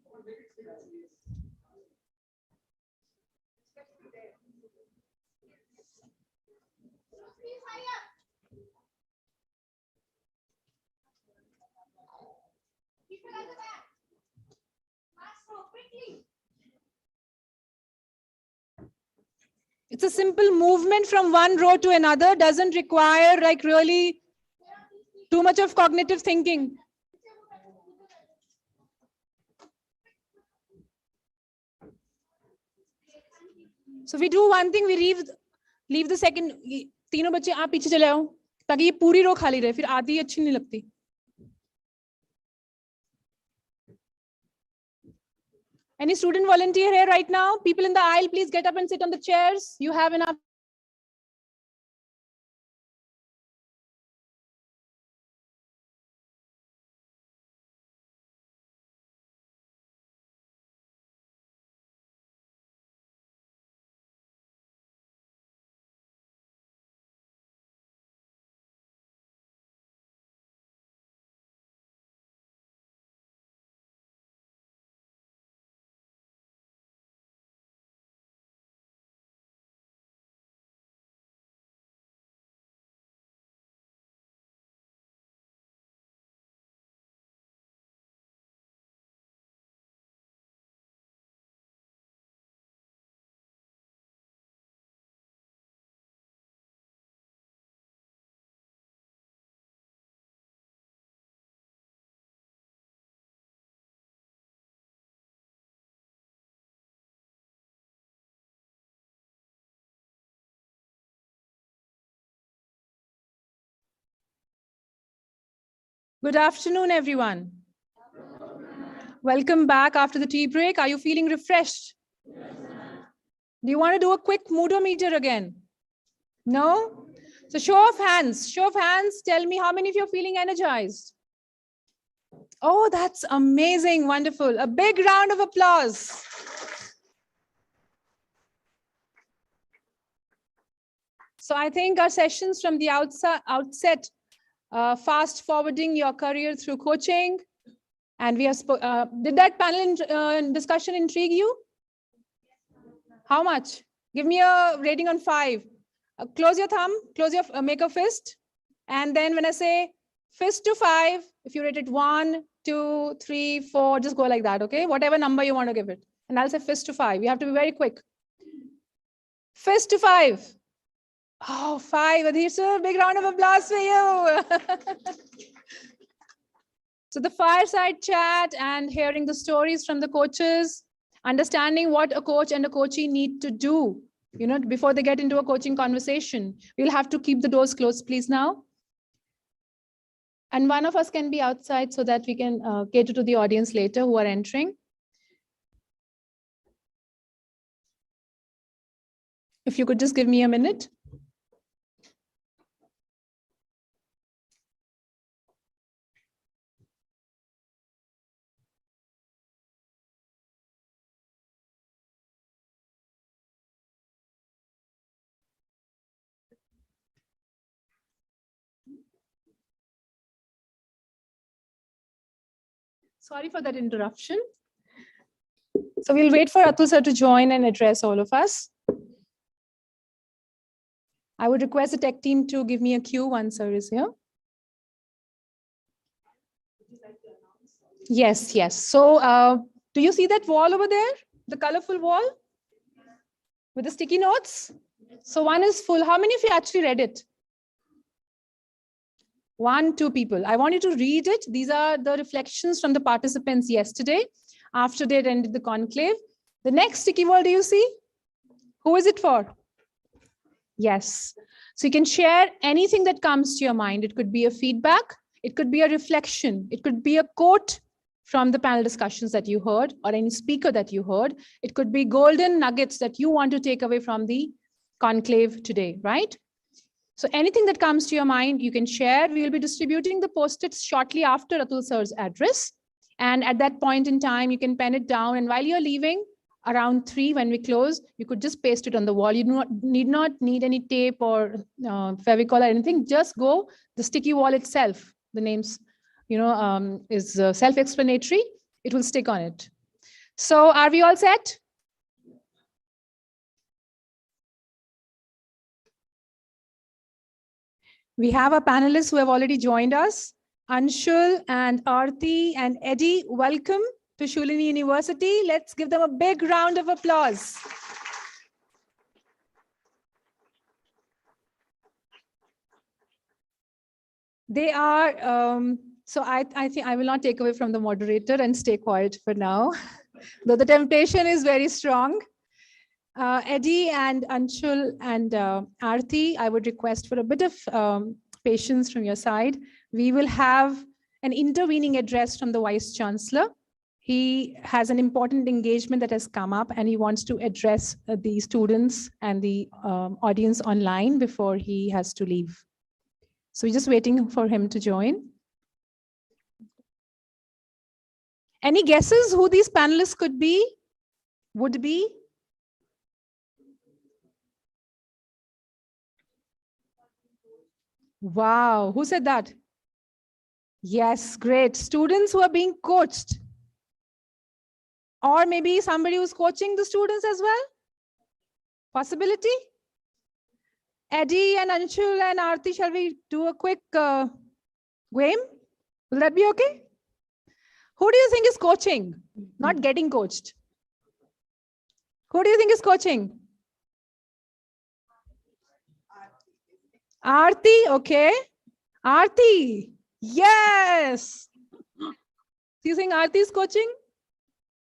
It's a simple movement from one row to another, doesn't require like really too much of cognitive thinking. So we do one thing, we leave the second, तीनों बच्चे आप पीछे चले आओ ताकि ये पूरी रो खाली रहे, फिर आधी अच्छी नहीं लगती. Any student volunteer here right now? People in the aisle, please get up and sit on the chairs. You have enough. Good afternoon, everyone. Welcome back after the tea break. Are you feeling refreshed? Do you want to do a quick moodometer again? No? So show of hands, tell me how many of you are feeling energized? Oh, that's amazing. Wonderful. A big round of applause. So I think our sessions from the outset, fast forwarding your career through coaching. And we have, did that panel discussion intrigue you? How much? Give me a rating on 5. Close your thumb, make a fist. And then when I say fist to 5, if you rate it 1, 2, 3, 4, just go like that, okay? Whatever number you want to give it. And I'll say fist to 5. You have to be very quick. Fist to 5. Oh, 5. Adhir sir, big round of applause for you. So the fireside chat and hearing the stories from the coaches, understanding what a coach and a coachee need to do, you know, before they get into a coaching conversation. We'll have to keep the doors closed, please, now. And one of us can be outside so that we can cater to the audience later who are entering. If you could just give me a minute. Sorry for that interruption. So we'll wait for Atul sir to join and address all of us. I would request the tech team to give me a cue once sir is here. Yes, yes. So do you see that wall over there? The colorful wall with the sticky notes? So one is full. How many of you actually read it? 1, 2 people. I want you to read it. These are the reflections from the participants yesterday after they attended the conclave. The next sticky wall, do you see? Who is it for? Yes. So you can share anything that comes to your mind. It could be a feedback. It could be a reflection. It could be a quote from the panel discussions that you heard or any speaker that you heard. It could be golden nuggets that you want to take away from the conclave today, right? So anything that comes to your mind, you can share. We will be distributing the post-its shortly after Atul sir's address. And at that point in time, you can pen it down. And while you're leaving, around 3, when we close, you could just paste it on the wall. You need not need any tape or Fevicol or anything. Just go the sticky wall itself. The names, you know, is self-explanatory. It will stick on it. So are we all set? We have our panelists who have already joined us. Anshul and Aarti and Eddie, welcome to Shulini University. Let's give them a big round of applause. They are, so I think I will not take away from the moderator and stay quiet for now, though the temptation is very strong. Eddie and Anshul and Aarti, I would request for a bit of patience from your side. We will have an intervening address from the Vice Chancellor. He has an important engagement that has come up and he wants to address the students and the audience online before he has to leave. So we're just waiting for him to join. Any guesses who these panelists could be, would be? Wow, who said that? Yes, great. Students who are being coached. Or maybe somebody who's coaching the students as well? Possibility? Eddie and Anshul and Aarti, shall we do a quick game? Will that be okay? Who do you think is coaching? Not getting coached. Who do you think is coaching? Aarti, okay. Aarti, yes. Do you think Aarti is coaching?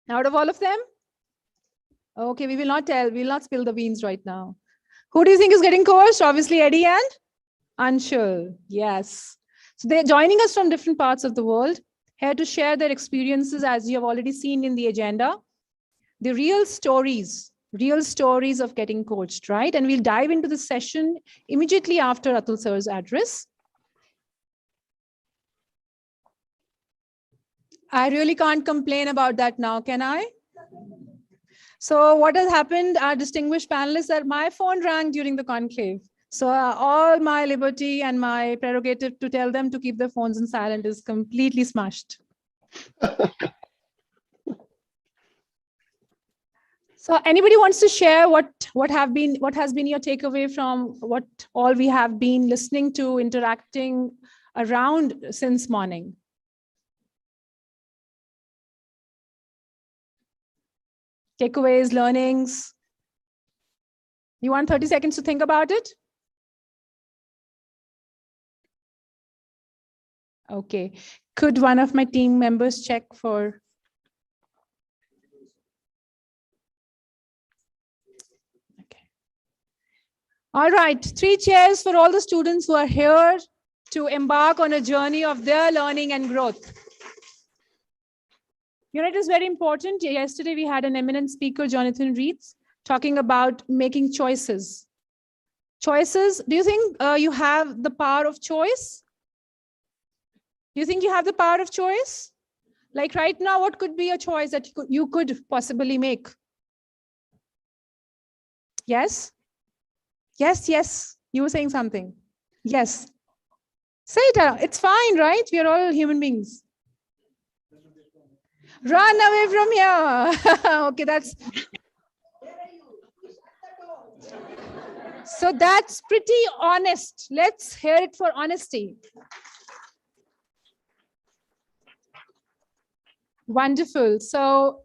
Out of all of them? Okay, we will not tell. We will not spill the beans right now. Who do you think is getting coached? Obviously, Eddie and Anshul. Yes. So they're joining us from different parts of the world, here to share their experiences, as you have already seen in the agenda. The real stories of getting coached, right? And we'll dive into the session immediately after Atul sir's address. I really can't complain about that now, can I? So what has happened, our distinguished panelists, that my phone rang during the conclave. So all my liberty and my prerogative to tell them to keep their phones in silent is completely smashed. So anybody wants to share what has been your takeaway from what all we have been listening to, interacting around since morning? Takeaways, learnings. You want 30 seconds to think about it? Okay. Could one of my team members check for? Okay. All right. 3 chairs for all the students who are here to embark on a journey of their learning and growth. You know, it is very important. Yesterday, we had an eminent speaker, Jonathan Reeds, talking about making choices. Choices, do you think you have the power of choice? Do you think you have the power of choice? Like right now, what could be a choice that you could possibly make? Yes? Yes, yes. You were saying something. Yes. Say it out. It's fine, right? We are all human beings. Run away from here. Okay, that's... So that's pretty honest. Let's hear it for honesty. Wonderful. So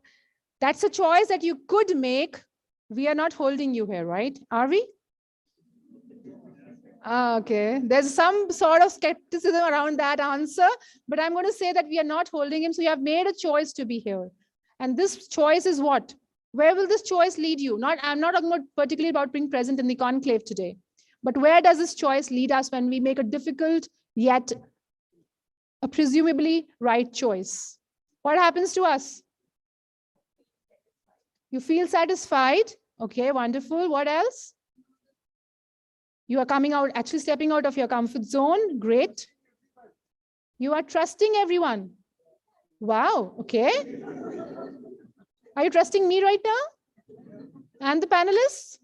that's a choice that you could make. We are not holding you here, right? Are we? Okay. There's some sort of skepticism around that answer, but I'm going to say that we are not holding him. So you have made a choice to be here. And this choice is what? Where will this choice lead you? I'm not talking about particularly about being present in the conclave today, but where does this choice lead us when we make a difficult yet a presumably right choice? What happens to us? You feel satisfied. Okay, wonderful. What else? You are coming out, actually stepping out of your comfort zone. Great. You are trusting everyone. Wow. Okay. Are you trusting me right now? And the panelists?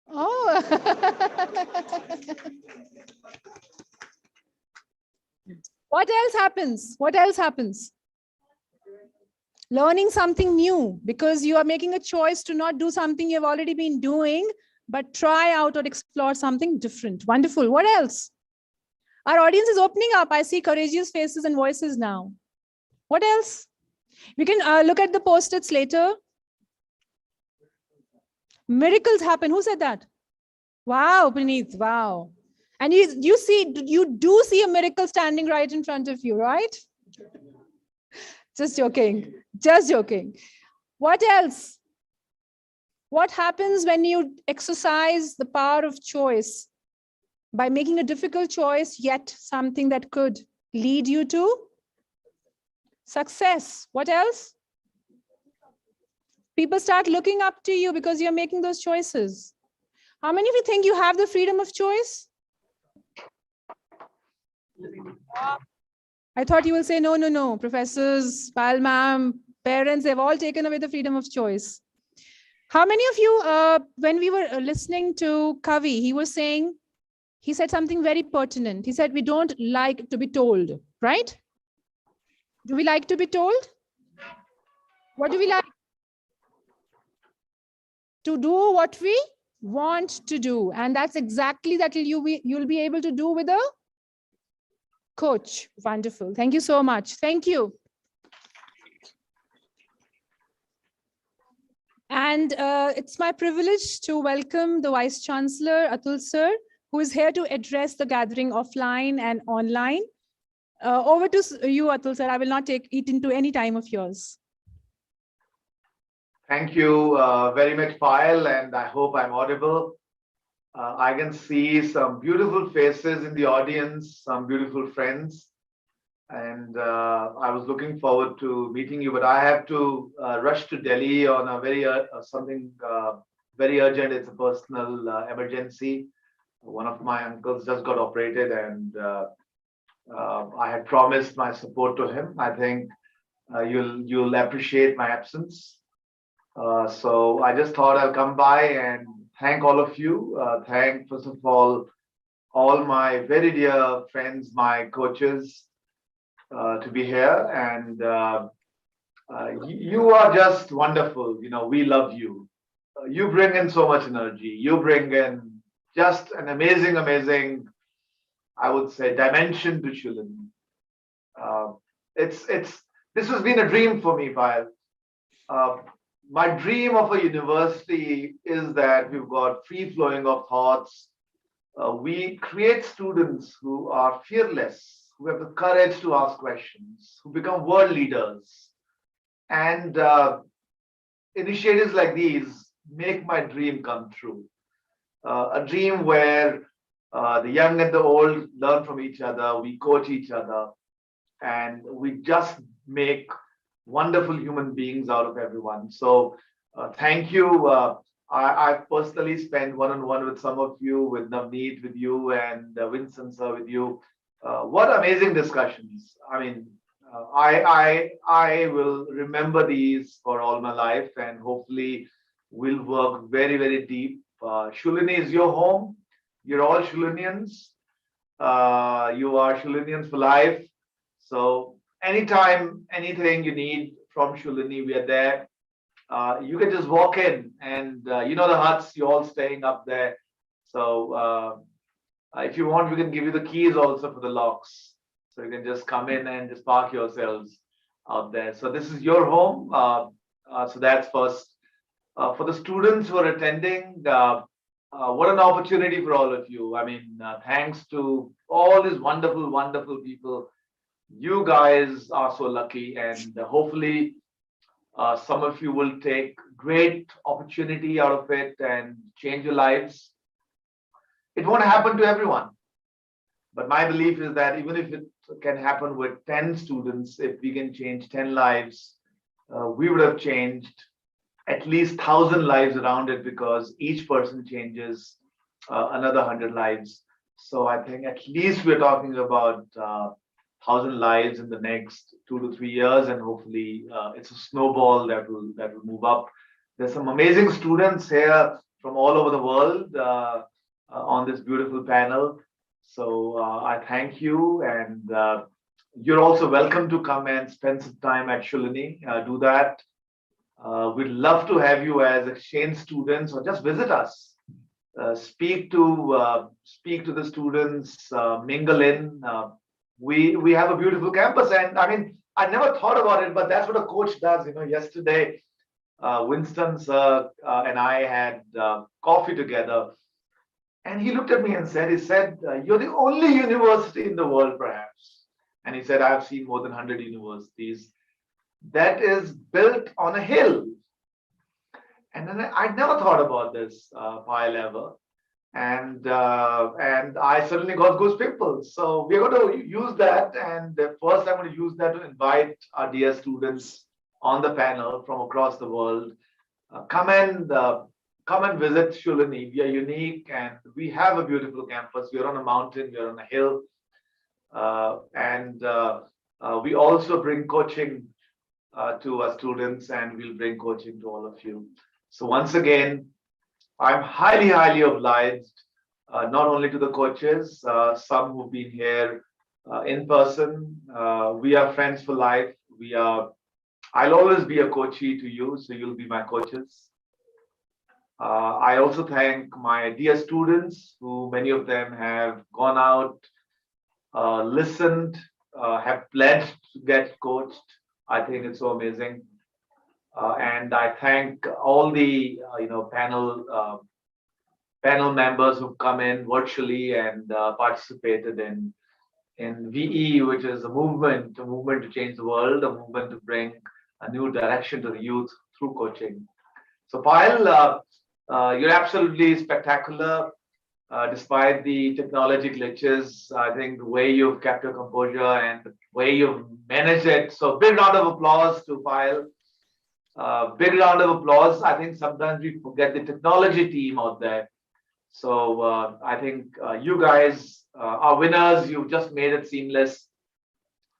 Oh. What else happens? What else happens? Learning something new, because you are making a choice to not do something you've already been doing, but try out or explore something different. Wonderful. What else? Our audience is opening up. I see courageous faces and voices now. What else? We can look at the post-its later. Miracles happen. Who said that? Wow, Praneeth. Wow. And you do see a miracle standing right in front of you, right? Just joking. Just joking. What else? What happens when you exercise the power of choice by making a difficult choice, yet something that could lead you to success? What else? People start looking up to you because you're making those choices. How many of you think you have the freedom of choice? I thought you will say, no, no, no. Professors, Pal ma'am, parents, they've all taken away the freedom of choice. How many of you, when we were listening to Kavi, he said something very pertinent. He said, we don't like to be told, right? Do we like to be told? What do we like? To do what we want to do. And that's exactly that you'll be able to do with a coach. Wonderful. Thank you so much. Thank you. And it's my privilege to welcome the Vice Chancellor, Atul Sir, who is here to address the gathering offline and online. Over to you, Atul Sir. I will not take it into any time of yours. Thank you very much, Payal, and I hope I'm audible. I can see some beautiful faces in the audience, some beautiful friends. And I was looking forward to meeting you, but I have to rush to Delhi on a something very urgent. It's a personal emergency. One of my uncles just got operated, and I had promised my support to him. I think you'll appreciate my absence. So I just thought I'll come by and thank all of you. Thank, first of all my very dear friends, my coaches, to be here. And you are just wonderful. We love you. You bring in so much energy. You bring in just an amazing, I would say, dimension to Shulin. This has been a dream for me, Payal. My dream of a university is that we've got free flowing of thoughts. We create students who are fearless, who have the courage to ask questions, who become world leaders. And initiatives like these make my dream come true. A dream where the young and the old learn from each other, we coach each other, and we just make wonderful human beings out of everyone. So thank you. I personally spent one-on-one with some of you, with Navneet, with you, and Vincent sir, with you. What amazing discussions. I mean, I will remember these for all my life, and hopefully we'll work very deep. Shulini is your home. You're all Shulinians. You are Shulinians for life. So anytime, anything you need from Shulini, we are there. You can just walk in, and the huts, you're all staying up there. So if you want, we can give you the keys also for the locks. So you can just come in and just park yourselves out there. So this is your home. So that's first. For the students who are attending, what an opportunity for all of you. I mean, thanks to all these wonderful people. You guys are so lucky, and hopefully some of you will take great opportunity out of it and change your lives. It won't happen to everyone, but my belief is that even if it can happen with 10 students, if we can change 10 lives, we would have changed at least 1,000 lives around it, because each person changes another 100 lives. So I think at least we're talking about 1,000 lives in the next 2 to 3 years, and hopefully it's a snowball that will move up. There's some amazing students here from all over the world on this beautiful panel. So I thank you, and you're also welcome to come and spend some time at Shulini. Do that. We'd love to have you as exchange students, or just visit us. Speak to the students, mingle in. We have a beautiful campus, and I mean, I never thought about it, but that's what a coach does. Yesterday, Winston sir and I had coffee together, and he looked at me and said, "You're the only university in the world, perhaps." And he said, "I've seen more than 100 universities that is built on a hill." And then I never thought about this, Payal, ever. And I suddenly got goose pimples. So we're going to use that. And first, I'm going to use that to invite our dear students on the panel from across the world. Come and visit Shulini. We are unique, and we have a beautiful campus. We're on a mountain. We're on a hill. We also bring coaching to our students, and we'll bring coaching to all of you. So once again, I'm highly obliged, not only to the coaches, some who've been here in person. We are friends for life. I'll always be a coachee to you, so you'll be my coaches. I also thank my dear students, who many of them have gone out, listened, have pledged to get coached. I think it's so amazing. And I thank all the panel members who've come in virtually and participated in VE, which is a movement to change the world, a movement to bring a new direction to the youth through coaching. So Payal, you're absolutely spectacular. Despite the technology glitches, I think the way you've kept your composure and the way you've managed it. So big round of applause to Payal. Big round of applause. I think sometimes we forget the technology team out there. So I think you guys are winners. You've just made it seamless.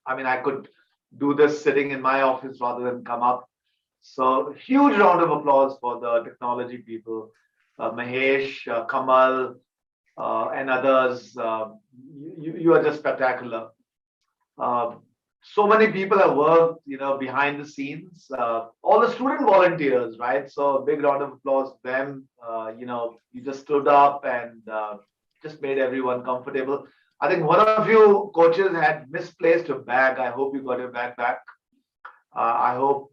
I mean, I could do this sitting in my office rather than come up. So huge round of applause for the technology people, Mahesh, Kamal, and others. You are just spectacular. So many people have worked, behind the scenes. All the student volunteers, right? So a big round of applause to them. You just stood up and just made everyone comfortable. I think one of you coaches had misplaced your bag. I hope you got your bag back. I hope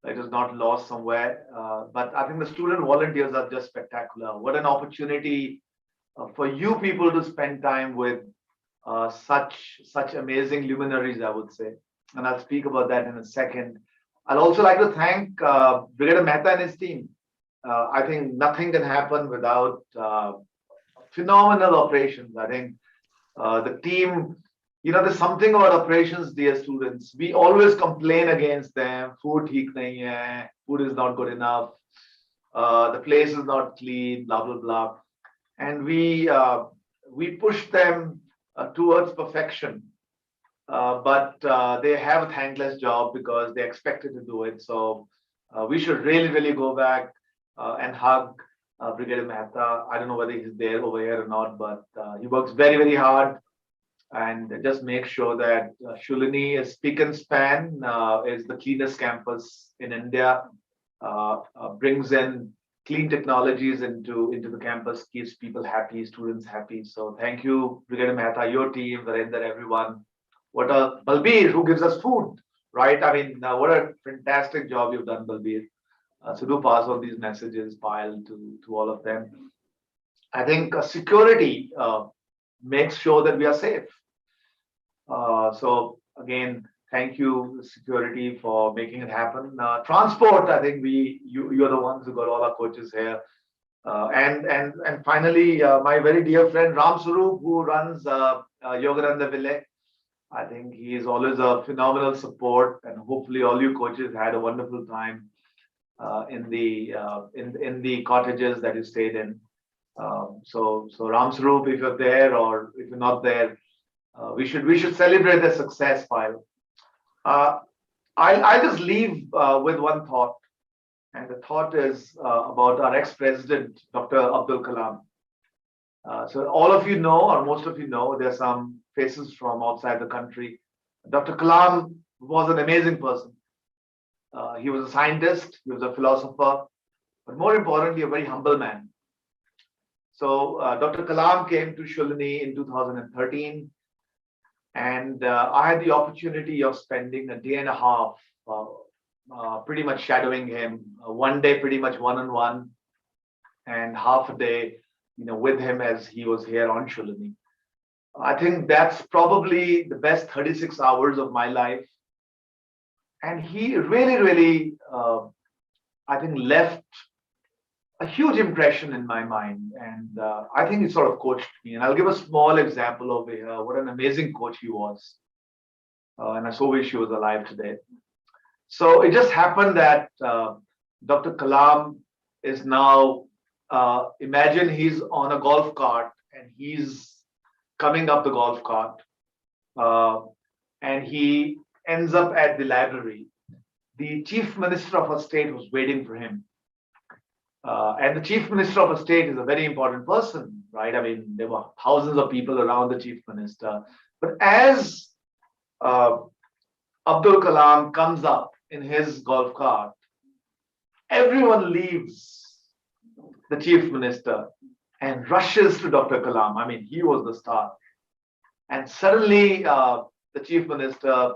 it is not lost somewhere. But I think the student volunteers are just spectacular. What an opportunity for you people to spend time with such amazing luminaries, I would say. And I'll speak about that in a second. I'd also like to thank Brigadier Mehta and his team. I think nothing can happen without phenomenal operations. I think the team, there's something about operations, dear students. We always complain against them. Food theek nahi hai, food is not good enough, the place is not clean, blah blah blah, and we push them towards perfection. But they have a thankless job because they're expected to do it. So we should really go back and hug Brigadier Mehta. I don't know whether he's there over here or not, but he works very hard, and just make sure that Shulini is spick and span, is the cleanest campus in India, brings in clean technologies into the campus, keeps people happy, students happy. So thank you, Brigadier Mehta, your team, Virender, everyone. What a Balbir, who gives us food, right? I mean, what a fantastic job you've done, Balbir. So do pass on these messages, Pile, to all of them. I think security makes sure that we are safe. So again, thank you, security, for making it happen. Transport, I think you are the ones who got all our coaches here. And finally, my very dear friend Ram Surup, who runs Yogananda Village. I think he is always a phenomenal support, and hopefully all you coaches had a wonderful time in the cottages that you stayed in. So Ram Sarup, if you're there or if you're not there, we should celebrate the success, Pile. I'll just leave with one thought, and the thought is about our ex-president, Dr. Abdul Kalam. So all of you know, or most of you know, there's some faces from outside the country. Dr. Kalam was an amazing person. He was a scientist, he was a philosopher, but more importantly, a very humble man. So Dr. Kalam came to Shulini in 2013, and I had the opportunity of spending a day and a half pretty much shadowing him, one day pretty much one-on-one, and half a day with him as he was here on Shulini. I think that's probably the best 36 hours of my life. And he really, I think, left a huge impression in my mind. And I think he sort of coached me. And I'll give a small example over here. What an amazing coach he was. And I so wish he was alive today. So it just happened that Dr. Kalam is now, imagine he's on a golf cart and he's coming up the golf cart, and he ends up at the library. The chief minister of a state was waiting for him. And the chief minister of a state is a very important person, right? I mean, there were thousands of people around the chief minister. But as Abdul Kalam comes up in his golf cart, everyone leaves the chief minister and rushes to Dr. Kalam. I mean, he was the star. And suddenly, the chief minister,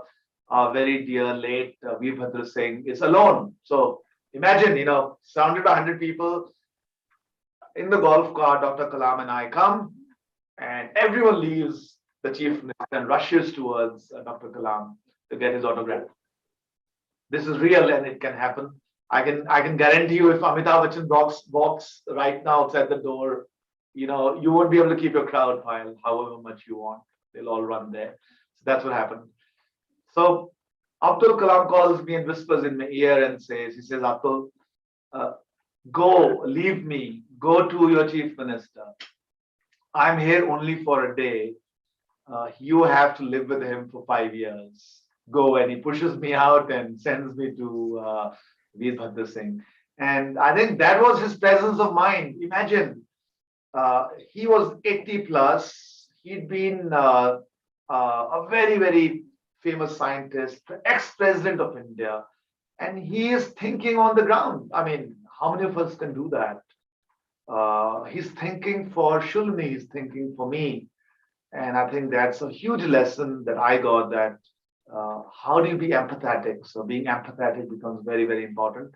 our very dear late Veerbhadra Singh, is alone. So imagine, surrounded by 100 people in the golf cart, Dr. Kalam and I come, and everyone leaves the chief minister and rushes towards Dr. Kalam to get his autograph. This is real and it can happen. I can guarantee you, if Amitabh Bachchan walks right now outside the door, you won't be able to keep your crowd pile however much you want. They'll all run there. So that's what happened. So Abdul Kalam calls me and whispers in my ear and says, Abdul, go, leave me, go to your chief minister. I'm here only for a day. You have to live with him for 5 years. Go. And he pushes me out and sends me to Veerbhadra Singh. And I think that was his presence of mind. Imagine, he was 80 plus. He'd been a very, very famous scientist, ex-president of India. And he is thinking on the ground. I mean, how many of us can do that? He's thinking for Shulni, he's thinking for me. And I think that's a huge lesson that I got, that how do you be empathetic? So being empathetic becomes very, very important.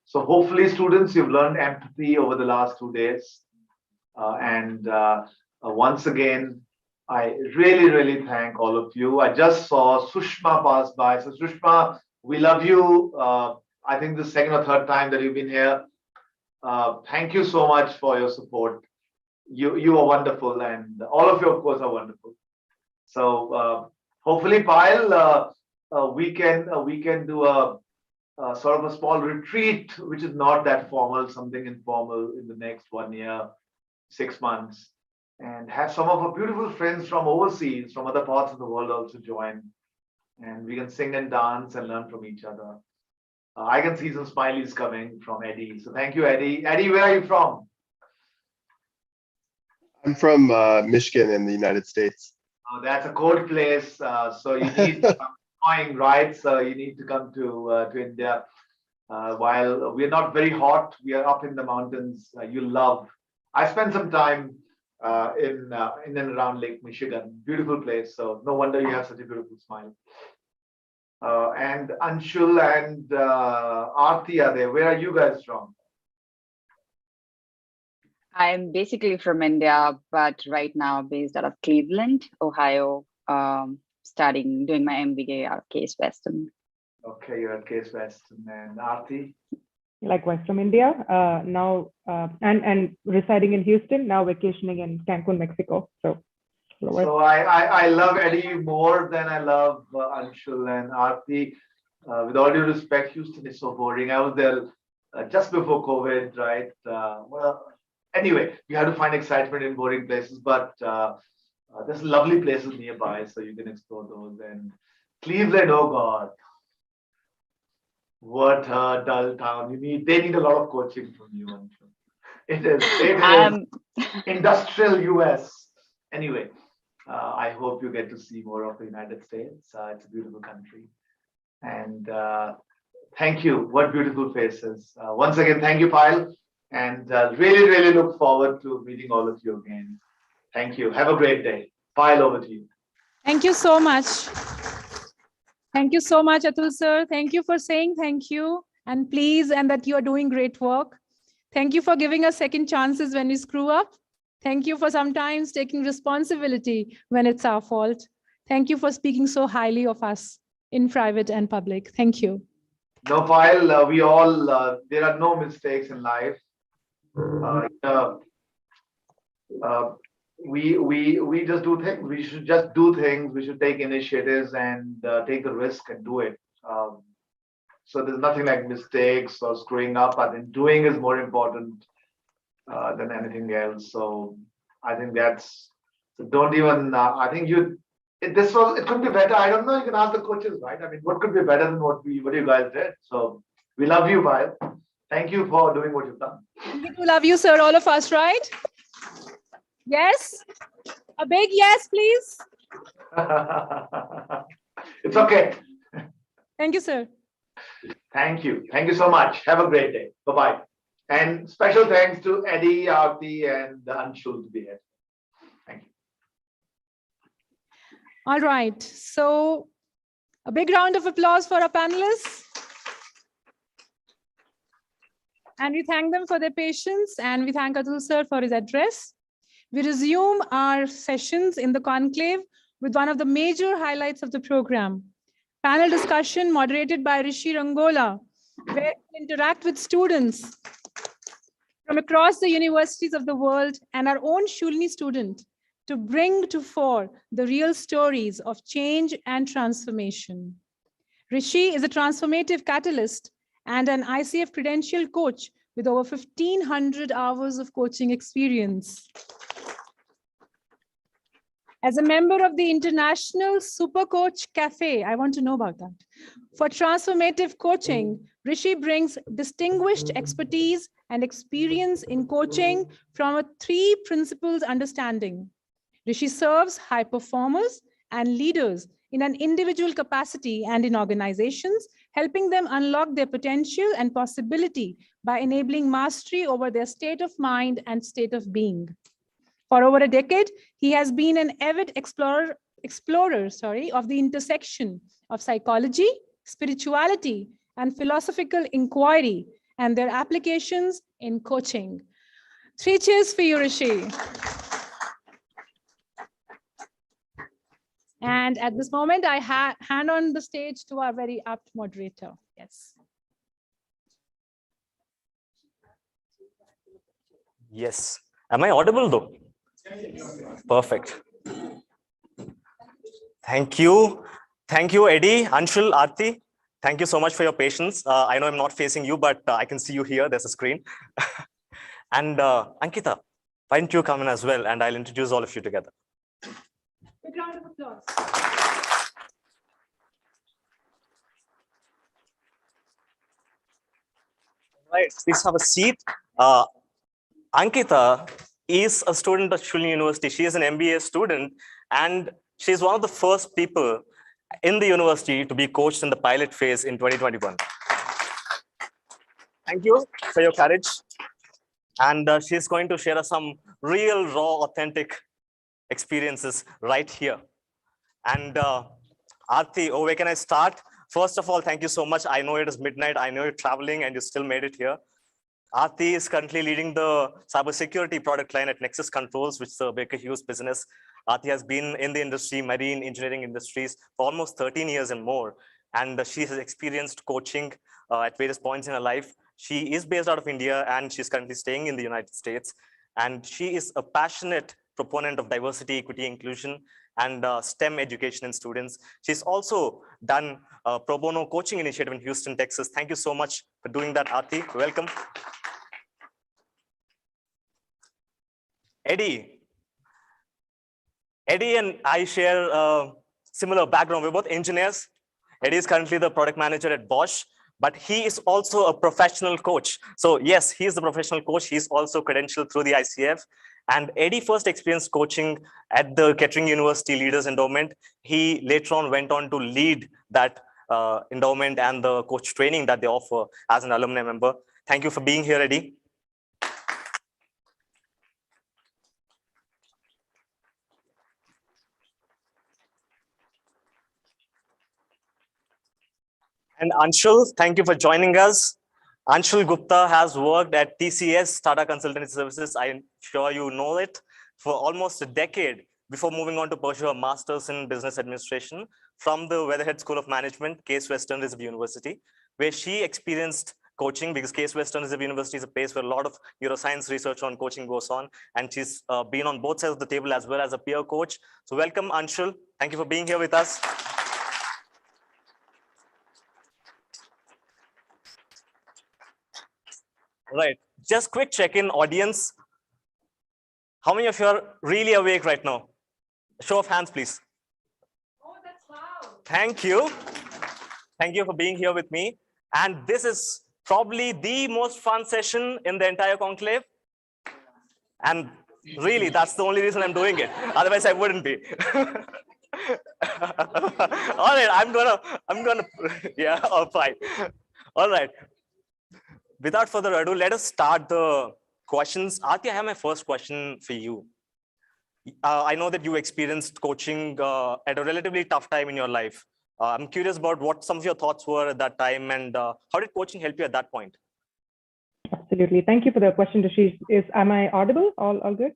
So hopefully, students, you've learned empathy over the last 2 days. Once again, I really, really thank all of you. I just saw Sushma pass by. So Sushma, we love you. I think the second or third time that you've been here. Thank you so much for your support. You are wonderful, and all of you, of course, are wonderful. So hopefully, Payal, we can do a sort of a small retreat, which is not that formal, something informal in the next 1 year, 6 months, and have some of our beautiful friends from overseas, from other parts of the world also join, and we can sing and dance and learn from each other. I can see some smileys coming from Eddie. So thank you, Eddie. Eddie, where are you from? I'm from Michigan in the United States. Oh, that's a cold place. So you need going, right? So you need to come to India. While we're not very hot, we are up in the mountains. You'll love. I spent some time in and around Lake Michigan. Beautiful place. So no wonder you have such a beautiful smile. And Anshul and Aarti are there. Where are you guys from? I'm basically from India, but right now based out of Cleveland, Ohio, doing my MBA out of Case Western. Okay, you're at Case Western. And Aarti? Likewise from India, now and residing in Houston, now vacationing in Cancun, Mexico. So I love Eddie more than I love Anshul and Aarti. With all due respect, Houston is so boring. I was there just before COVID, right? Well, anyway, you have to find excitement in boring places, but there's lovely places nearby, so you can explore those. And Cleveland, oh God, what a dull town! They need a lot of coaching from you, Anshul. It is industrial US. Anyway, I hope you get to see more of the United States. It's a beautiful country. And thank you. What beautiful faces. Once again, thank you, Payal. And really, really look forward to meeting all of you again. Thank you. Have a great day. Payal, over to you. Thank you so much. Thank you so much, Atul sir. Thank you for saying thank you. And please, and that you are doing great work. Thank you for giving us second chances when we screw up. Thank you for sometimes taking responsibility when it's our fault. Thank you for speaking so highly of us in private and public. Thank you. No, Payal, we all, there are no mistakes in life. We just do things. We should just do things. We should take initiatives and take the risk and do it. So there's nothing like mistakes or screwing up. I think doing is more important than anything else. So I think that's. So don't even. I think you. It could be better. I don't know. You can ask the coaches, right? I mean, what could be better than what you guys did? So we love you, Payal. Thank you for doing what you've done. We love you, sir. All of us, right? Yes. A big yes, please. It's okay. Thank you, sir. Thank you. Thank you so much. Have a great day. Bye-bye. And special thanks to Eddie, Aarti, and Anshul to be here. Thank you. All right. So a big round of applause for our panelists. And we thank them for their patience, and we thank Atul sir for his address. We resume our sessions in the conclave with one of the major highlights of the program. Panel discussion moderated by Rishi Rangola, where we interact with students from across the universities of the world and our own Shulni student to bring to fore the real stories of change and transformation. Rishi is a transformative catalyst and an ICF credentialed coach with over 1,500 hours of coaching experience. As a member of the International Super Coach Cafe, I want to know about that. For transformative coaching, Rishi brings distinguished expertise and experience in coaching from a three principles understanding. Rishi serves high performers and leaders in an individual capacity and in organizations, helping them unlock their potential and possibility by enabling mastery over their state of mind and state of being. For over a decade, he has been an avid explorer of the intersection of psychology, spirituality, and philosophical inquiry and their applications in coaching. 3 cheers for you, Rishi. And at this moment, I hand on the stage to our very apt moderator. Yes. Yes. Am I audible though? Perfect. Thank you. Thank you, Eddie, Anshul, Aarti. Thank you so much for your patience. I know I'm not facing you, but I can see you here. There's a screen. And Ankita, why don't you come in as well? And I'll introduce all of you together. Big round of applause. Right, please have a seat. Ankita is a student at Shulini University. She is an MBA student, and she's one of the first people in the university to be coached in the pilot phase in 2021. Thank you for your courage. And she's going to share us some real, raw, authentic experiences right here. And Aarti, where can I start? First of all, thank you so much. I know it is midnight. I know you're traveling and you still made it here. Aarti is currently leading the cybersecurity product line at Nexus Controls, which is a Baker Hughes business. Aarti has been in the industry, marine engineering industries, for almost 13 years and more. And she has experienced coaching at various points in her life. She is based out of India and she's currently staying in the United States. And she is a passionate proponent of diversity, equity, inclusion, and STEM education in students. She's also done a pro bono coaching initiative in Houston, Texas. Thank you so much for doing that, Aarti. Welcome. Eddie and I share a similar background. We're both engineers. Eddie is currently the product manager at Bosch, but he is also a professional coach. So yes, he is the professional coach. He's also credentialed through the ICF. And Eddie first experienced coaching at the Kettering University Leaders Endowment. He later on went on to lead that endowment and the coach training that they offer as an alumni member. Thank you for being here, Eddie. And Anshul, thank you for joining us. Anshul Gupta has worked at TCS, Tata Consultancy Services. I'm sure you know it, for almost a decade before moving on to pursue a master's in business administration from the Weatherhead School of Management, Case Western Reserve University, where she experienced coaching, because Case Western Reserve University is a place where a lot of neuroscience research on coaching goes on. And she's been on both sides of the table as well as a peer coach. So welcome, Anshul. Thank you for being here with us. Right, just quick check-in, audience. How many of you are really awake right now? Show of hands, please. Oh, that's wow. Thank you. Thank you for being here with me. And this is probably the most fun session in the entire conclave. And really, that's the only reason I'm doing it. Otherwise, I wouldn't be. All right, I'm gonna, yeah, oh, fine. All right. Without further ado, let us start the questions. Aarti, I have my first question for you. I know that you experienced coaching at a relatively tough time in your life. I'm curious about what some of your thoughts were at that time, and how did coaching help you at that point? Absolutely. Thank you for the question, Rishi. Am I audible? All good?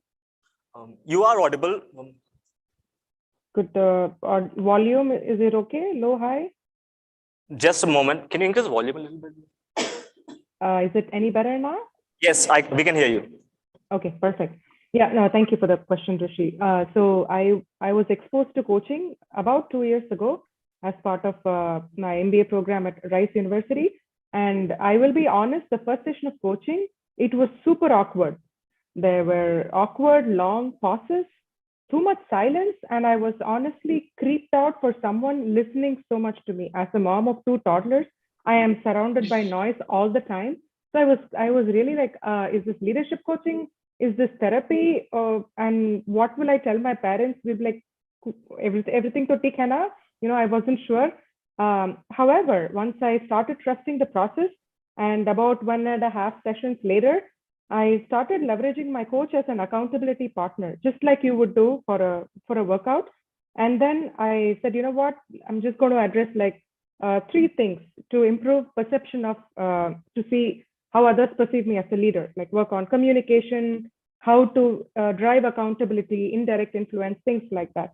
You are audible. Good. Volume, is it okay? Low, high? Just a moment. Can you increase the volume a little bit? Is it any better now? Yes, we can hear you. Okay, perfect. Yeah, no, thank you for the question, Rishi. So I was exposed to coaching about 2 years ago as part of my MBA program at Rice University. And I will be honest, the first session of coaching, it was super awkward. There were awkward, long pauses, too much silence, and I was honestly creeped out for someone listening so much to me. As a mom of 2 toddlers, I am surrounded by noise all the time. So I was really like, is this leadership coaching? Is this therapy? And what will I tell my parents? We'll be like, everything to take Hannah. I wasn't sure. However, once I started trusting the process, and about 1.5 sessions later, I started leveraging my coach as an accountability partner, just like you would do for a workout. And then I said, you know what, I'm just going to address like 3 things to improve perception of, to see how others perceive me as a leader, like work on communication, how to drive accountability, indirect influence, things like that.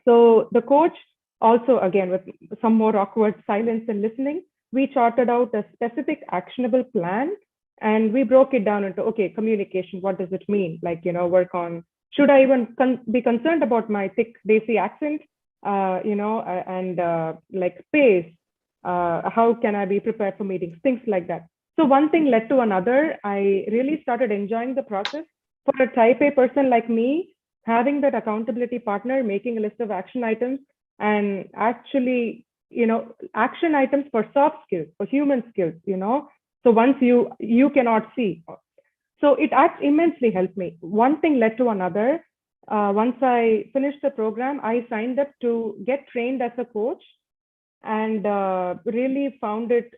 So the coach also, again, with some more awkward silence and listening, we charted out a specific actionable plan, and we broke it down into, okay, communication, what does it mean? Like, work on, should I even be concerned about my thick Desi accent, and like pace, how can I be prepared for meetings, things like that. So one thing led to another. I really started enjoying the process. For a type A person like me, having that accountability partner, making a list of action items, and actually, action items for soft skills, for human skills, so once you cannot see. So it immensely helped me. One thing led to another. Once I finished the program, I signed up to get trained as a coach, and really found it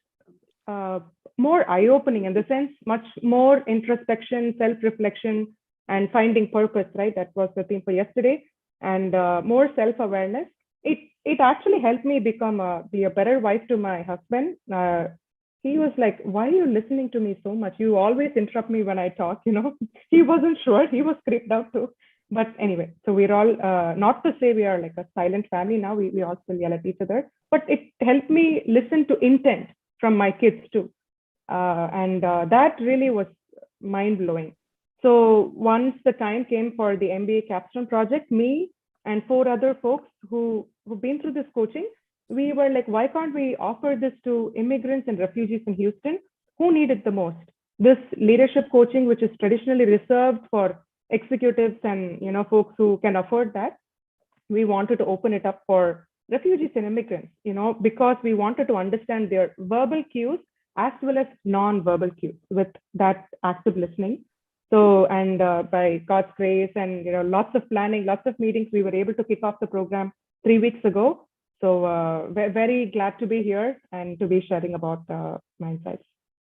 more eye-opening, in the sense, much more introspection, self-reflection, and finding purpose, right? That was the theme for yesterday. And more self-awareness. It actually helped me be a better wife to my husband. He was like, why are you listening to me so much? You always interrupt me when I talk, He wasn't sure. He was creeped out too. But anyway, so we're all, not to say we are like a silent family now, we all still yell at each other, but it helped me listen to intent from my kids too. And that really was mind-blowing. So once the time came for the MBA capstone project, me and 4 other folks who've been through this coaching, we were like, why can't we offer this to immigrants and refugees in Houston who need it the most? This leadership coaching, which is traditionally reserved for executives and folks who can afford that, we wanted to open it up for refugees and immigrants, because we wanted to understand their verbal cues as well as non-verbal cues with that active listening. So, and by God's grace and lots of planning, lots of meetings, we were able to kick off the program 3 weeks ago. So very glad to be here and to be sharing about my insights.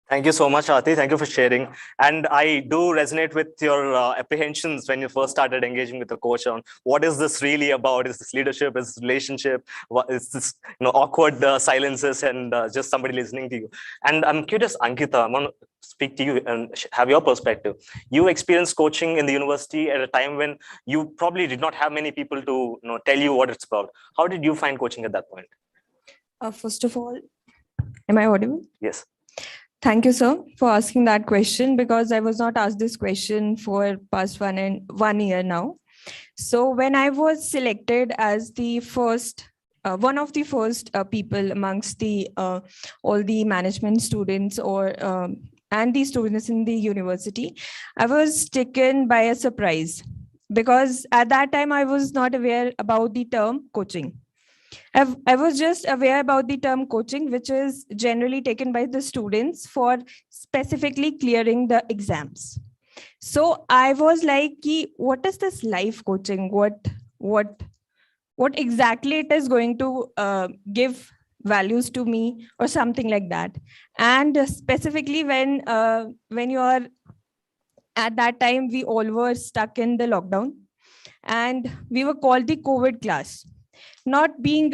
Thank you so much, Aarti. Thank you for sharing. And I do resonate with your apprehensions when you first started engaging with the coach on what is this really about? Is this leadership? Is this relationship? What is this awkward silences and just somebody listening to you? And I'm curious, Ankita, I want to speak to you and have your perspective. You experienced coaching in the university at a time when you probably did not have many people to tell you what it's about. How did you find coaching at that point? First of all, am I audible? Yes. Thank you, sir, for asking that question, because I was not asked this question for past 1 year now. So when I was selected as the first, one of the first people amongst the all the management students and the students in the university, I was taken by a surprise, because at that time I was not aware about the term coaching. I was just aware about the term coaching, which is generally taken by the students for specifically clearing the exams. So I was like, what is this life coaching? What exactly it is going to give values to me or something like that? And specifically when you are at that time, we all were stuck in the lockdown, and we were called the COVID class. Not being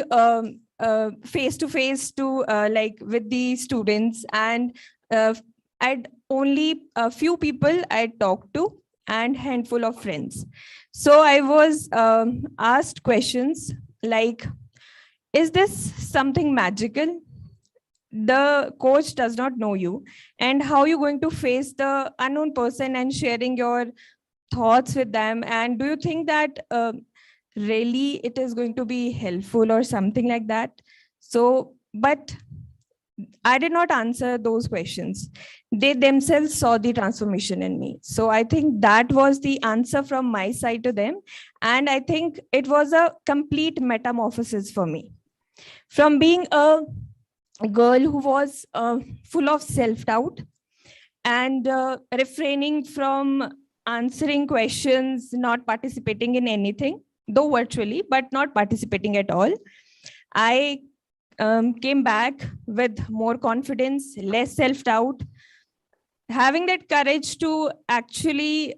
face to face to like with the students, and I'd only a few people I talked to and handful of friends. So I was asked questions like, is this something magical? The coach does not know you, and how are you going to face the unknown person and sharing your thoughts with them? And do you think that really it is going to be helpful or something like that? So, but I did not answer those questions. They themselves saw the transformation in me. So I think that was the answer from my side to them. And I think it was a complete metamorphosis for me. From being a girl who was full of self-doubt and refraining from answering questions, not participating in anything, though virtually, but not participating at all, I came back with more confidence, less self-doubt, having that courage to actually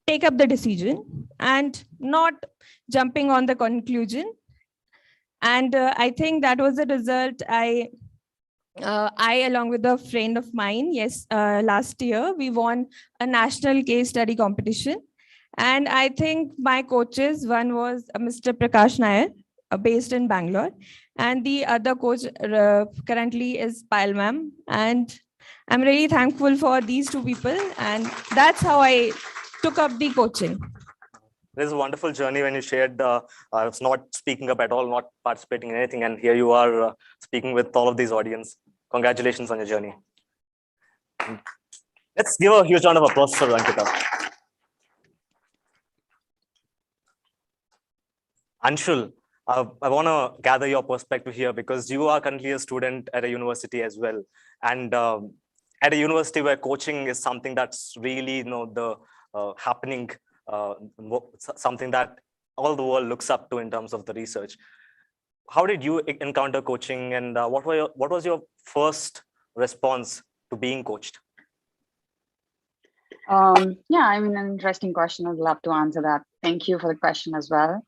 take up the decision and not jumping on the conclusion. And I think that was the result. I, along with a friend of mine, last year, we won a national case study competition. And I think my coaches, one was Mr. Prakash Nair, based in Bangalore. And the other coach currently is Payal ma'am. And I'm really thankful for these two people. And that's how I took up the coaching. This is a wonderful journey when you shared not speaking up at all, not participating in anything. And here you are speaking with all of these audience. Congratulations on your journey. Let's give a huge round of applause for Ankita. Anshul, I want to gather your perspective here because you are currently a student at a university as well. And at a university where coaching is something that's really happening, something that all the world looks up to in terms of the research. How did you encounter coaching, and what was your first response to being coached? Yeah, I mean, an interesting question. I'd love to answer that. Thank you for the question as well.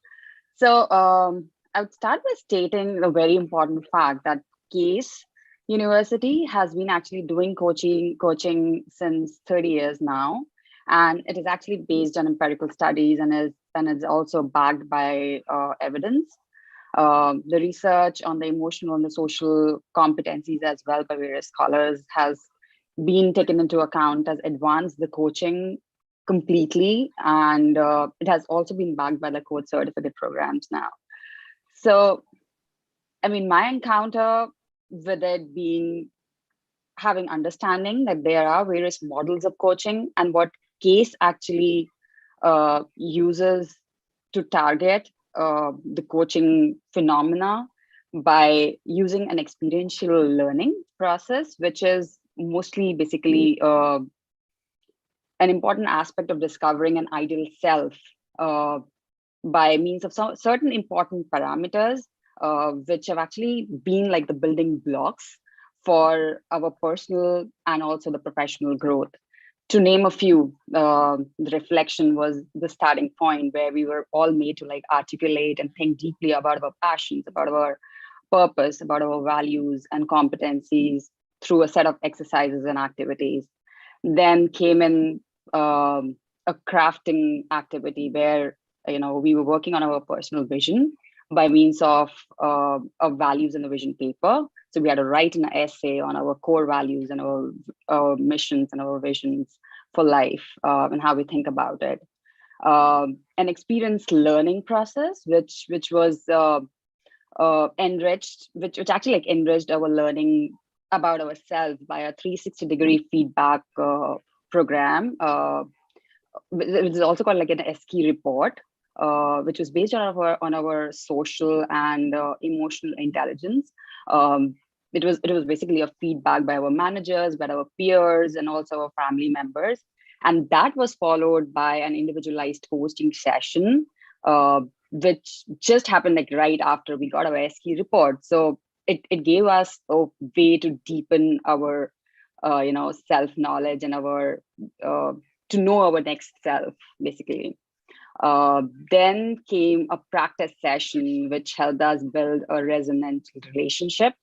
So I would start by stating the very important fact that Case University has been actually doing coaching since 30 years now. And it is actually based on empirical studies and is also backed by evidence. The research on the emotional and the social competencies as well by various scholars has been taken into account, has advanced the coaching completely, and it has also been backed by the coach certificate programs now. So, I mean, my encounter with it being having understanding that there are various models of coaching and what Case actually uses to target the coaching phenomena by using an experiential learning process, which is mostly basically an important aspect of discovering an ideal self by means of some certain important parameters, which have actually been like the building blocks for our personal and also the professional growth. To name a few, the reflection was the starting point where we were all made to like articulate and think deeply about our passions, about our purpose, about our values and competencies through a set of exercises and activities. Then came in a crafting activity where we were working on our personal vision by means of values in the vision paper. So we had to write an essay on our core values and our missions and our visions for life and how we think about it. An experienced learning process, which was enriched, which actually like enriched our learning about ourselves by a 360-degree feedback program, which is also called like an SKI report, which was based on our social and emotional intelligence. It was basically a feedback by our managers, by our peers, and also our family members. And that was followed by an individualized coaching session, which just happened like right after we got our SKI report. So it gave us a way to deepen our self-knowledge and our to know our next self, basically. Then came a practice session, which helped us build a resonant relationship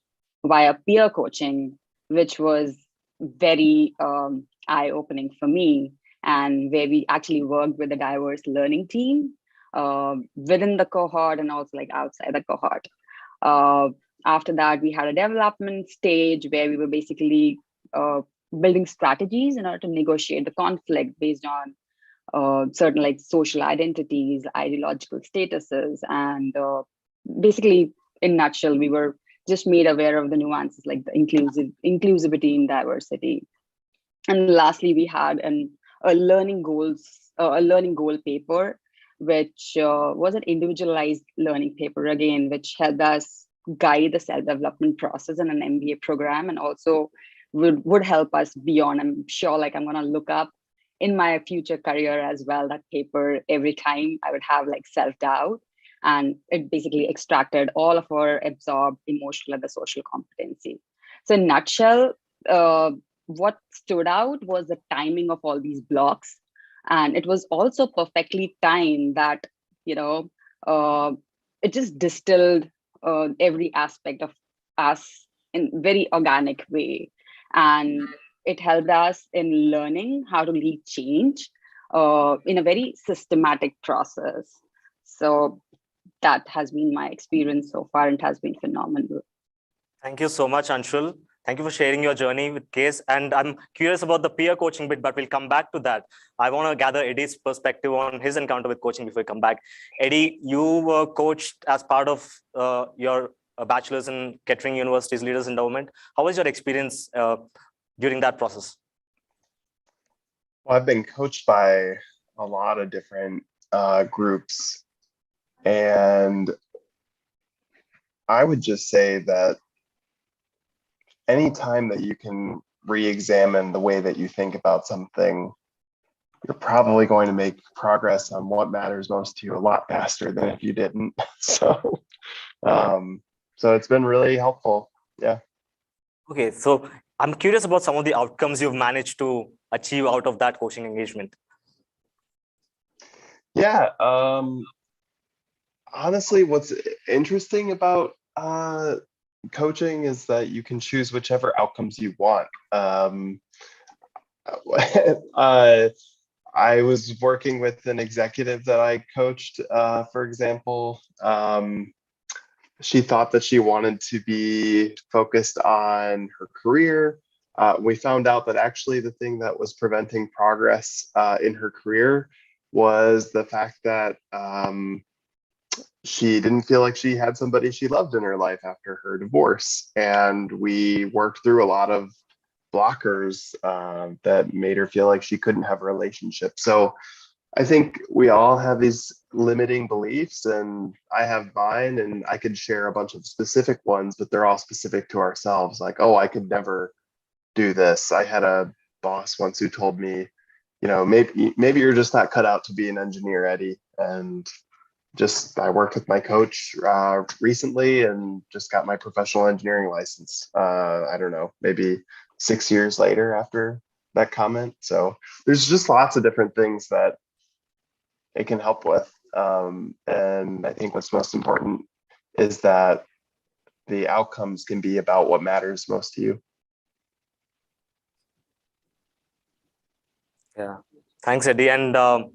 via peer coaching, which was very eye-opening for me, and where we actually worked with a diverse learning team within the cohort and also like outside the cohort. After that, we had a development stage where we were basically building strategies in order to negotiate the conflict based on certain like social identities, ideological statuses, and basically in a nutshell, we were just made aware of the nuances like the inclusivity in diversity. And lastly, we had a learning goal paper, which was an individualized learning paper again, which helped us guide the self-development process in an MBA program, and also would help us beyond. I'm sure, like, I'm going to look up in my future career as well that paper every time I would have like self-doubt, and it basically extracted all of our absorbed emotional and the social competency. So in a nutshell, what stood out was the timing of all these blocks, and it was also perfectly timed that, you know, it just distilled every aspect of us in very organic way, and it helped us in learning how to lead change in a very systematic process. So that has been my experience so far, and it has been phenomenal. Thank you so much, Anshul. Thank you for sharing your journey with Case. And I'm curious about the peer coaching bit, but we'll come back to that. I want to gather Eddie's perspective on his encounter with coaching before we come back. Eddie, you were coached as part of your bachelor's in Kettering University's Leaders Endowment. How was your experience during that process? Well, I've been coached by a lot of different groups, and I would just say that anytime that you can re-examine the way that you think about something, you're probably going to make progress on what matters most to you a lot faster than if you didn't. So it's been really helpful. Yeah. Okay, so I'm curious about some of the outcomes you've managed to achieve out of that coaching engagement. Yeah. Honestly, what's interesting about coaching is that you can choose whichever outcomes you want. I was working with an executive that I coached, for example. She thought that she wanted to be focused on her career. We found out that actually the thing that was preventing progress in her career was the fact that she didn't feel like she had somebody she loved in her life after her divorce. And we worked through a lot of blockers that made her feel like she couldn't have a relationship. So I think we all have these limiting beliefs, and I have mine, and I could share a bunch of specific ones, but they're all specific to ourselves. Like, oh, I could never do this. I had a boss once who told me, you know, maybe you're just not cut out to be an engineer, Eddie. And I worked with my coach recently and just got my professional engineering license. I don't know, maybe 6 years later after that comment. So there's just lots of different things that it can help with. And I think what's most important is that the outcomes can be about what matters most to you. Yeah, thanks, Eddie. And the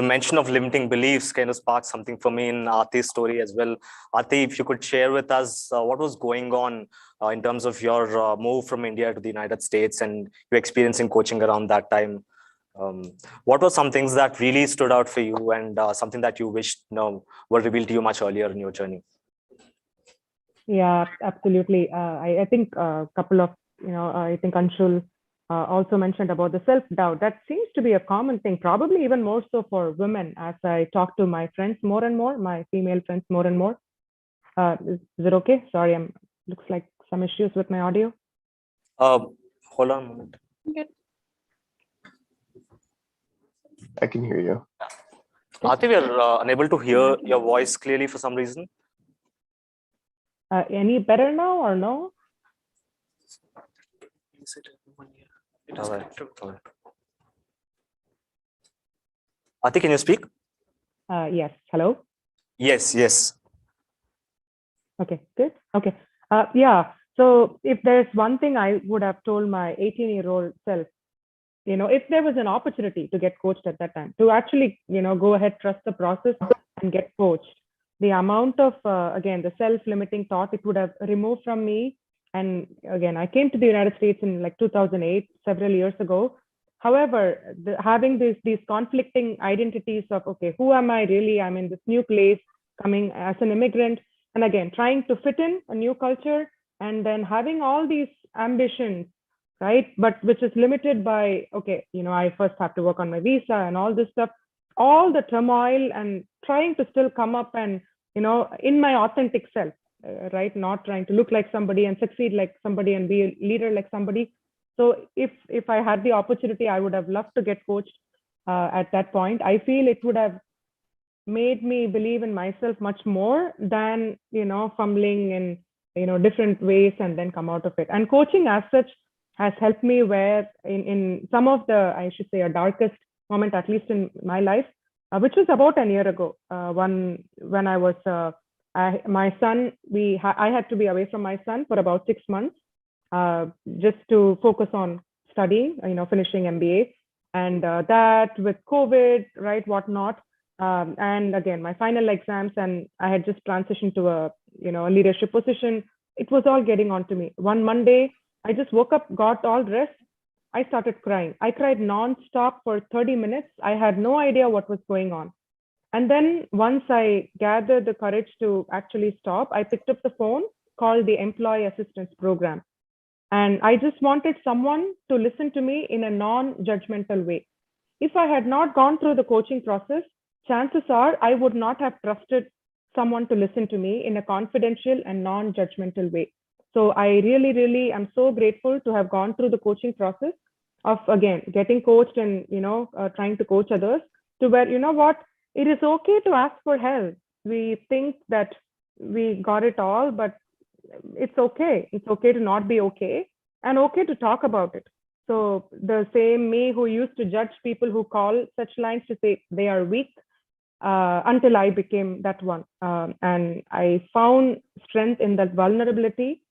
mention of limiting beliefs kind of sparked something for me in Aarti's story as well. Aarti, if you could share with us what was going on in terms of your move from India to the United States and your experience in coaching around that time. What were some things that really stood out for you, and something that you wished were revealed to you much earlier in your journey? Yeah, absolutely. I think a couple of, I think Anshul also mentioned about the self-doubt. That seems to be a common thing, probably even more so for women, as I talk to my friends more and more, my female friends more and more. Is it okay? Sorry, looks like some issues with my audio. Hold on a moment. Okay. I can hear you. Aarti, we are unable to hear your voice clearly for some reason. Any better now or no? All right. Aarti, can you speak? Yes. Hello? Yes. Okay, good. Okay. Yeah. So if there's one thing I would have told my 18-year-old self, if there was an opportunity to get coached at that time, to actually, go ahead, trust the process and get coached, the amount of, again, the self-limiting thought it would have removed from me. And again, I came to the United States in like 2008, several years ago. However, having these conflicting identities of, okay, who am I really? I'm in this new place, coming as an immigrant. And again, trying to fit in a new culture and then having all these ambitions, right? But which is limited by, okay, I first have to work on my visa and all this stuff, all the turmoil, and trying to still come up and, in my authentic self, right? Not trying to look like somebody and succeed like somebody and be a leader like somebody. So if I had the opportunity, I would have loved to get coached at that point. I feel it would have made me believe in myself much more than, fumbling in, different ways and then come out of it. And coaching as such has helped me where in some of the, I should say, a darkest moment, at least in my life, which was about a year ago, when I was, my son, I had to be away from my son for about 6 months, just to focus on studying, finishing MBA, and that with COVID, right, whatnot. And again, my final exams, and I had just transitioned to a leadership position. It was all getting onto me. One Monday, I just woke up, got all dressed. I started crying. I cried non-stop for 30 minutes. I had no idea what was going on. And then once I gathered the courage to actually stop, I picked up the phone, called the Employee Assistance Program. And I just wanted someone to listen to me in a non-judgmental way. If I had not gone through the coaching process, chances are I would not have trusted someone to listen to me in a confidential and non-judgmental way. So I really, really am so grateful to have gone through the coaching process of, again, getting coached and, trying to coach others to where, it is okay to ask for help. We think that we got it all, but it's okay. It's okay to not be okay, and okay to talk about it. So the same me who used to judge people who call such lines to say they are weak, until I became that one. And I found strength in that vulnerability.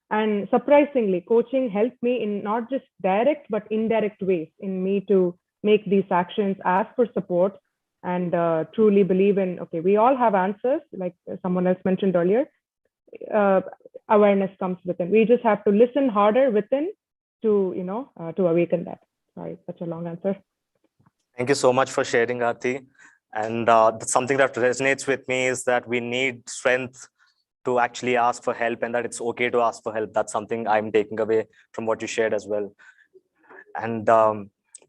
And surprisingly, coaching helped me in not just direct, but indirect ways in me to make these actions, ask for support, and truly believe in, okay, we all have answers, like someone else mentioned earlier. Awareness comes within. We just have to listen harder within to, to awaken that. Sorry, such a long answer. Thank you so much for sharing, Aarti. And something that resonates with me is that we need strength to actually ask for help, and that it's okay to ask for help. That's something I'm taking away from what you shared as well. And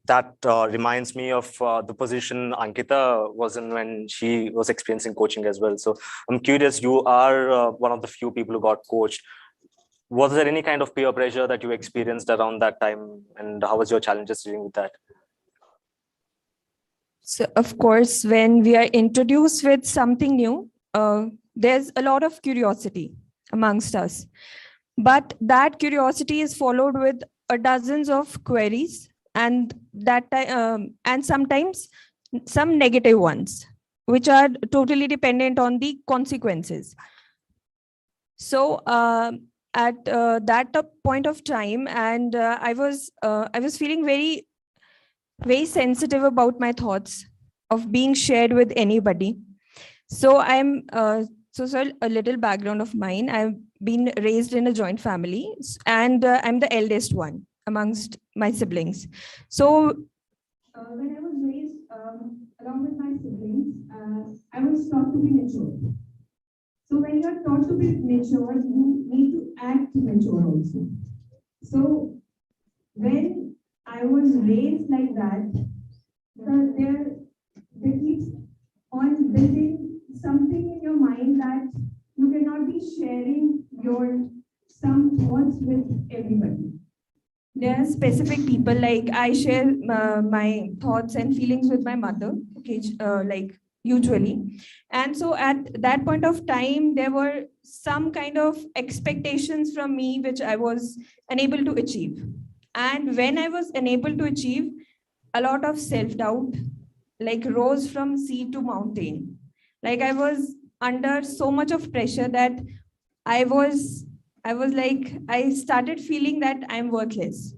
that reminds me of the position Ankita was in when she was experiencing coaching as well. So I'm curious, you are one of the few people who got coached. Was there any kind of peer pressure that you experienced around that time, and how was your challenges dealing with that? So of course, when we are introduced with something new, there's a lot of curiosity amongst us. But that curiosity is followed with dozens of queries, and and sometimes some negative ones, which are totally dependent on the consequences. So at that point of time, and I was feeling very, very sensitive about my thoughts of being shared with anybody. So I'm so a little background of mine. I've been raised in a joint family, and I'm the eldest one amongst my siblings. So when I was raised along with my siblings, I was taught to be mature. So when you're taught to be mature, you need to act mature also. So when I was raised like that, there keeps on building something in your mind that you cannot be sharing some thoughts with everybody. There are specific people, like I share my thoughts and feelings with my mother, okay, like usually. And so at that point of time, there were some kind of expectations from me which I was unable to achieve. And when I was unable to achieve, a lot of self-doubt like rose from sea to mountain. Like I was under so much of pressure that I started feeling that I'm worthless.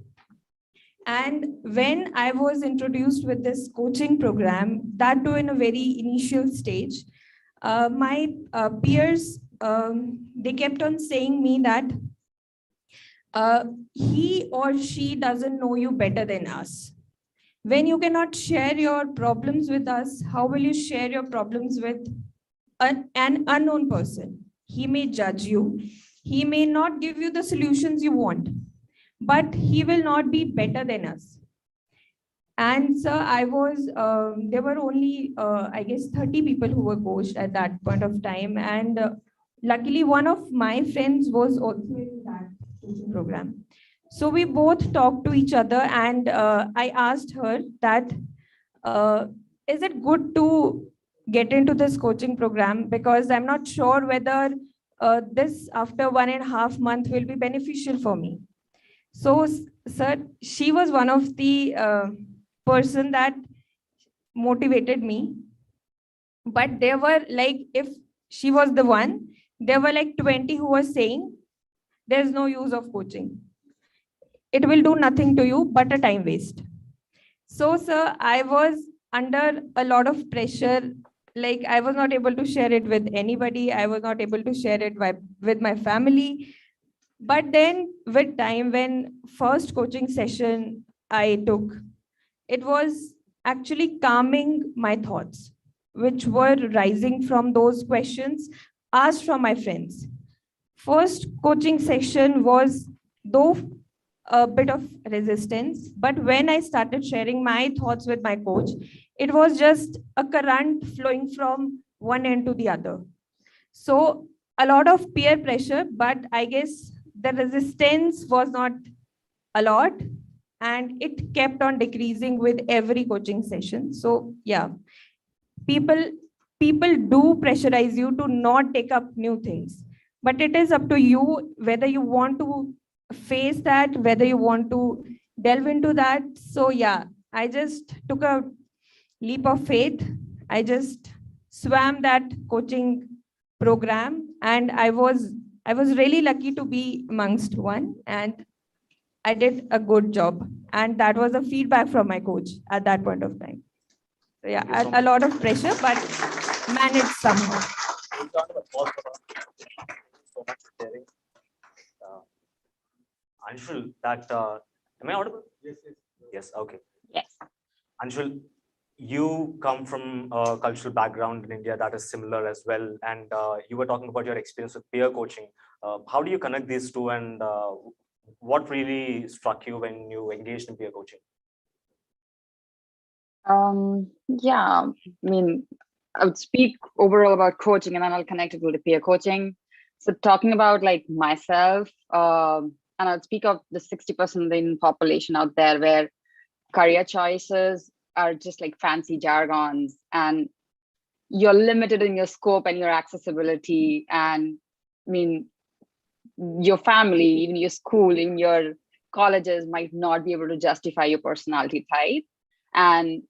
And when I was introduced with this coaching program, that too in a very initial stage, my peers, they kept on saying me that he or she doesn't know you better than us. When you cannot share your problems with us, how will you share your problems with an unknown person? He may judge you. He may not give you the solutions you want, but he will not be better than us. And sir, there were only, I guess, 30 people who were coached at that point of time. And luckily, one of my friends was also in that coaching program. So we both talked to each other, and I asked her that, is it good to get into this coaching program? Because I'm not sure whether this after 1.5 months will be beneficial for me. So, sir, she was one of the person that motivated me. But there were like, if she was the one, there were like 20 who were saying, there's no use of coaching. It will do nothing to you but a time waste. So, sir, I was under a lot of pressure. Like, I was not able to share it with anybody. I was not able to share it with my family. But then with time, when first coaching session I took, it was actually calming my thoughts, which were rising from those questions asked from my friends. First coaching session was, though, a bit of resistance, but when I started sharing my thoughts with my coach, it was just a current flowing from one end to the other. So a lot of peer pressure, but I guess the resistance was not a lot, and it kept on decreasing with every coaching session. So yeah, people do pressurize you to not take up new things, but it is up to you whether you want to face that, whether you want to delve into that. So yeah, I just took a leap of faith. I just swam that coaching program, and I was really lucky to be amongst one, and I did a good job. And that was a feedback from my coach at that point of time. So yeah, a lot of pressure, but managed somehow. So much for sharing. Anshul, am I audible? Yes, yes. Yes, okay. Yes. Anshul, you come from a cultural background in India that is similar as well. And you were talking about your experience with peer coaching. How do you connect these two, and what really struck you when you engaged in peer coaching? Yeah, I mean, I would speak overall about coaching and then I'll connect it with the peer coaching. So talking about like myself, and I'll speak of the 60% of the Indian population out there where career choices are just like fancy jargons, and you're limited in your scope and your accessibility. And I mean, your family, even your school, in your colleges might not be able to justify your personality type. And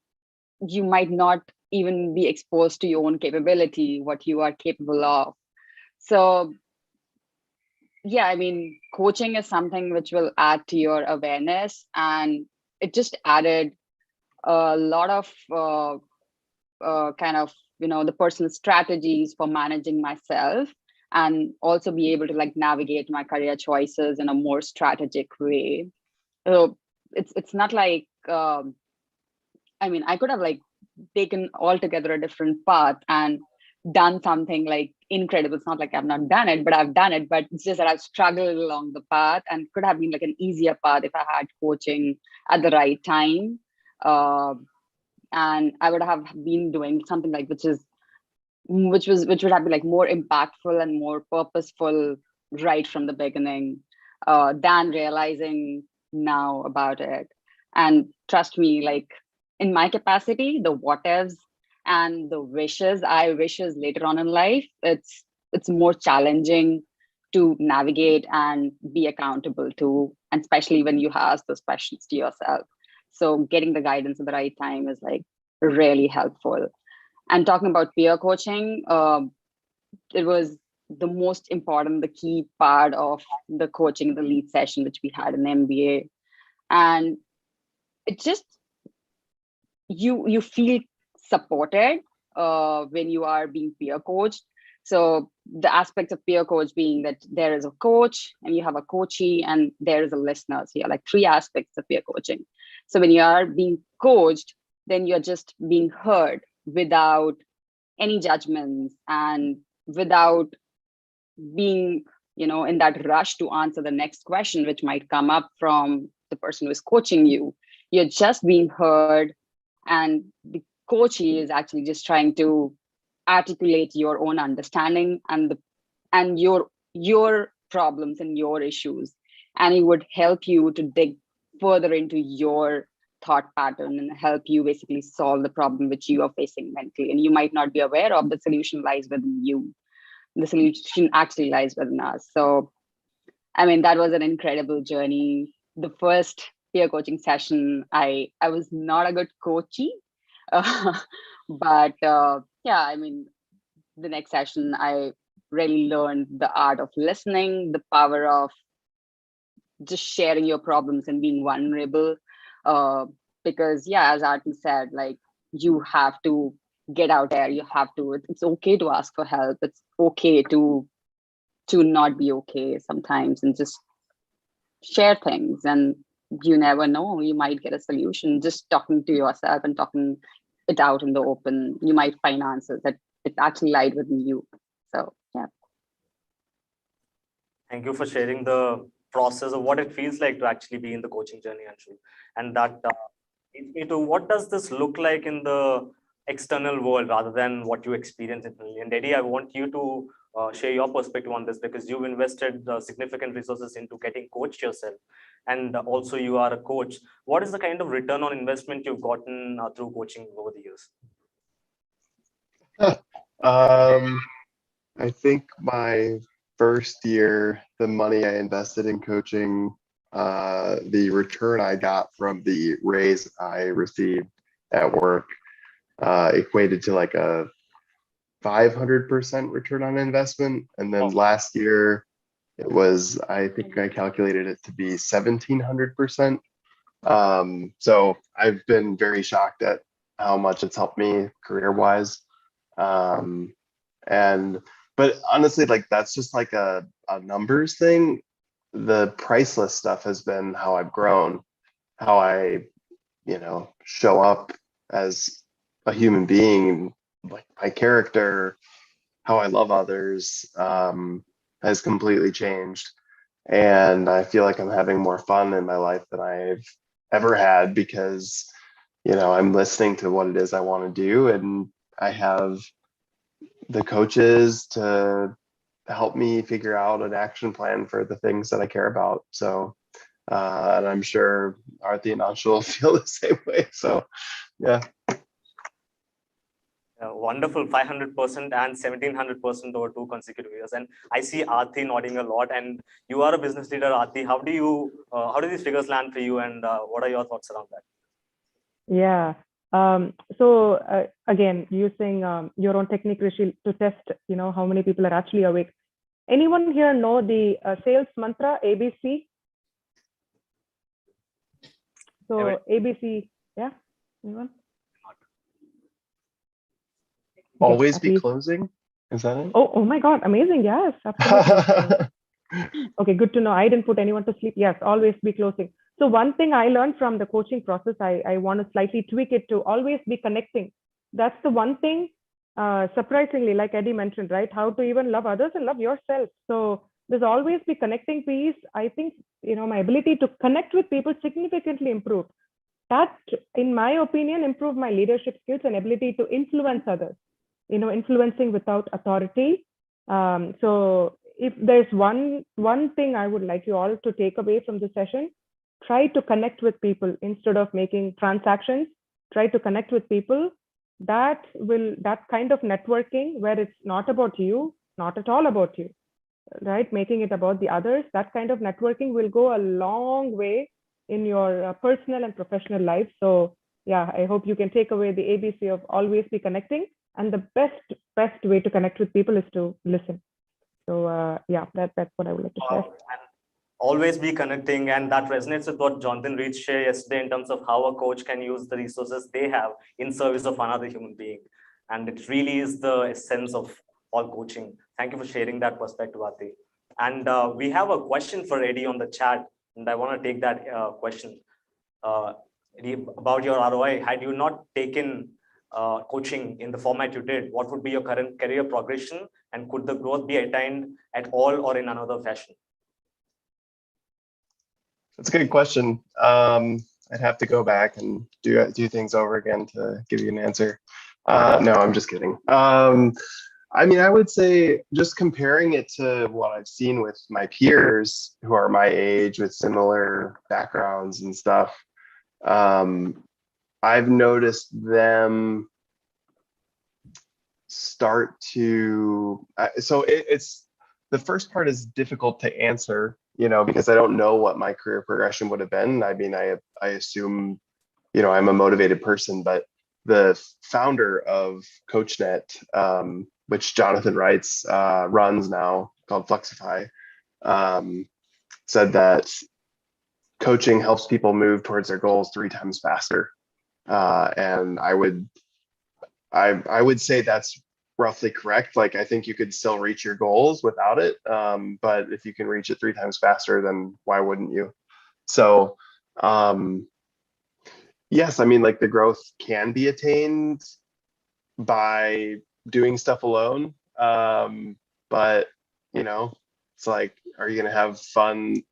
you might not even be exposed to your own capability, what you are capable of. So yeah, I mean, coaching is something which will add to your awareness, and it just added a lot of kind of, the personal strategies for managing myself, and also be able to like navigate my career choices in a more strategic way. So it's not like, I mean, I could have like taken altogether a different path and done something like incredible. It's not like I've not done it, but I've done it. But it's just that I've struggled along the path, and could have been like an easier path if I had coaching at the right time. And I would have been doing something like which would have been like more impactful and more purposeful right from the beginning, than realizing now about it. And trust me, like in my capacity, the what ifs and the wishes later on in life, it's more challenging to navigate and be accountable to, and especially when you ask those questions to yourself. So getting the guidance at the right time is like really helpful. And talking about peer coaching, it was the most important, the key part of the coaching, the lead session, which we had in MBA. And it just, you feel supported when you are being peer coached. So the aspects of peer coach being that there is a coach and you have a coachee and there is a listener. So you're like three aspects of peer coaching. So when you are being coached, then you're just being heard without any judgments and without being, in that rush to answer the next question, which might come up from the person who is coaching you. You're just being heard, and the coachee is actually just trying to articulate your own understanding and your problems and your issues, and it would help you to dig further into your thought pattern and help you basically solve the problem which you are facing mentally, and you might not be aware of. The solution lies within you. The solution actually lies within us. So I mean, that was an incredible journey. The first peer coaching session, I was not a good coachee, but yeah, I mean, the next session, I really learned the art of listening, the power of just sharing your problems and being vulnerable. Because yeah, as Arti said, like, you have to get out there. You have to. It's okay to ask for help. It's okay to not be okay sometimes, and just share things. And you never know, you might get a solution just talking to yourself and talking it out in the open. You might find answers that it actually lied within you. So yeah. Thank you for sharing the process of what it feels like to actually be in the coaching journey, Anshu. And that leads me to, what does this look like in the external world rather than what you experience internally? And Eddie, I want you to share your perspective on this, because you've invested significant resources into getting coached yourself, and also you are a coach. What is the kind of return on investment you've gotten through coaching over the years? I think my first year, the money I invested in coaching, the return I got from the raise I received at work equated to like a 500% return on investment. And then last year it was, I think I calculated it to be 1700%. So I've been very shocked at how much it's helped me career-wise. But honestly, like, that's just like a numbers thing. The priceless stuff has been how I've grown, how I, show up as a human being, like my character, how I love others, has completely changed. And I feel like I'm having more fun in my life than I've ever had, because, I'm listening to what it is I want to do, and I have the coaches to help me figure out an action plan for the things that I care about. So, and I'm sure Arti and Anshu will feel the same way. So, yeah. Wonderful, 500% and 1700% over 2 consecutive years. And I see Arti nodding a lot. And you are a business leader, Arti. How do these figures land for you, and what are your thoughts around that? Yeah. So again, using your own technique, Rishi, to test, how many people are actually awake. Anyone here know the sales mantra, ABC? So ABC, yeah, anyone? Always be closing? Is that it? Oh my God, amazing. Yes, absolutely. Okay, good to know. I didn't put anyone to sleep. Yes, always be closing. So one thing I learned from the coaching process, I want to slightly tweak it to always be connecting. That's the one thing, surprisingly, like Eddie mentioned, right? How to even love others and love yourself. So there's always be connecting piece. I think, my ability to connect with people significantly improved. That, in my opinion, improved my leadership skills and ability to influence others, influencing without authority. So if there's one thing I would like you all to take away from the session, try to connect with people instead of making transactions. Try to connect with people. That kind of networking, where it's not about you, not at all about you, right? Making it about the others. That kind of networking will go a long way in your personal and professional life. So yeah, I hope you can take away the ABC of always be connecting. And the best way to connect with people is to listen. So yeah, that's what I would like to share. Always be connecting, and that resonates with what Jonathan Reed shared yesterday in terms of how a coach can use the resources they have in service of another human being. And it really is the essence of all coaching. Thank you for sharing that perspective, Arti. And we have a question for Eddie on the chat, and I want to take that question. Eddie, about your ROI, had you not taken coaching in the format you did, what would be your current career progression, and could the growth be attained at all or in another fashion? That's a good question. I'd have to go back and do things over again to give you an answer. No, I'm just kidding. I mean, I would say just comparing it to what I've seen with my peers who are my age with similar backgrounds and stuff, I've noticed them start to, it's the first part is difficult to answer, you know, because I don't know what my career progression would have been. I mean, I assume, you know, I'm a motivated person, but the founder of CoachNet, which Jonathan Wrights runs now, called Flexify, said that coaching helps people move towards their goals 3 times faster. And I would say that's roughly correct. Like, I think you could still reach your goals without it. But if you can reach it 3 times faster, then why wouldn't you? So, yes, I mean, like, the growth can be attained by doing stuff alone. But, you know, it's like, are you going to have fun?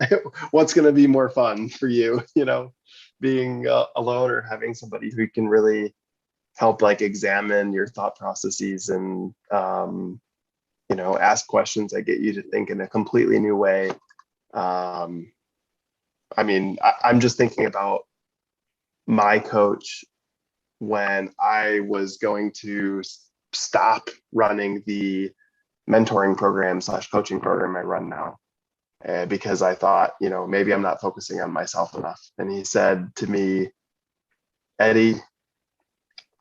What's going to be more fun for you, you know, being alone or having somebody who can really help, like, examine your thought processes and, you know, ask questions that get you to think in a completely new way. I mean, I'm just thinking about my coach when I was going to stop running the mentoring program / coaching program I run now, because I thought, you know, maybe I'm not focusing on myself enough. And he said to me, Eddie,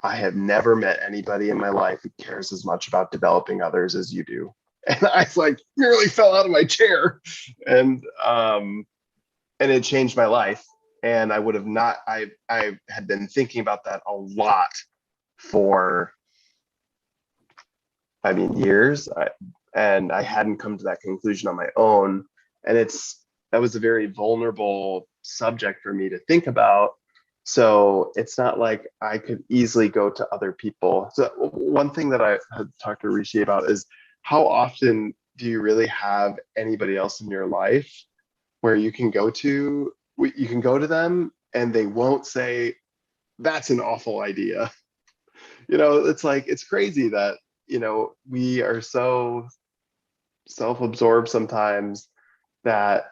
I have never met anybody in my life who cares as much about developing others as you do. And I like nearly fell out of my chair, and it changed my life. And I would have not, I had been thinking about that a lot for, I mean, years, and I hadn't come to that conclusion on my own. And that was a very vulnerable subject for me to think about. So it's not like I could easily go to other people. So one thing that I had talked to Rishi about is, how often do you really have anybody else in your life where you can go to them and they won't say, that's an awful idea. You know, it's like, it's crazy that, you know, we are so self-absorbed sometimes that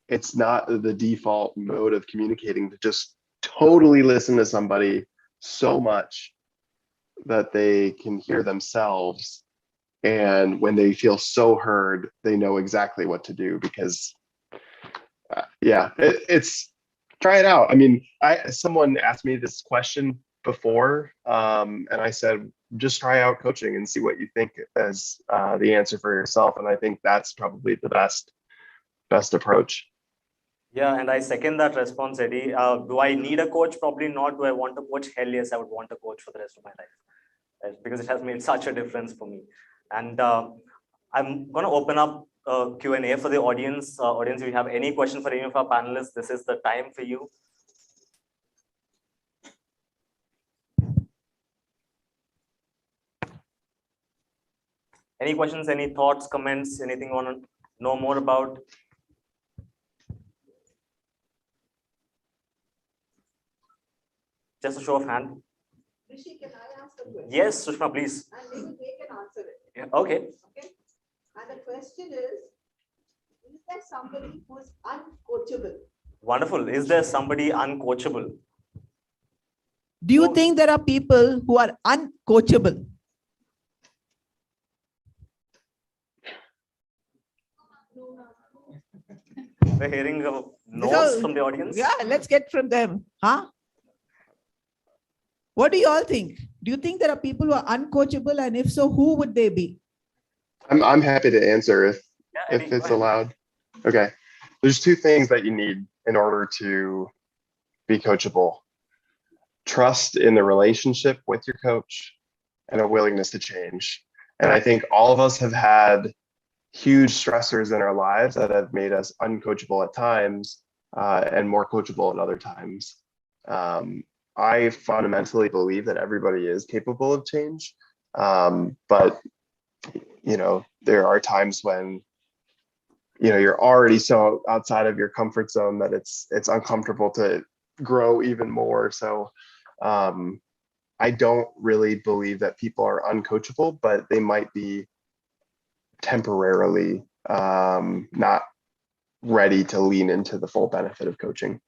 it's not the default mode of communicating to just totally listen to somebody so much that they can hear themselves. And when they feel so heard, they know exactly what to do, because it's try it out. I mean, someone asked me this question before, and I said, just try out coaching and see what you think as the answer for yourself. And I think that's probably the best approach. Yeah, and I second that response, Eddie. Do I need a coach? Probably not. Do I want a coach? Hell yes, I would want a coach for the rest of my life, because it has made such a difference for me. And I'm going to open up Q&A for the audience. Audience, if you have any question for any of our panelists, this is the time for you. Any questions, any thoughts, comments, anything you want to know more about? Just a show of hand. Rishi, can I ask a question? Yes, Sushma, please. And maybe they can answer it. Yeah, okay. Okay. And the question is there somebody who is uncoachable? Wonderful. Is there somebody uncoachable? Do you think there are people who are uncoachable? We're hearing no's from the audience. Yeah, let's get from them. Huh? What do you all think? Do you think there are people who are uncoachable, and if so, who would they be? I'm happy to answer if it's allowed. Okay. There's 2 things that you need in order to be coachable: trust in the relationship with your coach and a willingness to change. And I think all of us have had huge stressors in our lives that have made us uncoachable at times, and more coachable at other times. I fundamentally believe that everybody is capable of change. But, there are times when, you're already so outside of your comfort zone that it's uncomfortable to grow even more. So I don't really believe that people are uncoachable, but they might be temporarily not ready to lean into the full benefit of coaching.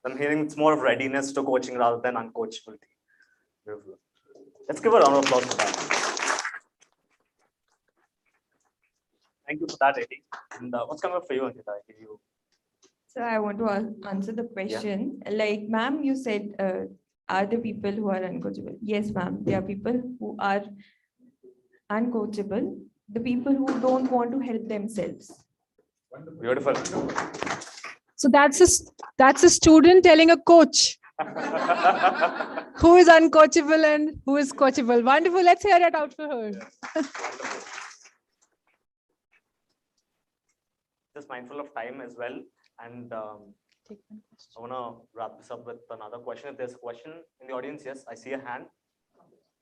I'm hearing it's more of readiness to coaching rather than uncoachability. Beautiful. Let's give a round of applause for that. Thank you for that, Eddie. And what's coming up for you, Ankita? So I want to answer the question. Like, ma'am, you said, are there people who are uncoachable? Yes, ma'am. There are people who are uncoachable. The people who don't want to help themselves. Beautiful. So that's a student telling a coach who is uncoachable and who is coachable. Wonderful. Let's hear it out for her. Just mindful of time as well. And I want to wrap this up with another question. If there's a question in the audience, yes, I see a hand.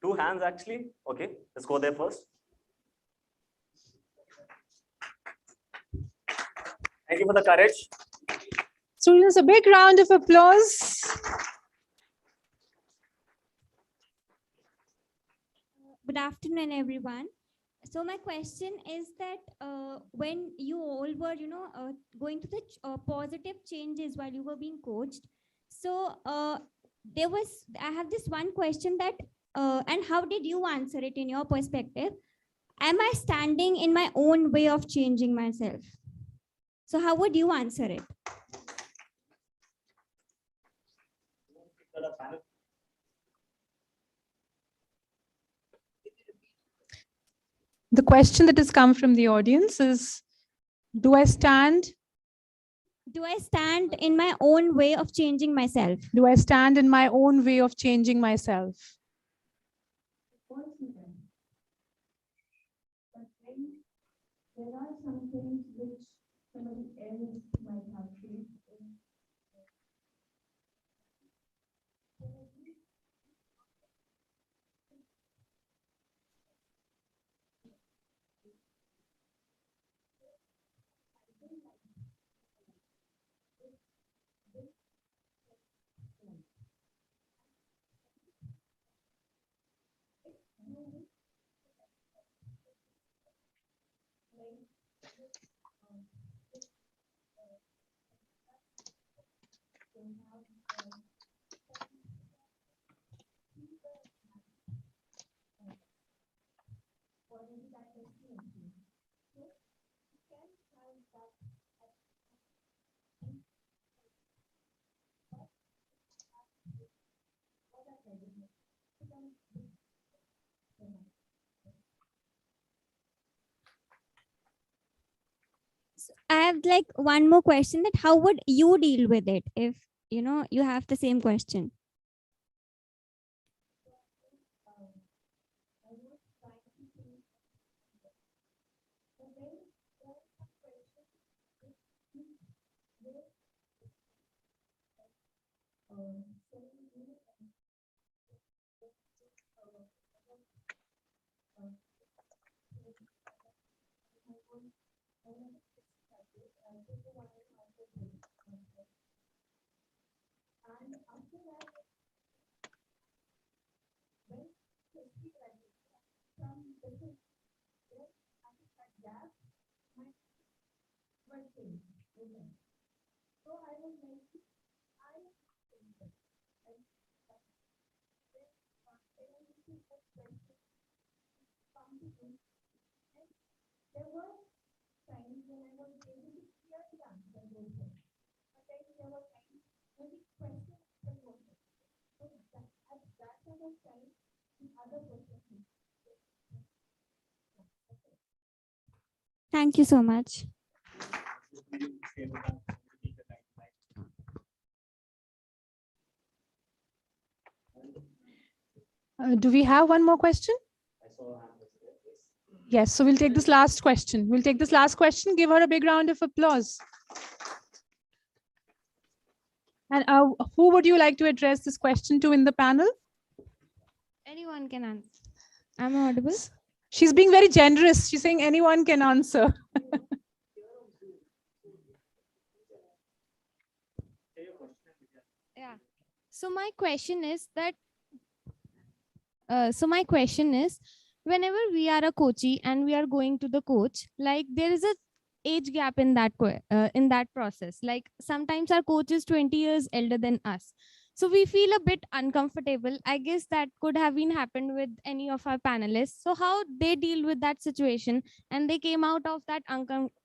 2 hands actually. Okay, let's go there first. Thank you for the courage. Students, a big round of applause. Good afternoon, everyone. So my question is that when you all were, going through the positive changes while you were being coached, so I have this one question that, and how did you answer it in your perspective? Am I standing in my own way of changing myself? So how would you answer it? The question that has come from the audience is, do I stand in my own way of changing myself? Do I stand in my own way of changing myself? There are some things which somebody else might have faced. I have like one more question, that how would you deal with it if you have the same question? Thank you so much. Do we have one more question? Yes, so we'll take this last question. Give her a big round of applause. And who would you like to address this question to in the panel? Anyone can answer. Am I audible? She's being very generous. She's saying anyone can answer. Yeah. So my question is that. Whenever we are a coachee and we are going to the coach, like there is a age gap in that process. Like sometimes our coach is 20 years elder than us. So we feel a bit uncomfortable. I guess that could have been happened with any of our panelists. So how they deal with that situation and they came out of that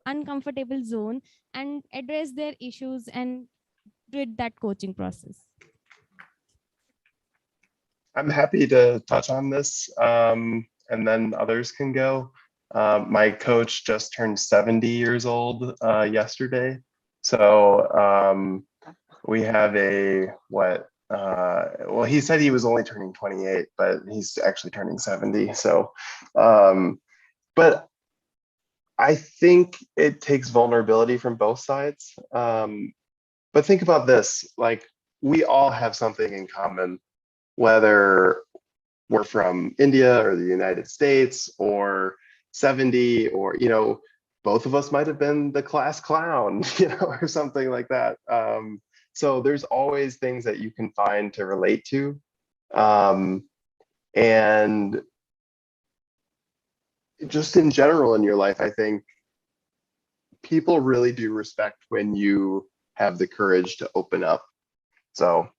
uncomfortable zone and addressed their issues and did that coaching process. I'm happy to touch on this, and then others can go. My coach just turned 70 years old yesterday. So we have well, he said he was only turning 28, but he's actually turning 70. So, but I think it takes vulnerability from both sides. But think about this, like we all have something in common, whether we're from India or the United States or 70, or, both of us might have been the class clown, or something like that. So there's always things that you can find to relate to. And just in general in your life, I think people really do respect when you have the courage to open up. So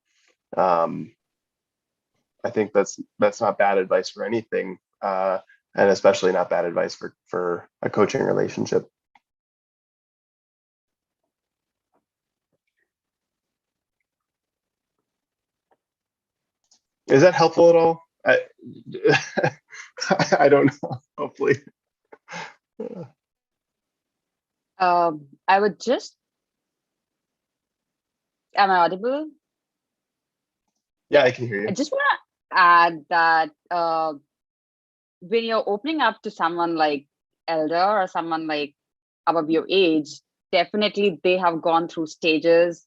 I think that's not bad advice for anything, and especially not bad advice for a coaching relationship. Is that helpful at all? I don't know, hopefully. I would just, am I audible? Yeah, I can hear you. I just want to add that when you're opening up to someone like elder or someone like above your age, definitely they have gone through stages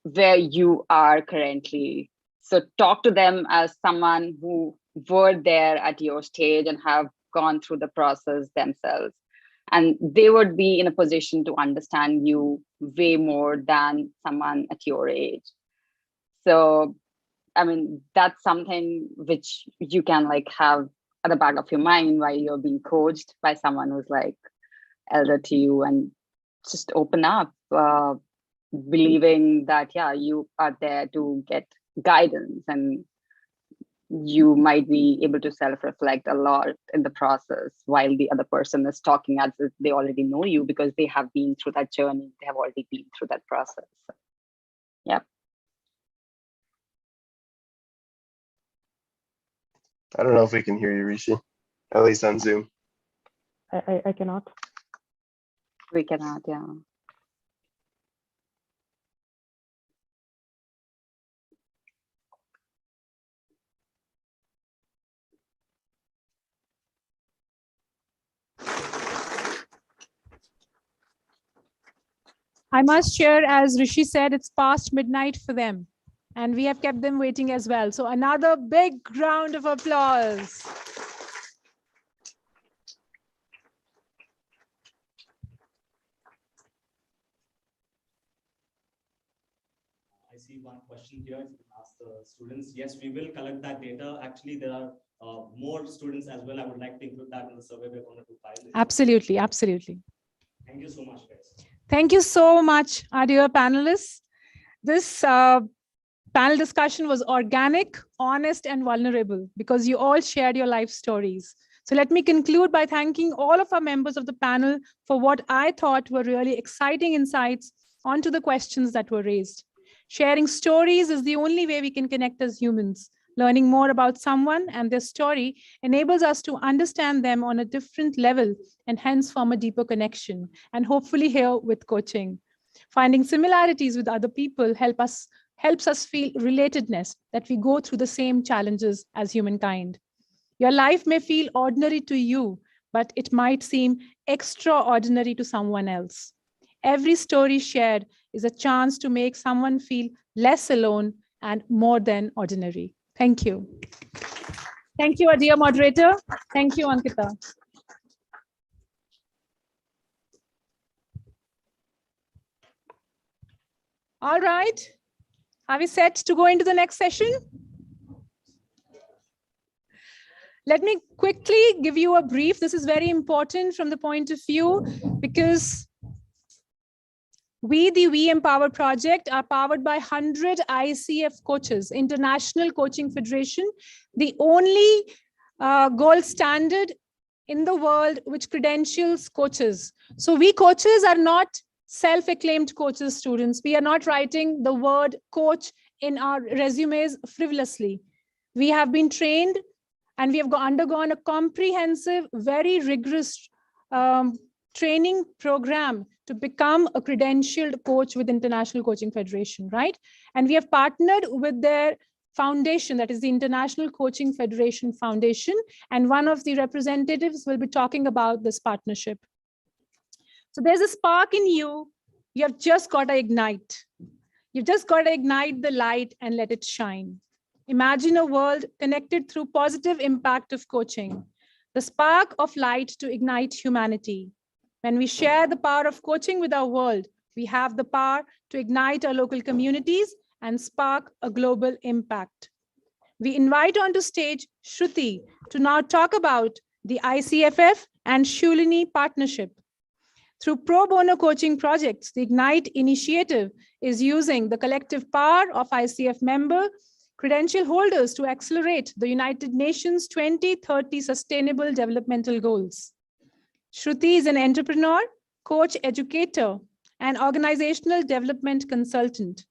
where you are currently. So talk to them as someone who were there at your stage and have gone through the process themselves. And they would be in a position to understand you way more than someone at your age. So, I mean, that's something which you can like have at the back of your mind while you're being coached by someone who's like elder to you, and just open up, believing that, yeah, you are there to get guidance, and you might be able to self-reflect a lot in the process while the other person is talking as if they already know you because they have been through that journey. They have already been through that process. So, yeah. I don't know if we can hear you, Rishi, at least on Zoom. I cannot. We cannot, yeah. I must share, as Rishi said, it's past midnight for them, and we have kept them waiting as well. So another big round of applause. I see one question here. If you can ask the students. Yes, we will collect that data. Actually, there are more students as well. I would like to include that in the survey we're going to do. Absolutely, absolutely. Thank you so much, guys. Thank you so much, our dear panelists. This panel discussion was organic, honest, and vulnerable because you all shared your life stories. So let me conclude by thanking all of our members of the panel for what I thought were really exciting insights onto the questions that were raised. Sharing stories is the only way we can connect as humans. Learning more about someone and their story enables us to understand them on a different level and hence form a deeper connection. And hopefully here with coaching. Finding similarities with other people helps us feel relatedness, that we go through the same challenges as humankind. Your life may feel ordinary to you, but it might seem extraordinary to someone else. Every story shared is a chance to make someone feel less alone, and more than ordinary. Thank you. Thank you, our dear moderator. Thank you, Ankita. All right. Are we set to go into the next session? Let me quickly give you a brief. This is very important from the point of view because the We Empower project are powered by 100 ICF coaches, International Coaching Federation, the only gold standard in the world which credentials coaches. So we coaches are not self-acclaimed coaches, students. We are not writing the word coach in our resumes frivolously. We have been trained and we have undergone a comprehensive, very rigorous training program to become a credentialed coach with International Coaching Federation, right? And we have partnered with their foundation, that is the International Coaching Federation Foundation. And one of the representatives will be talking about this partnership. So there's a spark in you. You have just got to ignite. You've just got to ignite the light and let it shine. Imagine a world connected through positive impact of coaching, the spark of light to ignite humanity. When we share the power of coaching with our world, we have the power to ignite our local communities and spark a global impact. We invite onto stage Shruti to now talk about the ICFF and Shulini partnership. Through pro bono coaching projects, the Ignite initiative is using the collective power of ICF member credential holders to accelerate the United Nations 2030 Sustainable Developmental Goals. Shruti is an entrepreneur, coach, educator, and organizational development consultant.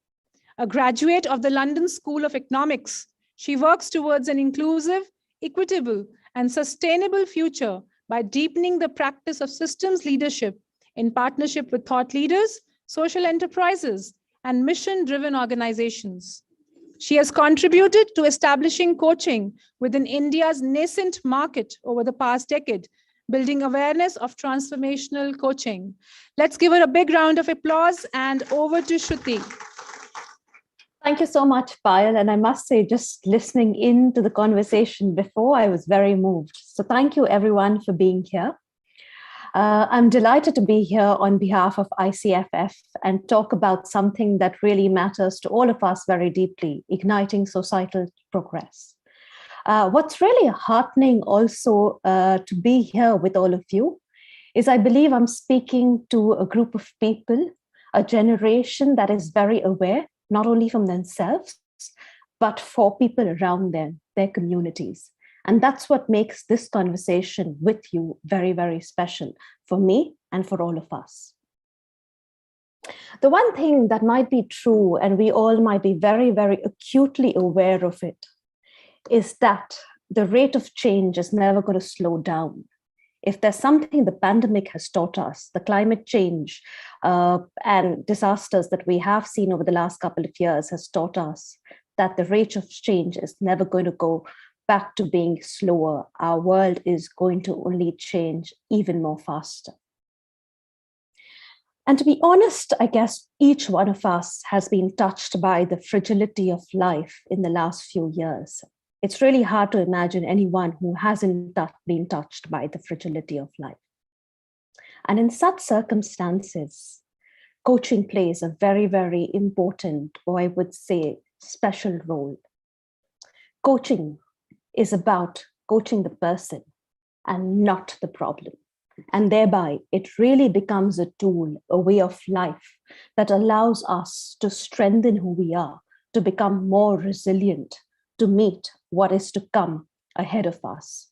A graduate of the London School of Economics, she works towards an inclusive, equitable, and sustainable future by deepening the practice of systems leadership in partnership with thought leaders, social enterprises, and mission-driven organizations. She has contributed to establishing coaching within India's nascent market over the past decade, building awareness of transformational coaching. Let's give her a big round of applause and over to Shruti. Thank you so much, Payal. And I must say, just listening into the conversation before, I was very moved. So thank you everyone for being here. I'm delighted to be here on behalf of ICFF and talk about something that really matters to all of us very deeply, igniting societal progress. What's really heartening also to be here with all of you is I believe I'm speaking to a group of people, a generation that is very aware, not only from themselves, but for people around them, their communities. And that's what makes this conversation with you very, very special for me and for all of us. The one thing that might be true, and we all might be very, very acutely aware of it, is that the rate of change is never going to slow down. If there's something the pandemic has taught us, the climate change and disasters that we have seen over the last couple of years has taught us that the rate of change is never going to go back to being slower. Our world is going to only change even more faster. And to be honest, I guess each one of us has been touched by the fragility of life in the last few years. It's really hard to imagine anyone who hasn't been touched by the fragility of life. And in such circumstances, coaching plays a very, very important, or I would say, special role. Coaching is about coaching the person and not the problem. And thereby, it really becomes a tool, a way of life that allows us to strengthen who we are, to become more resilient, to meet what is to come ahead of us,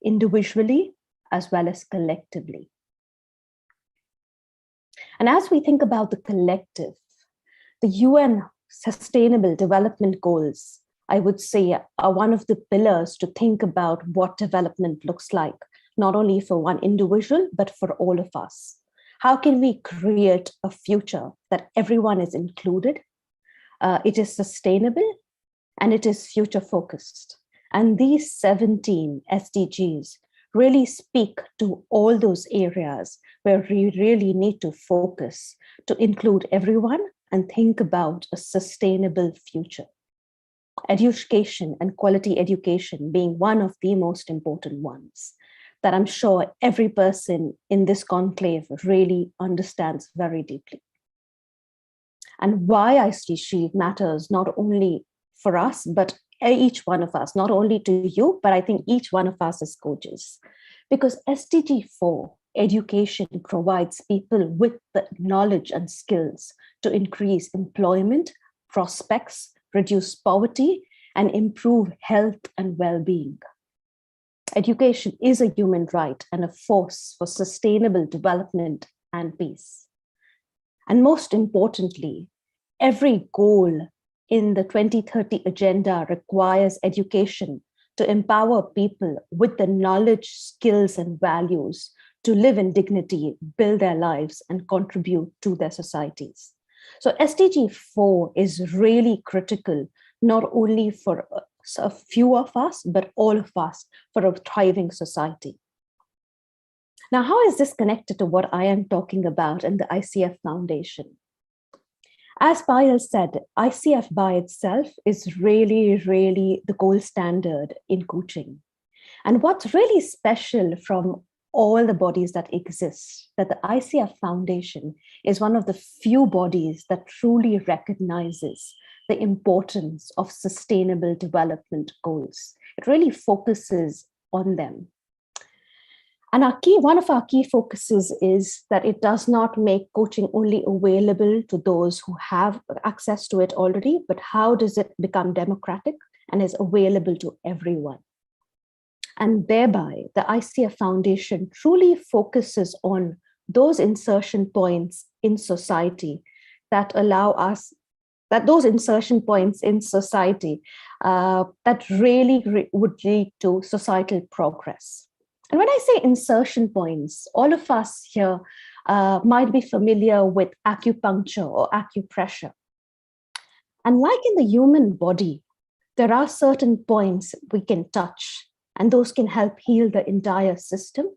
individually as well as collectively. And as we think about the collective, the UN Sustainable Development Goals, I would say, are one of the pillars to think about what development looks like, not only for one individual, but for all of us. How can we create a future that everyone is included? It is sustainable and it is future focused. And these 17 SDGs really speak to all those areas where we really need to focus to include everyone and think about a sustainable future. Education and quality education being one of the most important ones that I'm sure every person in this conclave really understands very deeply. And why ICG matters not only for us, but each one of us, not only to you, but I think each one of us as coaches. Because SDG 4, education, provides people with the knowledge and skills to increase employment, prospects, reduce poverty, and improve health and well-being. Education is a human right and a force for sustainable development and peace. And most importantly, every goal in the 2030 agenda requires education to empower people with the knowledge, skills, and values to live in dignity, build their lives, and contribute to their societies. So SDG 4 is really critical, not only for a few of us, but all of us for a thriving society. Now, how is this connected to what I am talking about in the ICF Foundation? As Payal said, ICF by itself is really, really the gold standard in coaching. And what's really special from all the bodies that exist, that the ICF Foundation is one of the few bodies that truly recognizes the importance of sustainable development goals. It really focuses on them. And one of our key focuses is that it does not make coaching only available to those who have access to it already, but how does it become democratic and is available to everyone? And thereby, the ICF Foundation truly focuses on those insertion points in society that allow us, that those insertion points in society that really would lead to societal progress. And when I say insertion points, all of us here might be familiar with acupuncture or acupressure. And like in the human body, there are certain points we can touch, and those can help heal the entire system.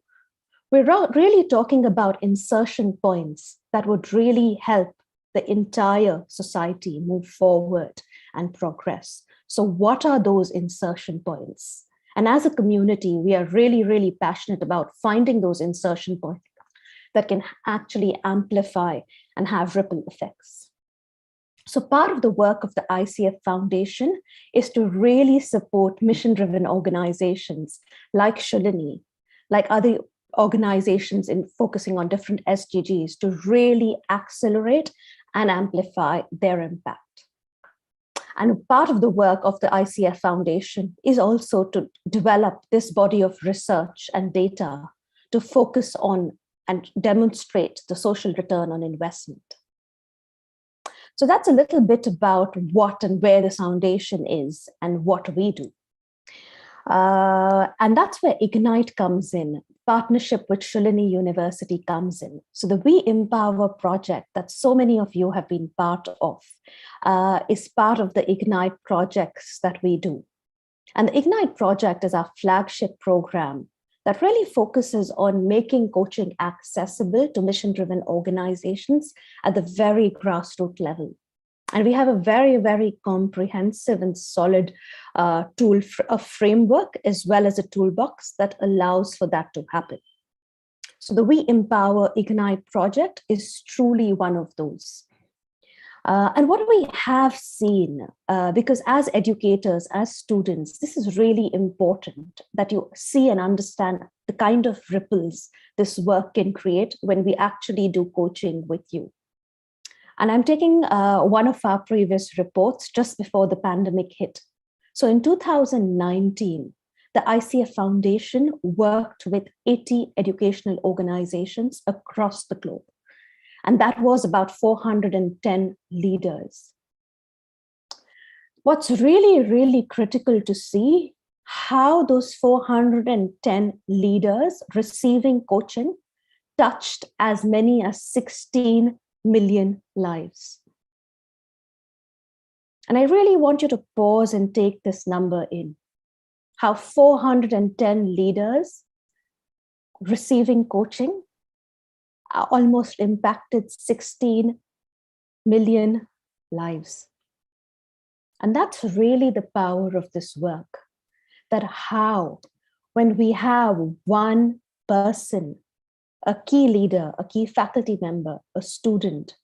We're really talking about insertion points that would really help the entire society move forward and progress. So what are those insertion points? And as a community, we are really, really passionate about finding those insertion points that can actually amplify and have ripple effects. So part of the work of the ICF Foundation is to really support mission-driven organizations like Shalini, like other organizations in focusing on different SDGs to really accelerate and amplify their impact. And part of the work of the ICF Foundation is also to develop this body of research and data to focus on and demonstrate the social return on investment. So that's a little bit about what and where the foundation is and what we do. And that's where Ignite comes in, partnership with Shalini University comes in. So the We Empower project that so many of you have been part of is part of the Ignite projects that we do. And the Ignite project is our flagship program that really focuses on making coaching accessible to mission-driven organizations at the very grassroots level. And we have a very, very comprehensive and solid a framework, as well as a toolbox that allows for that to happen. So the We Empower Ignite project is truly one of those. And what we have seen, because as educators, as students, this is really important that you see and understand the kind of ripples this work can create when we actually do coaching with you. And I'm taking one of our previous reports just before the pandemic hit. So in 2019, the ICF Foundation worked with 80 educational organizations across the globe. And that was about 410 leaders. What's really, really critical to see how those 410 leaders receiving coaching touched as many as 16 million lives. And I really want you to pause and take this number in. How 410 leaders receiving coaching almost impacted 16 million lives. And that's really the power of this work, that how, when we have one person, a key leader, a key faculty member, a student,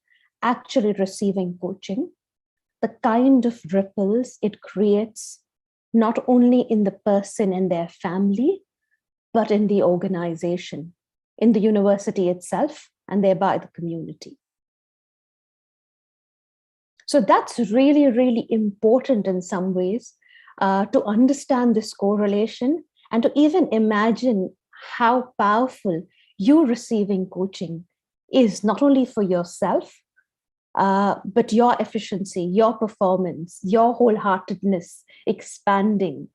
actually receiving coaching, the kind of ripples it creates, not only in the person and their family, but in the organization, in the university itself, and thereby the community. So that's really, really important in some ways to understand this correlation and to even imagine how powerful you receiving coaching is, not only for yourself, but your efficiency, your performance, your wholeheartedness expanding,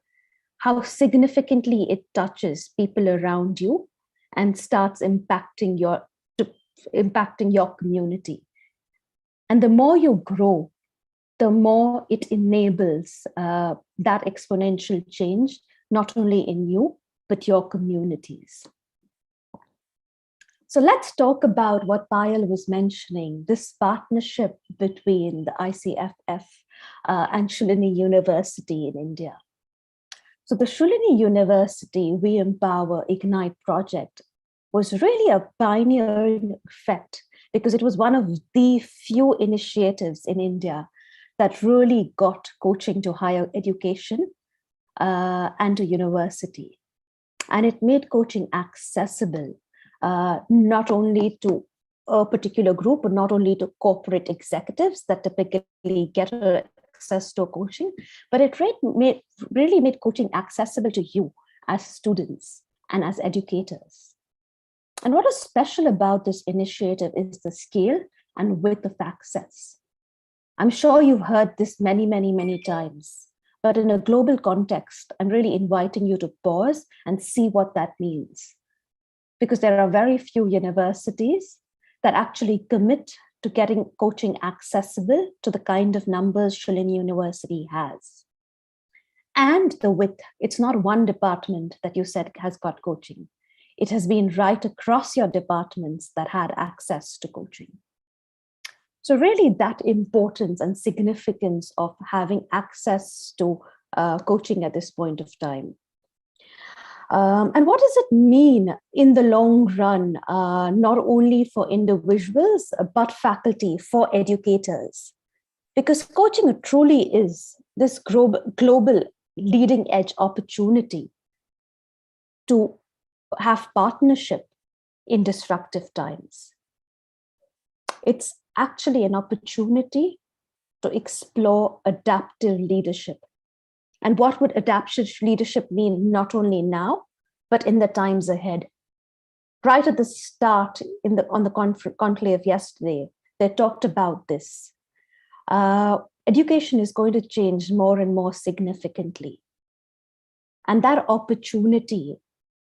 how significantly it touches people around you and starts impacting your community. And the more you grow, the more it enables that exponential change, not only in you, but your communities. So let's talk about what Payal was mentioning, this partnership between the ICFF and Shalini University in India. So the Shalini University We Empower Ignite project was really a pioneering effect, because it was one of the few initiatives in India that really got coaching to higher education and to university. And it made coaching accessible, not only to a particular group, but not only to corporate executives that typically get access to coaching, but it really made coaching accessible to you as students and as educators. And what is special about this initiative is the scale and width of access. I'm sure you've heard this many, many, many times, but in a global context, I'm really inviting you to pause and see what that means. Because there are very few universities that actually commit to getting coaching accessible to the kind of numbers Shalini University has. And the width, it's not one department that you said has got coaching. It has been right across your departments that had access to coaching. So really that importance and significance of having access to coaching at this point of time. And what does it mean in the long run, not only for individuals, but faculty, for educators? Because coaching truly is this global leading edge opportunity to have partnership in disruptive times. It's actually an opportunity to explore adaptive leadership. And what would adaptive leadership mean, not only now, but in the times ahead? Right at the start, on the conclave yesterday, they talked about this. Education is going to change more and more significantly. And that opportunity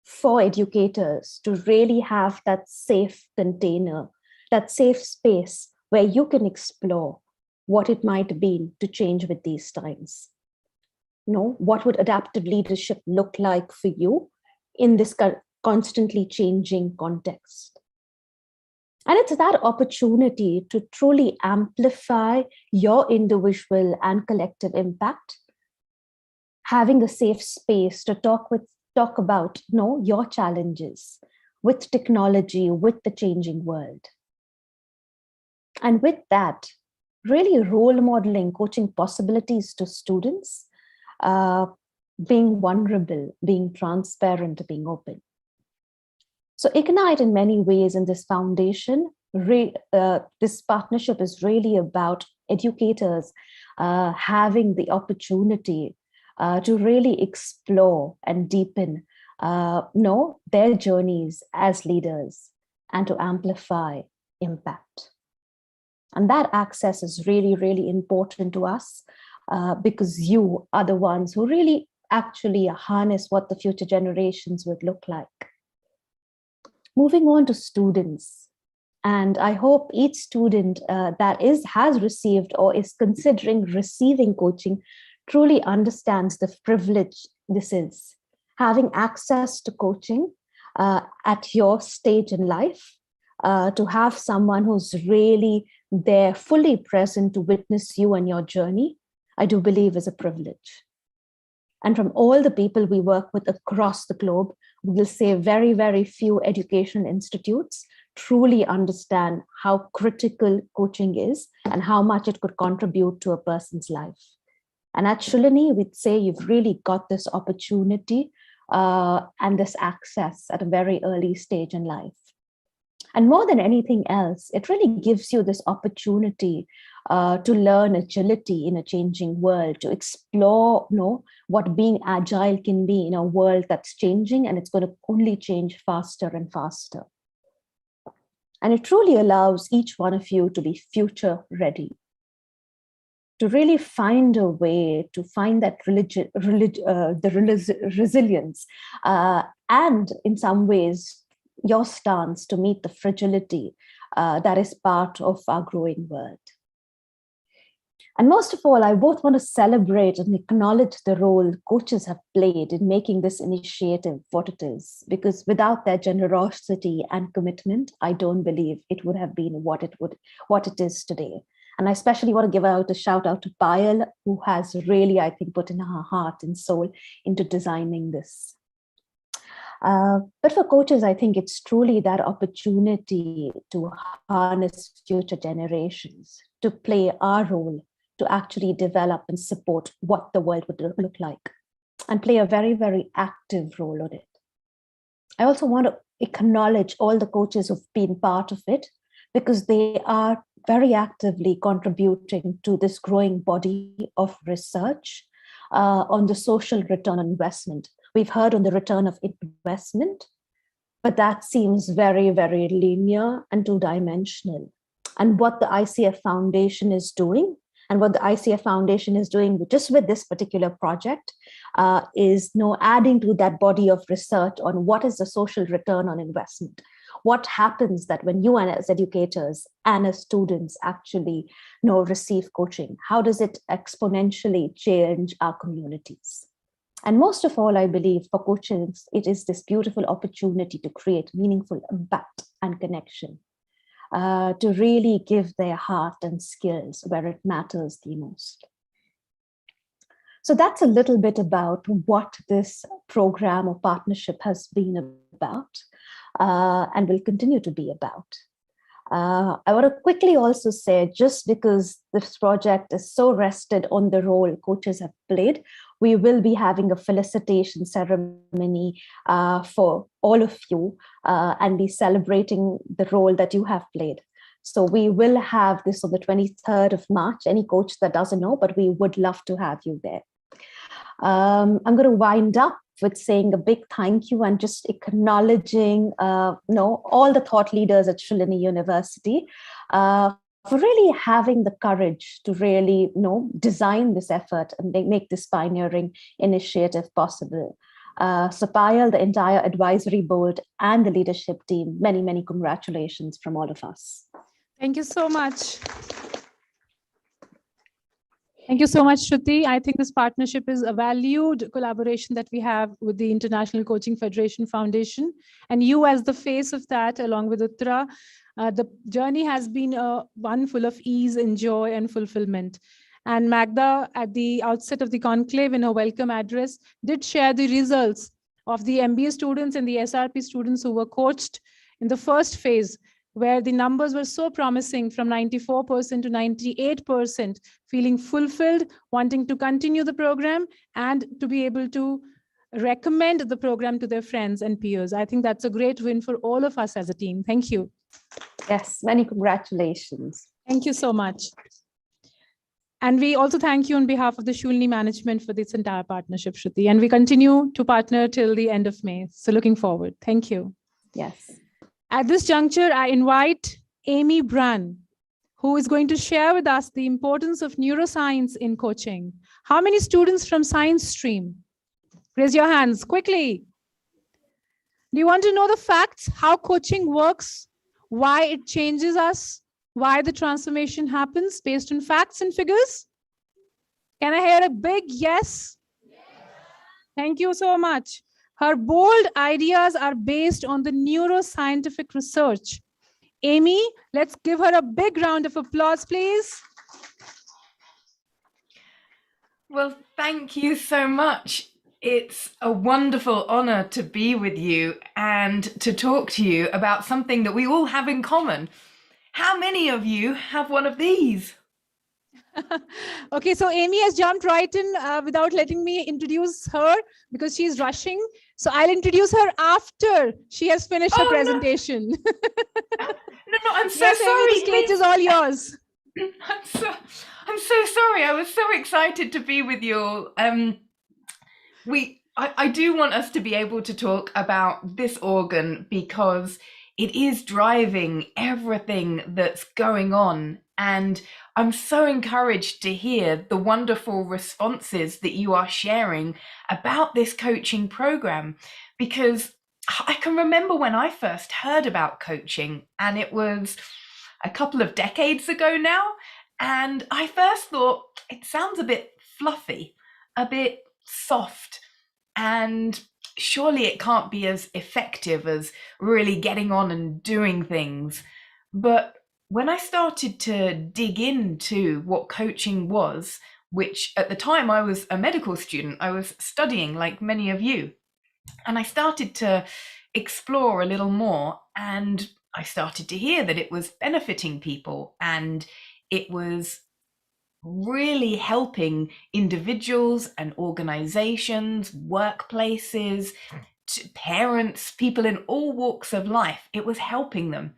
for educators to really have that safe container, that safe space where you can explore what it might be to change with these times. What would adaptive leadership look like for you in this constantly changing context? And it's that opportunity to truly amplify your individual and collective impact, having a safe space to talk about your challenges with technology, with the changing world. And with that, really role modeling coaching possibilities to students, being vulnerable, being transparent, being open. So Ignite in many ways in this foundation, this partnership is really about educators having the opportunity to really explore and deepen their journeys as leaders and to amplify impact. And that access is really, really important to us because you are the ones who really actually harness what the future generations would look like. Moving on to students. And I hope each student that has received or is considering receiving coaching truly understands the privilege this is. Having access to coaching at your stage in life, to have someone who's really there fully present to witness you and your journey, I do believe is a privilege. And from all the people we work with across the globe, we'll say very, very few educational institutes truly understand how critical coaching is and how much it could contribute to a person's life. And at Shulini, we'd say you've really got this opportunity and this access at a very early stage in life. And more than anything else, it really gives you this opportunity to learn agility in a changing world, to explore what being agile can be in a world that's changing, and it's going to only change faster and faster. And it truly allows each one of you to be future ready, to really find a way to find that resilience, and in some ways, your stance to meet the fragility that is part of our growing world. And most of all, I both want to celebrate and acknowledge the role coaches have played in making this initiative what it is, because without their generosity and commitment, I don't believe it would have been what it is today. And I especially want to give out a shout out to Payal, who has really, I think, put in her heart and soul into designing this. But for coaches, I think it's truly that opportunity to harness future generations, to play our role, to actually develop and support what the world would look like, and play a very, very active role on it. I also want to acknowledge all the coaches who've been part of it, because they are very actively contributing to this growing body of research on the social return on investment. We've heard on the return of investment, but that seems very, very linear and two-dimensional. And what the ICF Foundation is doing, and what the ICF Foundation is doing just with this particular project is adding to that body of research on what is the social return on investment. What happens that when you and as educators and as students actually receive coaching? How does it exponentially change our communities? And most of all, I believe for coaches, it is this beautiful opportunity to create meaningful impact and connection, to really give their heart and skills where it matters the most. So that's a little bit about what this program or partnership has been about and will continue to be about. I want to quickly also say, just because this project is so rested on the role coaches have played, we will be having a felicitation ceremony for all of you and be celebrating the role that you have played. So we will have this on the 23rd of March. Any coach that doesn't know, but we would love to have you there. I'm going to wind up with saying a big thank you and just acknowledging all the thought leaders at Shulini University for really having the courage to really design this effort and make this pioneering initiative possible. So Payal, the entire advisory board and the leadership team, many, many congratulations from all of us. Thank you so much. Thank you so much, Shruti. I think this partnership is a valued collaboration that we have with the International Coaching Federation Foundation. And you as the face of that, along with Uttara, the journey has been one full of ease and joy and fulfillment. And Magda, at the outset of the conclave in her welcome address, did share the results of the MBA students and the SRP students who were coached in the first phase, where the numbers were so promising, from 94% to 98%, feeling fulfilled, wanting to continue the program and to be able to recommend the program to their friends and peers. I think that's a great win for all of us as a team. Thank you. Yes, many congratulations. Thank you so much. And we also thank you on behalf of the Shulini management for this entire partnership, Shruti. And we continue to partner till the end of May. So looking forward. Thank you. Yes. At this juncture, I invite Amy Brann, who is going to share with us the importance of neuroscience in coaching. How many students from science stream? Raise your hands quickly. Do you want to know the facts, how coaching works, why it changes us, why the transformation happens based on facts and figures? Can I hear a big yes? Thank you so much. Her bold ideas are based on the neuroscientific research Amy, let's give her a big round of applause, please. Well, thank you so much. It's a wonderful honor to be with you and to talk to you about something that we all have in common. How many of you have one of these? Okay, so Amy has jumped right in without letting me introduce her because she's rushing. So I'll introduce her after she has finished her presentation. No, I'm so yes, sorry. Amy, the stage is all yours. I'm so sorry. I was so excited to be with you all. I do want us to be able to talk about this organ because it is driving everything that's going on. And I'm so encouraged to hear the wonderful responses that you are sharing about this coaching program, because I can remember when I first heard about coaching, and it was a couple of decades ago now. And I first thought it sounds a bit fluffy, a bit soft, and surely it can't be as effective as really getting on and doing things. But when I started to dig into what coaching was, which at the time I was a medical student, I was studying like many of you, and I started to explore a little more, and I started to hear that it was benefiting people and it was really helping individuals and organizations, workplaces, parents, people in all walks of life. It was helping them.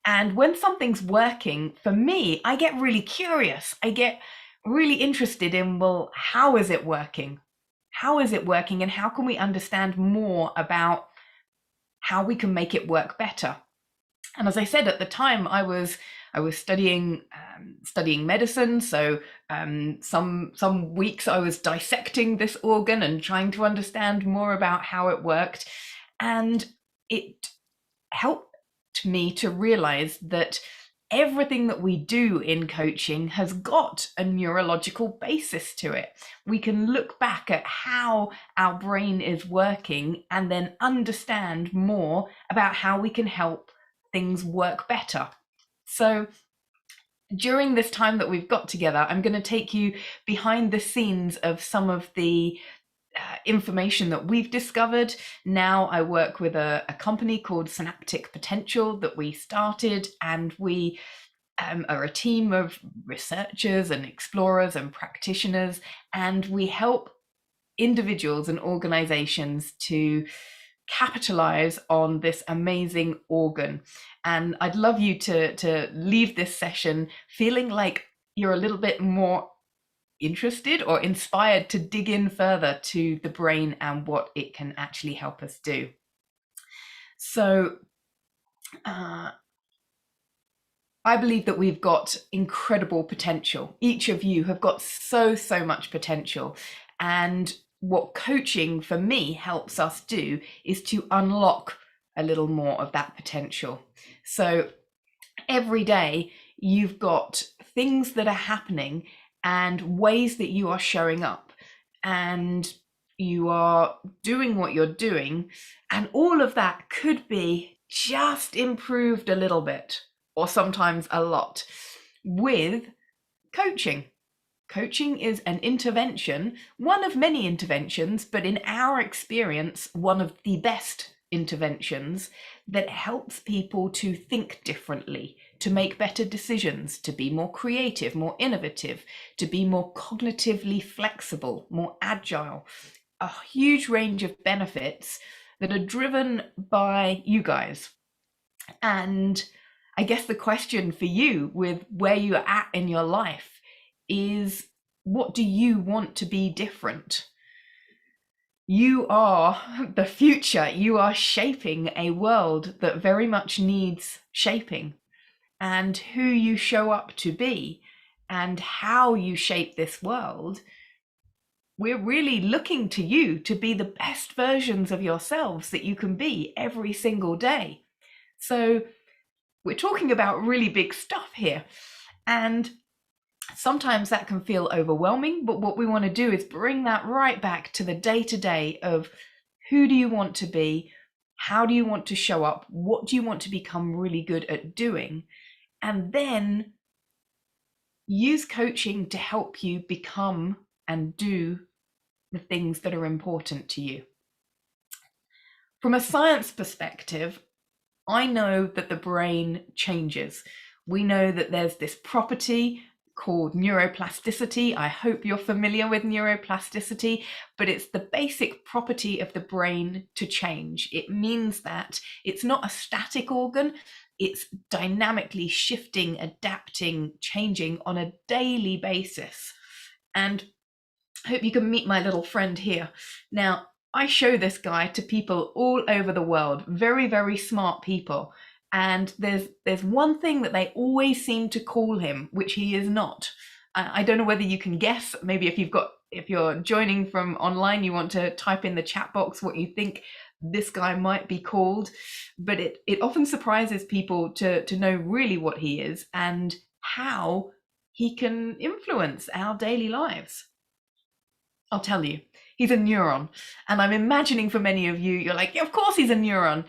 And when something's working, for me, I get really curious. I get really interested in, well, how is it working? How is it working? And how can we understand more about how we can make it work better? And as I said, at the time, I was studying medicine. So some weeks I was dissecting this organ and trying to understand more about how it worked. And it helped me to realize that everything that we do in coaching has got a neurological basis to it. We can look back at how our brain is working and then understand more about how we can help things work better. So during this time that we've got together, I'm going to take you behind the scenes of some of the information that we've discovered. Now I work with a company called Synaptic Potential that we started, and we are a team of researchers and explorers and practitioners, and we help individuals and organizations to capitalize on this amazing organ. And I'd love you to leave this session feeling like you're a little bit more interested or inspired to dig in further to the brain and what it can actually help us do. So I believe that we've got incredible potential. Each of you have got so much potential. And what coaching for me helps us do is to unlock a little more of that potential. So every day you've got things that are happening and ways that you are showing up and you are doing what you're doing, and all of that could be just improved a little bit or sometimes a lot with coaching. Coaching is an intervention, one of many interventions, but in our experience, one of the best interventions that helps people to think differently, to make better decisions, to be more creative, more innovative, to be more cognitively flexible, more agile. A huge range of benefits that are driven by you guys. And I guess the question for you with where you're at in your life is, what do you want to be different? You are the future. You are shaping a world that very much needs shaping. And who you show up to be and how you shape this world, we're really looking to you to be the best versions of yourselves that you can be every single day. So we're talking about really big stuff here. And sometimes that can feel overwhelming, but what we want to do is bring that right back to the day-to-day of who do you want to be? How do you want to show up? What do you want to become really good at doing? And then use coaching to help you become and do the things that are important to you. From a science perspective, I know that the brain changes. We know that there's this property called neuroplasticity. I hope you're familiar with neuroplasticity, but it's the basic property of the brain to change. It means that it's not a static organ, it's dynamically shifting, adapting, changing on a daily basis. And I hope you can meet my little friend here. Now, I show this guy to people all over the world, very, very smart people. And there's one thing that they always seem to call him, which he is not. I don't know whether you can guess. Maybe if you're joining from online, you want to type in the chat box what you think this guy might be called. But it often surprises people to know really what he is and how he can influence our daily lives. I'll tell you, he's a neuron. And I'm imagining for many of you, you're like, yeah, of course he's a neuron,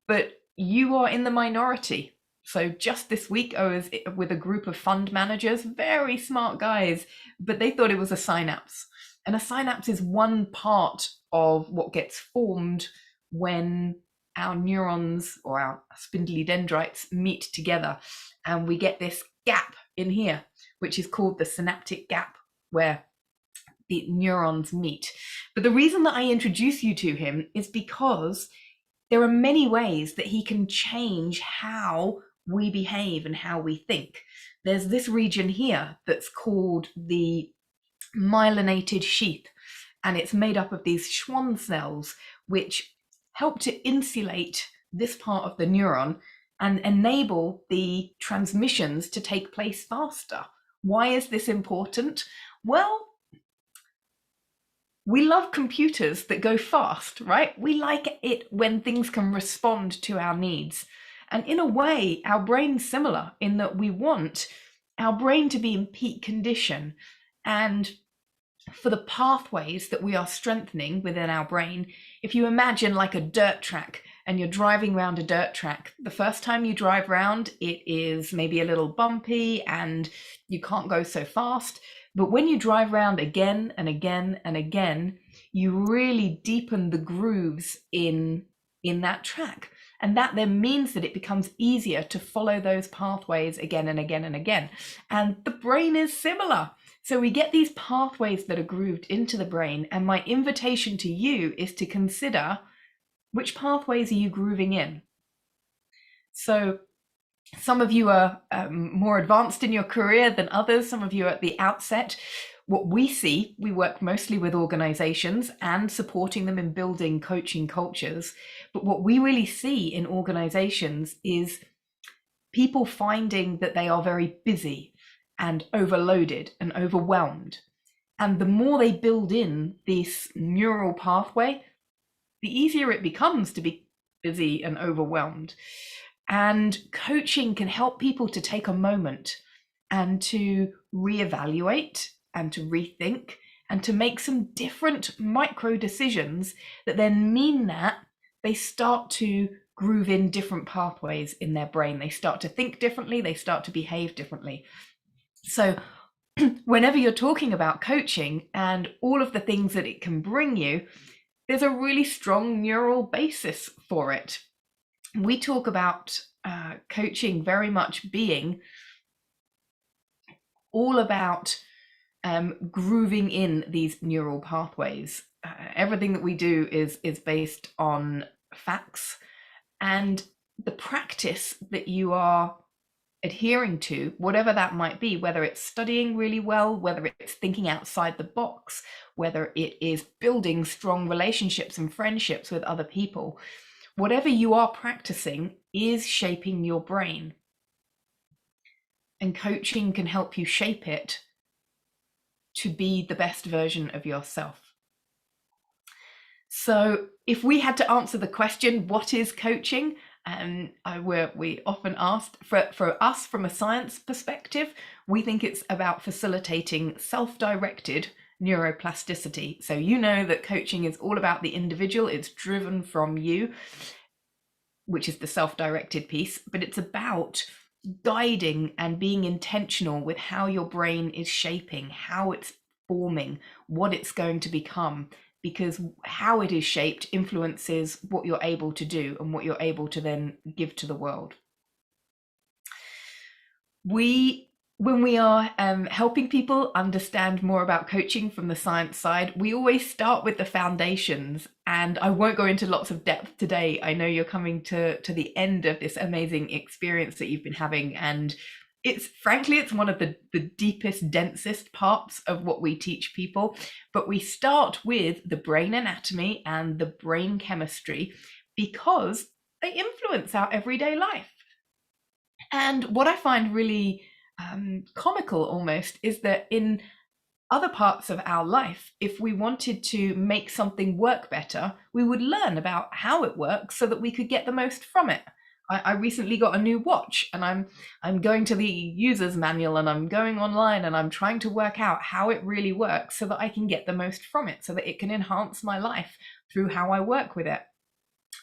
but you are in the minority. So just this week, I was with a group of fund managers, very smart guys, but they thought it was a synapse. And a synapse is one part of what gets formed when our neurons or our spindly dendrites meet together. And we get this gap in here, which is called the synaptic gap, where the neurons meet. But the reason that I introduce you to him is because there are many ways that he can change how we behave and how we think. There's this region here that's called the myelinated sheath, and it's made up of these Schwann cells, which help to insulate this part of the neuron and enable the transmissions to take place faster. Why is this important? Well, we love computers that go fast, right? We like it when things can respond to our needs. And in a way, our brain's similar in that we want our brain to be in peak condition. And for the pathways that we are strengthening within our brain, if you imagine like a dirt track and you're driving around a dirt track, the first time you drive around, it is maybe a little bumpy and you can't go so fast. But when you drive around again and again and again, you really deepen the grooves in that track. And that then means that it becomes easier to follow those pathways again and again and again. And the brain is similar. So we get these pathways that are grooved into the brain. And my invitation to you is to consider, which pathways are you grooving in? So some of you are more advanced in your career than others. Some of you are at the outset. What we see, we work mostly with organizations and supporting them in building coaching cultures. But what we really see in organizations is people finding that they are very busy and overloaded and overwhelmed. And the more they build in this neural pathway, the easier it becomes to be busy and overwhelmed. And coaching can help people to take a moment and to reevaluate and to rethink and to make some different micro decisions that then mean that they start to groove in different pathways in their brain. They start to think differently, they start to behave differently. So whenever you're talking about coaching and all of the things that it can bring you, there's a really strong neural basis for it. We talk about coaching very much being all about grooving in these neural pathways. Everything that we do is based on facts, and the practice that you are adhering to, whatever that might be, whether it's studying really well, whether it's thinking outside the box, whether it is building strong relationships and friendships with other people, whatever you are practicing is shaping your brain. And coaching can help you shape it to be the best version of yourself. So if we had to answer the question, what is coaching? We often asked, for us from a science perspective, we think it's about facilitating self-directed neuroplasticity. So you know that coaching is all about the individual, it's driven from you. which is the self-directed piece, but it's about guiding and being intentional with how your brain is shaping, how it's forming, what it's going to become, because how it is shaped influences what you're able to do and what you're able to then give to the world. When we are helping people understand more about coaching from the science side, we always start with the foundations, and I won't go into lots of depth today. I know you're coming to the end of this amazing experience that you've been having, and it's frankly, it's one of the deepest, densest parts of what we teach people. But we start with the brain anatomy and the brain chemistry because they influence our everyday life. And what I find really comical almost is that in other parts of our life, if we wanted to make something work better, we would learn about how it works so that we could get the most from it. I recently got a new watch, and I'm going to the user's manual, and I'm going online, and I'm trying to work out how it really works so that I can get the most from it, so that it can enhance my life through how I work with it.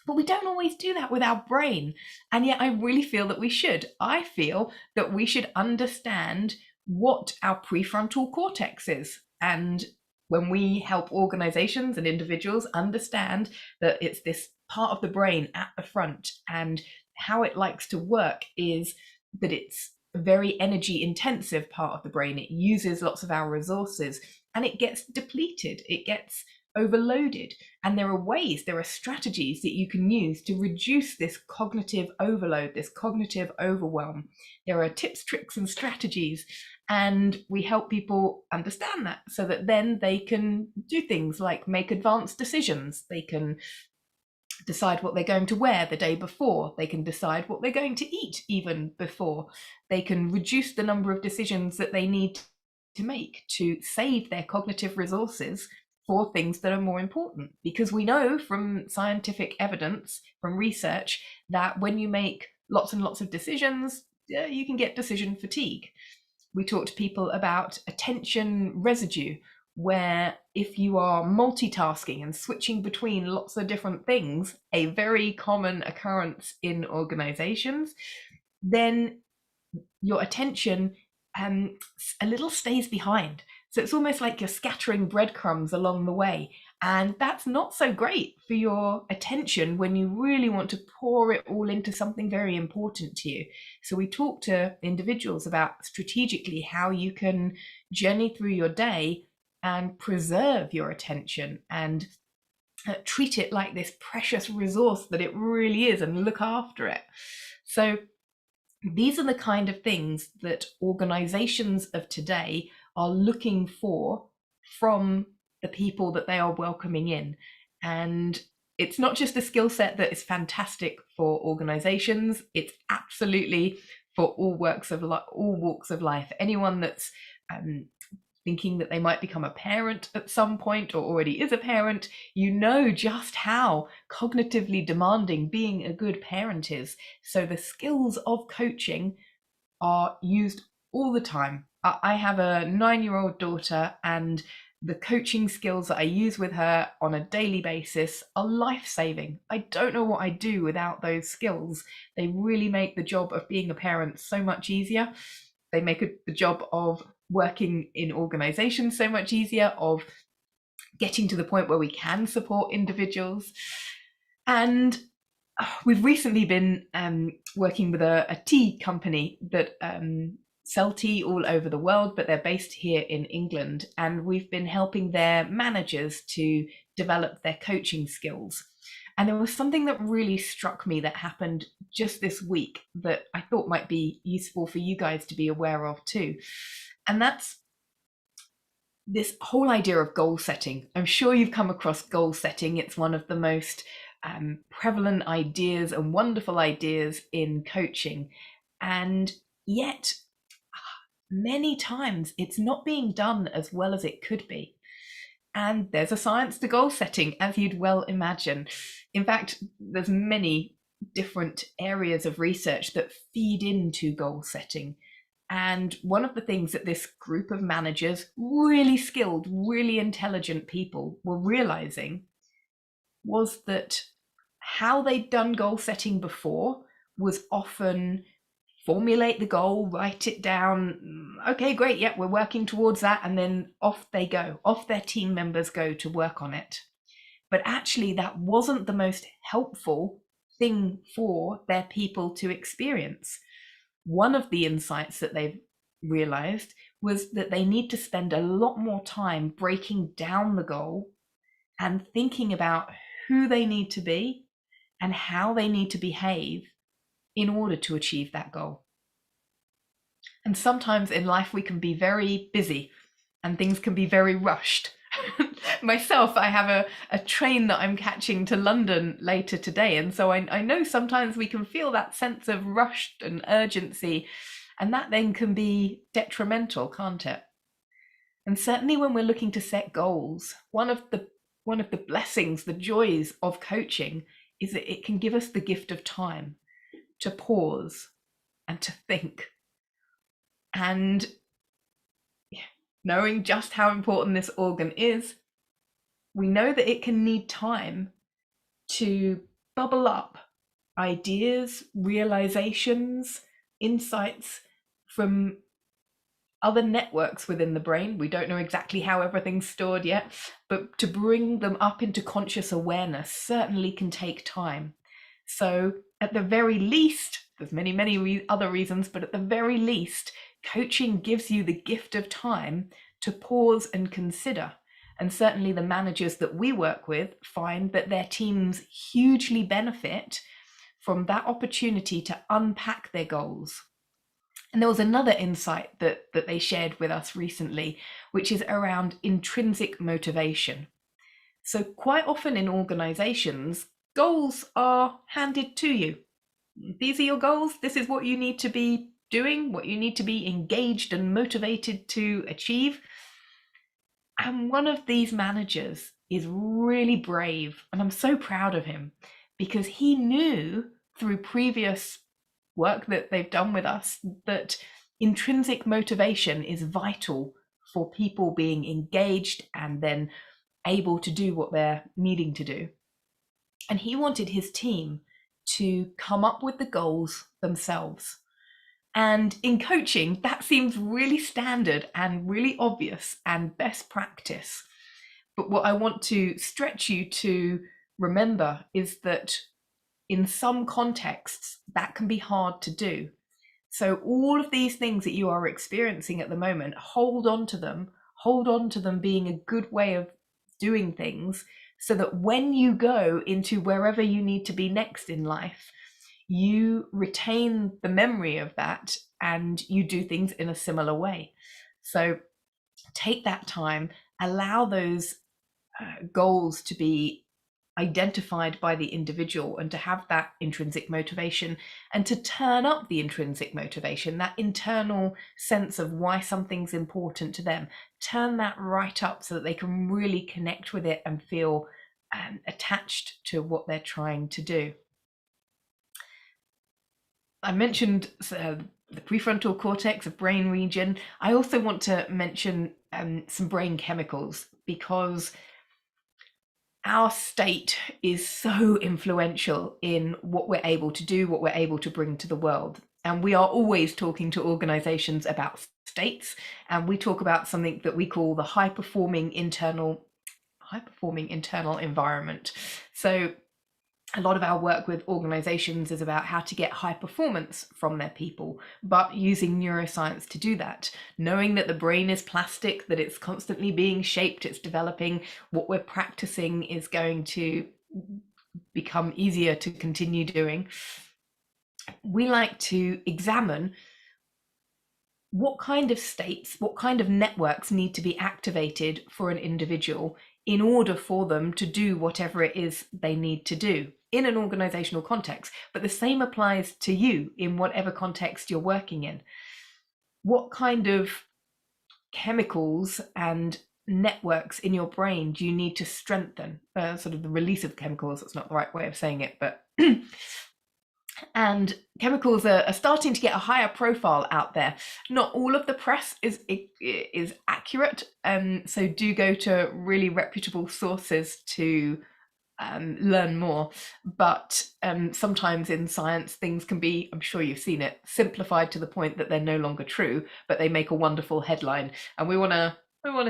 But we don't always do that with our brain. And yet I really feel that we should. I feel that we should understand what our prefrontal cortex is. And when we help organizations and individuals understand that it's this part of the brain at the front, and how it likes to work is that it's a very energy intensive part of the brain. It uses lots of our resources and it gets depleted. It gets overloaded, and there are strategies that you can use to reduce this cognitive overload, this cognitive overwhelm. There are tips, tricks, and strategies, and we help people understand that so that then they can do things like make advanced decisions. They can decide what they're going to wear the day before. They can decide what they're going to eat even before. They can reduce the number of decisions that they need to make to save their cognitive resources for things that are more important, because we know from scientific evidence, from research, that when you make lots and lots of decisions, you can get decision fatigue. We talk to people about attention residue, where if you are multitasking and switching between lots of different things, a very common occurrence in organizations, then your attention a little stays behind. So it's almost like you're scattering breadcrumbs along the way. And that's not so great for your attention when you really want to pour it all into something very important to you. So we talk to individuals about strategically how you can journey through your day and preserve your attention and treat it like this precious resource that it really is, and look after it. So these are the kind of things that organizations of today are looking for from the people that they are welcoming in. And it's not just a skill set that is fantastic for organizations, it's absolutely for all walks of life. Anyone that's thinking that they might become a parent at some point, or already is a parent, you know just how cognitively demanding being a good parent is. So the skills of coaching are used all the time. I have a 9-year-old daughter, and the coaching skills that I use with her on a daily basis are life-saving. I don't know what I'd do without those skills. They really make the job of being a parent so much easier. They make the job of working in organizations so much easier, of getting to the point where we can support individuals. And we've recently been working with a tea company that sell tea all over the world, but they're based here in England. And we've been helping their managers to develop their coaching skills. And there was something that really struck me that happened just this week that I thought might be useful for you guys to be aware of too. And that's this whole idea of goal setting. I'm sure you've come across goal setting. It's one of the most prevalent ideas and wonderful ideas in coaching. And yet, many times it's not being done as well as it could be. And there's a science to goal setting, as you'd well imagine. In fact, there's many different areas of research that feed into goal setting. And one of the things that this group of managers, really skilled, really intelligent people, were realizing was that how they'd done goal setting before was often formulate the goal, write it down. Okay, great. Yeah, we're working towards that. And then off they go, off their team members go to work on it. But actually, that wasn't the most helpful thing for their people to experience. One of the insights that they've realized was that they need to spend a lot more time breaking down the goal and thinking about who they need to be and how they need to behave in order to achieve that goal. And sometimes in life we can be very busy and things can be very rushed. Myself, I have a train that I'm catching to London later today, and so I know sometimes we can feel that sense of rushed and urgency, and that then can be detrimental, can't it? And certainly when we're looking to set goals, one of the blessings, the joys of coaching is that it can give us the gift of time to pause and to think. And knowing just how important this organ is, we know that it can need time to bubble up ideas, realizations, insights from other networks within the brain. We don't know exactly how everything's stored yet, but to bring them up into conscious awareness certainly can take time. So at the very least, there's many other reasons, but at the very least, coaching gives you the gift of time to pause and consider. And certainly the managers that we work with find that their teams hugely benefit from that opportunity to unpack their goals. And there was another insight that they shared with us recently, which is around intrinsic motivation. So quite often in organizations, goals are handed to you. These are your goals. This is what you need to be doing, what you need to be engaged and motivated to achieve. And one of these managers is really brave, and I'm so proud of him, because he knew through previous work that they've done with us that intrinsic motivation is vital for people being engaged and then able to do what they're needing to do. And he wanted his team to come up with the goals themselves. And in coaching, that seems really standard and really obvious and best practice. But what I want to stretch you to remember is that in some contexts, that can be hard to do. So all of these things that you are experiencing at the moment, hold on to them being a good way of doing things, so that when you go into wherever you need to be next in life, you retain the memory of that and you do things in a similar way. So take that time, allow those goals to be identified by the individual and to have that intrinsic motivation, and to turn up the intrinsic motivation, that internal sense of why something's important to them, turn that right up so that they can really connect with it and feel attached to what they're trying to do. I mentioned the prefrontal cortex, a brain region. I also want to mention some brain chemicals, because our state is so influential in what we're able to do, what we're able to bring to the world. And we are always talking to organizations about states, and we talk about something that we call the high-performing internal environment. So a lot of our work with organizations is about how to get high performance from their people, but using neuroscience to do that, knowing that the brain is plastic, that it's constantly being shaped, it's developing. What we're practicing is going to become easier to continue doing. We like to examine what kind of states, what kind of networks need to be activated for an individual in order for them to do whatever it is they need to do in an organizational context. But the same applies to you in whatever context you're working in. What kind of chemicals and networks in your brain do you need to strengthen? Sort of the release of chemicals, that's not the right way of saying it, but and chemicals are starting to get a higher profile out there. Not all of the press is accurate, so do go to really reputable sources to learn more. But sometimes in science, things can be, I'm sure you've seen it, simplified to the point that they're no longer true, but they make a wonderful headline. And we want to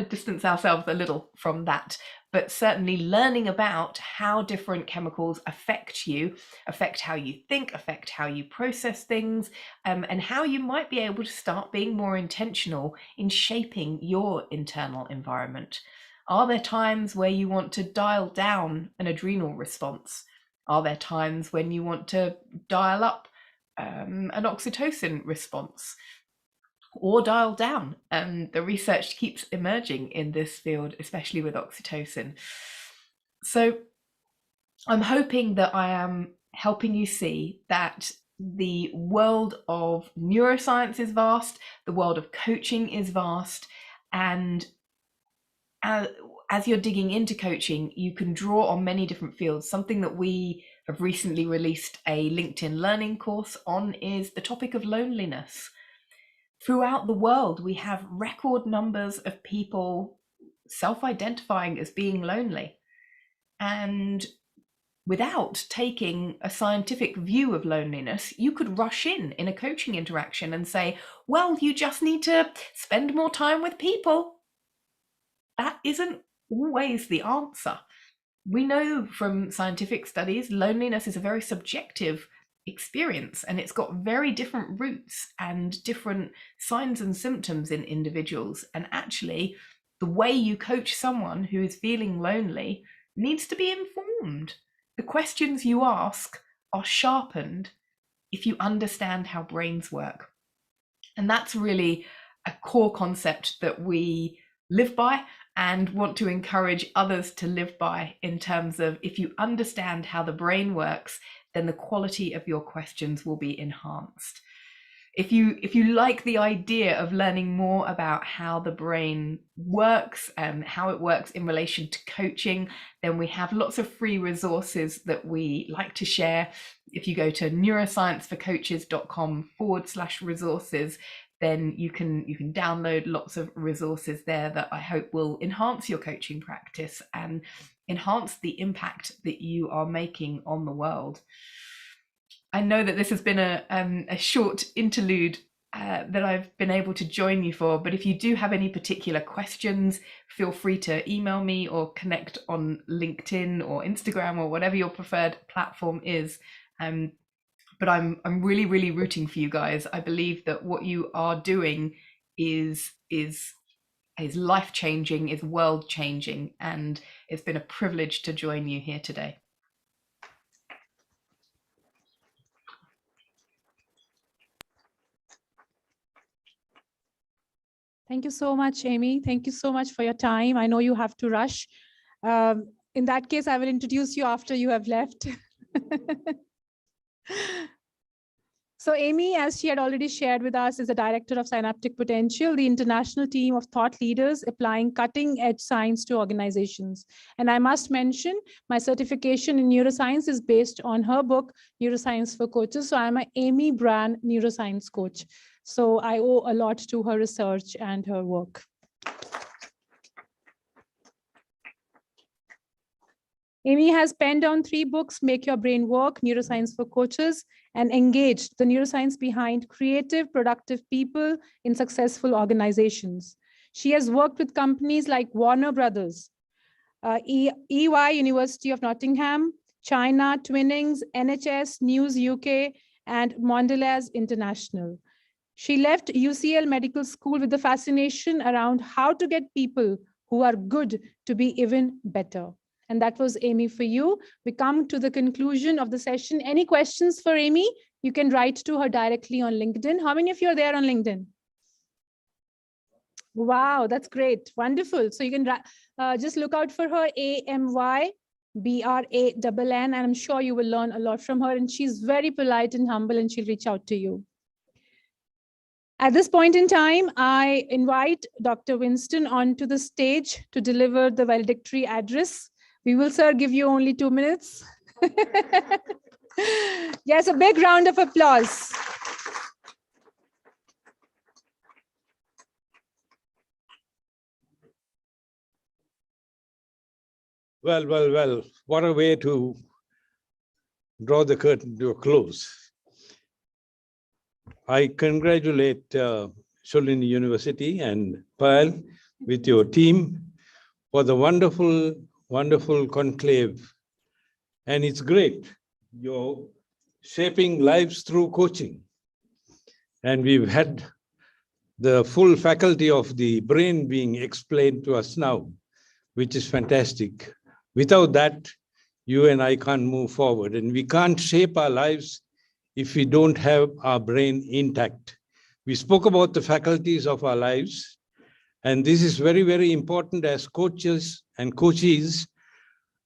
distance ourselves a little from that. But certainly learning about how different chemicals affect you, affect how you think, affect how you process things, and how you might be able to start being more intentional in shaping your internal environment. Are there times where you want to dial down an adrenal response? Are there times when you want to dial up an oxytocin response? Or dial down? The research keeps emerging in this field, especially with oxytocin. So I'm hoping that I am helping you see that the world of neuroscience is vast, the world of coaching is vast, and as you're digging into coaching, you can draw on many different fields. Something that we have recently released a LinkedIn learning course on is the topic of loneliness. Throughout the world, we have record numbers of people self-identifying as being lonely. And without taking a scientific view of loneliness, you could rush in a coaching interaction and say, well, you just need to spend more time with people. That isn't always the answer. We know from scientific studies, loneliness is a very subjective experience, and it's got very different roots and different signs and symptoms in individuals. And actually, the way you coach someone who is feeling lonely needs to be informed. The questions you ask are sharpened if you understand how brains work. And that's really a core concept that we live by and want to encourage others to live by, in terms of, if you understand how the brain works, then the quality of your questions will be enhanced. If you like the idea of learning more about how the brain works and how it works in relation to coaching, then we have lots of free resources that we like to share. If you go to neuroscienceforcoaches.com/resources, then you can download lots of resources there that I hope will enhance your coaching practice and enhance the impact that you are making on the world. I know that this has been a short interlude that I've been able to join you for, but if you do have any particular questions, feel free to email me or connect on LinkedIn or Instagram or whatever your preferred platform is. But I'm really, really rooting for you guys. I believe that what you are doing is life-changing, is world-changing, and it's been a privilege to join you here today. Thank you so much, Amy. Thank you so much for your time. I know you have to rush. In that case, I will introduce you after you have left. So Amy, as she had already shared with us, is the Director of Synaptic Potential, the international team of thought leaders applying cutting-edge science to organizations. And I must mention, my certification in neuroscience is based on her book, Neuroscience for Coaches. So I'm an Amy Brand neuroscience coach. So I owe a lot to her research and her work. Amy has penned down 3 books: Make Your Brain Work, Neuroscience for Coaches, and Engaged, the neuroscience behind creative, productive people in successful organizations. She has worked with companies like Warner Brothers, EY, University of Nottingham, China, Twinings, NHS, News UK, and Mondelez International. She left UCL Medical School with the fascination around how to get people who are good to be even better. And that was Amy for you. We come to the conclusion of the session. Any questions for Amy? You can write to her directly on LinkedIn. How many of you are there on LinkedIn? Wow, that's great. Wonderful. So you can just look out for her, AMYBRANN, and I'm sure you will learn a lot from her. And she's very polite and humble, and she'll reach out to you. At this point in time, I invite Dr. Winston onto the stage to deliver the valedictory address. We will, sir, give you only 2 minutes. Yes, a big round of applause. Well, what a way to draw the curtain to a close. I congratulate Sholini University and Payal with your team for the wonderful, wonderful conclave. And it's great. You're shaping lives through coaching. And we've had the full faculty of the brain being explained to us now, which is fantastic. Without that, you and I can't move forward, and we can't shape our lives if we don't have our brain intact. We spoke about the faculties of our lives, and this is very, very important as coaches and coachees,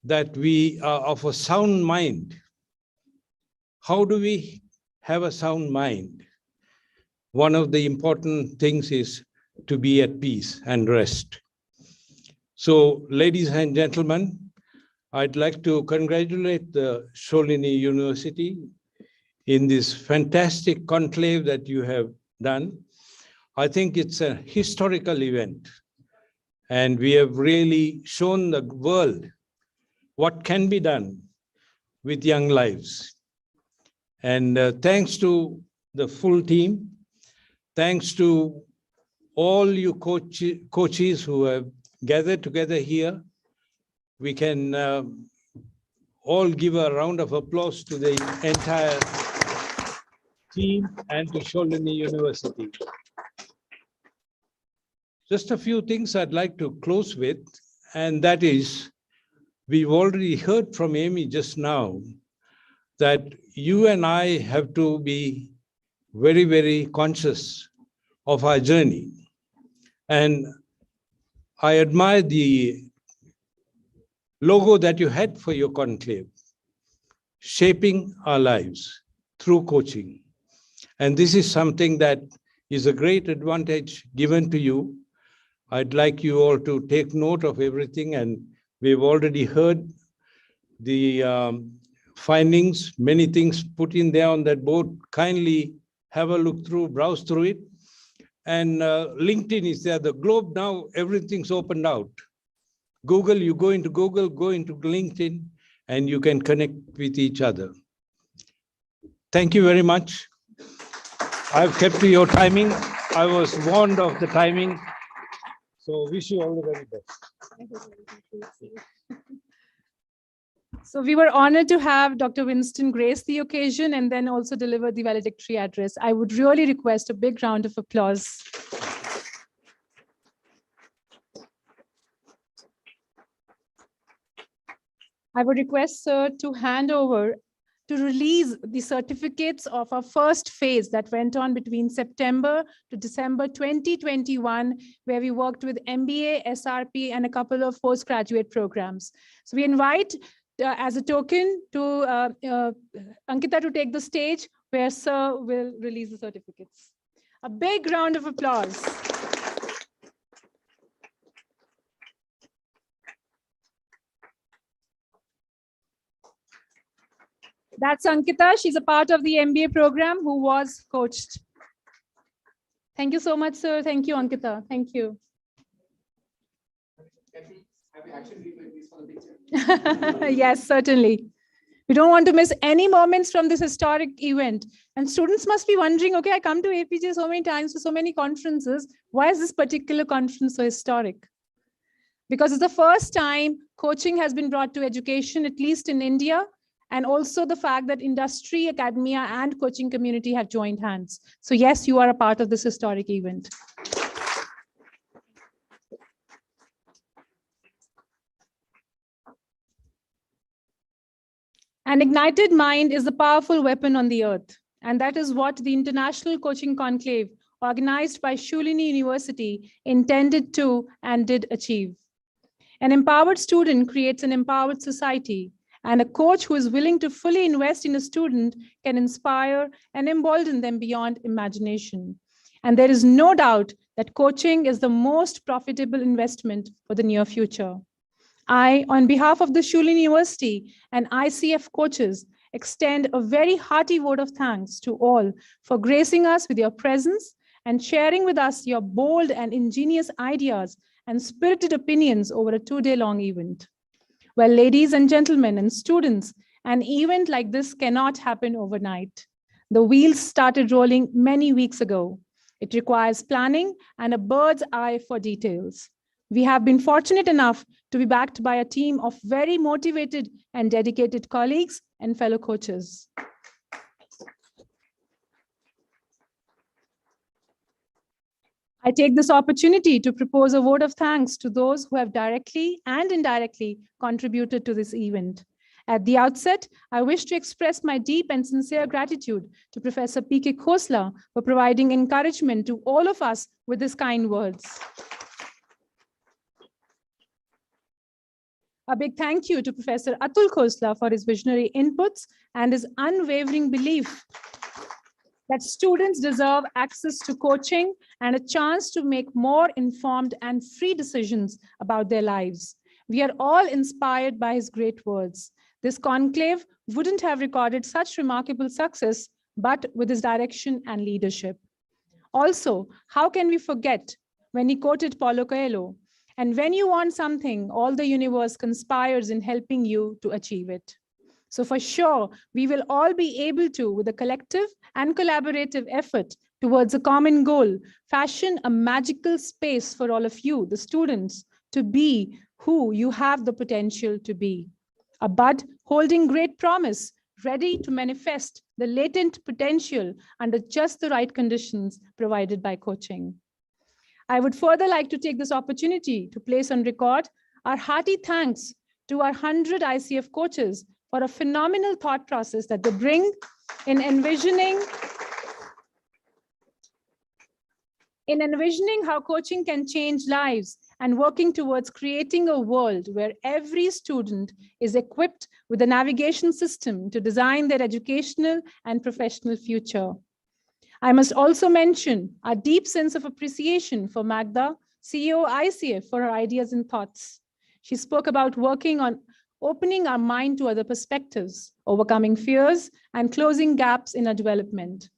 that we are of a sound mind. How do we have a sound mind? One of the important things is to be at peace and rest. So, ladies and gentlemen, I'd like to congratulate the Sholini University in this fantastic conclave that you have done. I think it's a historical event, and we have really shown the world what can be done with young lives. And thanks to the full team, thanks to all you coaches who have gathered together here, we can all give a round of applause to the entire team and to Sholini University. Just a few things I'd like to close with, and that is, we've already heard from Amy just now that you and I have to be very, very conscious of our journey. And I admire the logo that you had for your conclave, shaping our lives through coaching. And this is something that is a great advantage given to you. I'd like you all to take note of everything, and we've already heard the findings, many things put in there on that board. Kindly have a look through, browse through it. And LinkedIn is there. The globe now, everything's opened out. Google, you go into Google, go into LinkedIn, and you can connect with each other. Thank you very much. I've kept to your timing. I was warned of the timing. So wish you all the very best. So we were honored to have Dr. Winston grace the occasion and then also deliver the valedictory address. I would really request a big round of applause. I would request, sir, to hand over to release the certificates of our first phase that went on between September to December 2021, where we worked with MBA, SRP, and a couple of postgraduate programs. So we invite, as a token, to Ankita to take the stage, where sir will release the certificates. A big round of applause. That's Ankita. She's a part of the MBA program who was coached. Thank you so much, sir. Thank you, Ankita. Thank you. Yes, certainly. We don't want to miss any moments from this historic event. And students must be wondering, okay, I come to APJ so many times for so many conferences. Why is this particular conference so historic? Because it's the first time coaching has been brought to education, at least in India, and also the fact that industry, academia, and coaching community have joined hands. So yes, you are a part of this historic event. An ignited mind is a powerful weapon on the earth. And that is what the International Coaching Conclave, organized by Sholini University, intended to and did achieve. An empowered student creates an empowered society. And a coach who is willing to fully invest in a student can inspire and embolden them beyond imagination. And there is no doubt that coaching is the most profitable investment for the near future. I, on behalf of the Sholini University and ICF coaches, extend a very hearty vote of thanks to all for gracing us with your presence and sharing with us your bold and ingenious ideas and spirited opinions over a 2-day-long event. Well, ladies and gentlemen and students, an event like this cannot happen overnight. The wheels started rolling many weeks ago. It requires planning and a bird's eye for details. We have been fortunate enough to be backed by a team of very motivated and dedicated colleagues and fellow coaches. I take this opportunity to propose a vote of thanks to those who have directly and indirectly contributed to this event. At the outset, I wish to express my deep and sincere gratitude to Professor P.K. Khosla for providing encouragement to all of us with his kind words. A big thank you to Professor Atul Khosla for his visionary inputs and his unwavering belief that students deserve access to coaching and a chance to make more informed and free decisions about their lives. We are all inspired by his great words. This conclave wouldn't have recorded such remarkable success, but with his direction and leadership. Also, how can we forget when he quoted Paulo Coelho, and when you want something, all the universe conspires in helping you to achieve it. So for sure, we will all be able to, with a collective and collaborative effort towards a common goal, fashion a magical space for all of you, the students, to be who you have the potential to be. A bud holding great promise, ready to manifest the latent potential under just the right conditions provided by coaching. I would further like to take this opportunity to place on record our hearty thanks to our 100 ICF coaches for a phenomenal thought process that they bring in envisioning how coaching can change lives and working towards creating a world where every student is equipped with a navigation system to design their educational and professional future. I must also mention a deep sense of appreciation for Magda, CEO ICF, for her ideas and thoughts. She spoke about working on opening our mind to other perspectives, overcoming fears, and closing gaps in our development.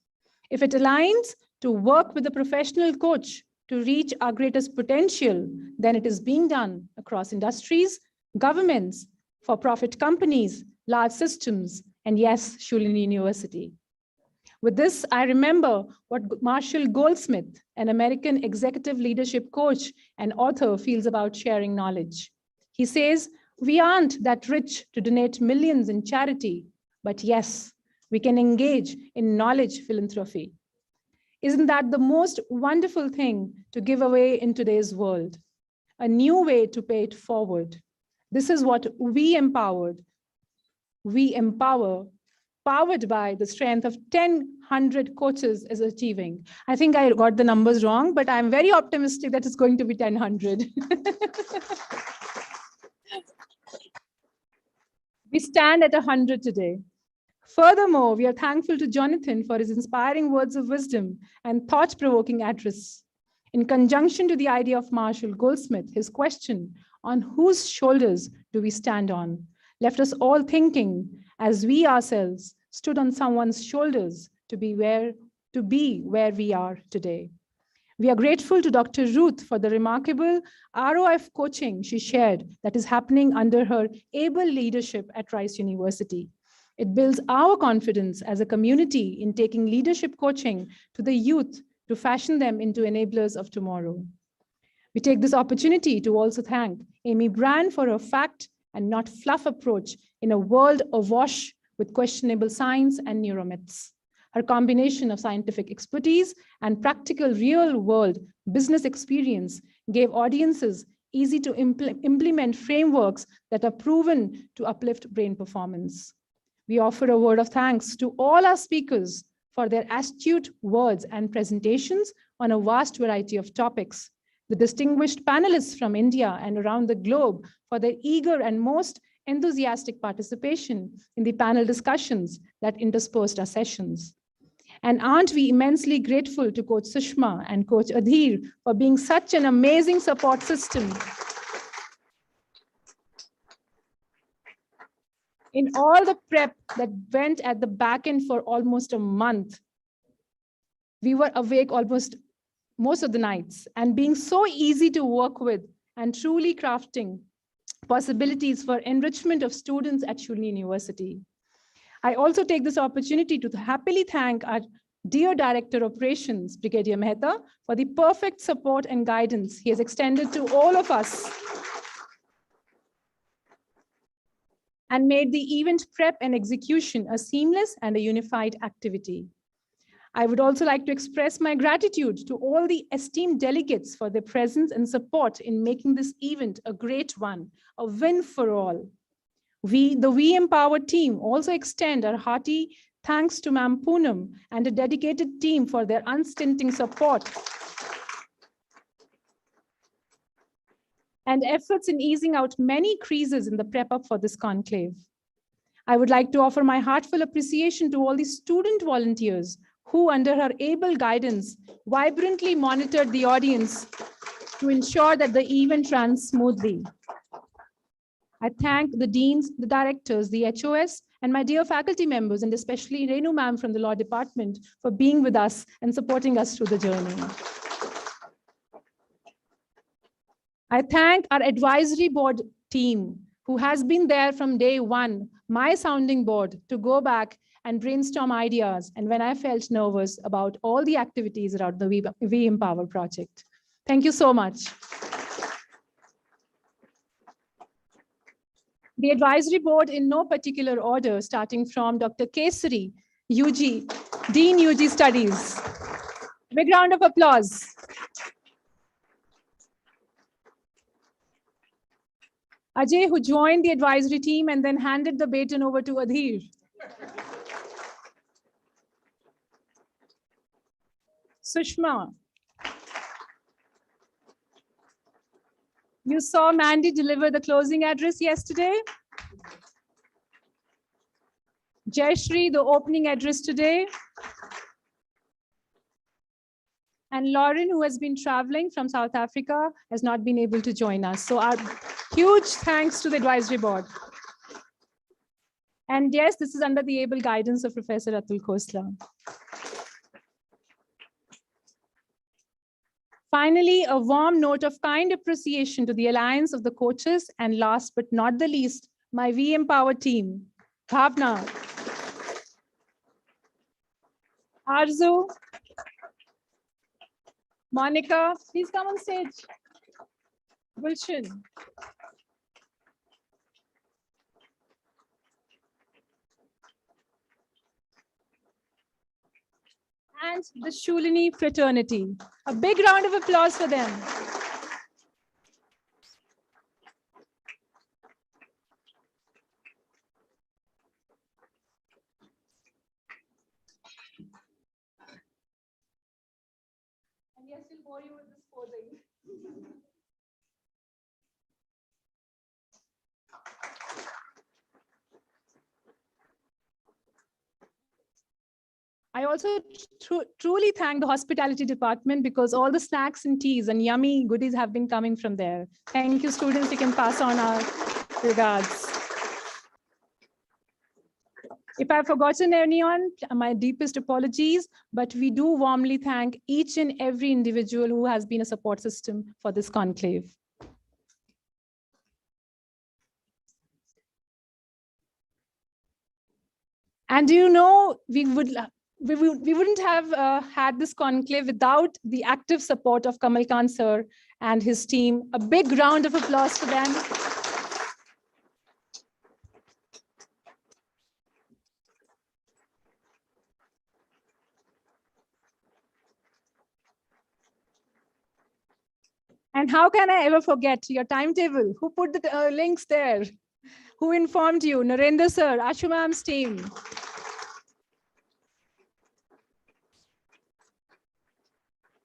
If it aligns to work with a professional coach to reach our greatest potential, then it is being done across industries, governments, for-profit companies, large systems, and yes, Schulen University. With this, I remember what Marshall Goldsmith, an American executive leadership coach and author, feels about sharing knowledge. He says, "We aren't that rich to donate millions in charity, but yes, we can engage in knowledge philanthropy." Isn't that the most wonderful thing to give away in today's world? A new way to pay it forward. This is what we empower, powered by the strength of 1,000 coaches is achieving. I think I got the numbers wrong, but I'm very optimistic that it's going to be 1,000. We stand at 100 today. Furthermore, we are thankful to Jonathan for his inspiring words of wisdom and thought-provoking address. In conjunction to the idea of Marshall Goldsmith, his question, "On whose shoulders do we stand on?" left us all thinking as we ourselves stood on someone's shoulders to be where we are today. We are grateful to Dr. Ruth for the remarkable ROF coaching she shared that is happening under her able leadership at Rice University. It builds our confidence as a community in taking leadership coaching to the youth to fashion them into enablers of tomorrow. We take this opportunity to also thank Amy Brand for her fact and not fluff approach in a world awash with questionable science and neuromyths. Her combination of scientific expertise and practical real-world business experience gave audiences easy to implement frameworks that are proven to uplift brain performance. We offer a word of thanks to all our speakers for their astute words and presentations on a vast variety of topics. The distinguished panelists from India and around the globe for their eager and most enthusiastic participation in the panel discussions that interspersed our sessions. And aren't we immensely grateful to Coach Sushma and Coach Adhir for being such an amazing support system in all the prep that went at the back end for almost a month. We were awake almost most of the nights and being so easy to work with and truly crafting possibilities for enrichment of students at Shulini University. I also take this opportunity to happily thank our dear Director Operations, Brigadier Mehta, for the perfect support and guidance he has extended to all of us and made the event prep and execution a seamless and a unified activity. I would also like to express my gratitude to all the esteemed delegates for their presence and support in making this event a great one, a win for all. We, the We Empower team, also extend our hearty thanks to Ma'am Poonam and a dedicated team for their unstinting support and efforts in easing out many creases in the prep-up for this conclave. I would like to offer my heartfelt appreciation to all the student volunteers who, under her able guidance, vibrantly monitored the audience to ensure that the event ran smoothly. I thank the deans, the directors, the HOS, and my dear faculty members, and especially Renu ma'am from the Law Department for being with us and supporting us through the journey. I thank our advisory board team who has been there from day one, my sounding board, to go back and brainstorm ideas, and when I felt nervous about all the activities around the We Empower project. Thank you so much. The advisory board in no particular order, starting from Dr. Kesari, UG, Dean UG Studies. Big round of applause. Ajay, who joined the advisory team and then handed the baton over to Adhir. Sushma. You saw Mandy deliver the closing address yesterday. Jayashri, the opening address today. And Lauren, who has been traveling from South Africa, has not been able to join us. So our huge thanks to the advisory board. And yes, this is under the able guidance of Professor Atul Khosla. Finally, a warm note of kind appreciation to the Alliance of the Coaches, and last but not the least, my We Empower team. Bhavna, Arzu, Monica, please come on stage. Gulshan. And the Shulini fraternity. A big round of applause for them. And yes, we'll bore you with this posing. I also truly thank the hospitality department because all the snacks and teas and yummy goodies have been coming from there. Thank you, students. You can pass on our regards. If I've forgotten anyone, my deepest apologies, but we do warmly thank each and every individual who has been a support system for this conclave. And do you know, we wouldn't have had this conclave without the active support of Kamal Khan sir and his team. A big round of applause for them. And how can I ever forget your timetable? Who put the links there? Who informed you? Narendra sir, Ashu ma'am's team.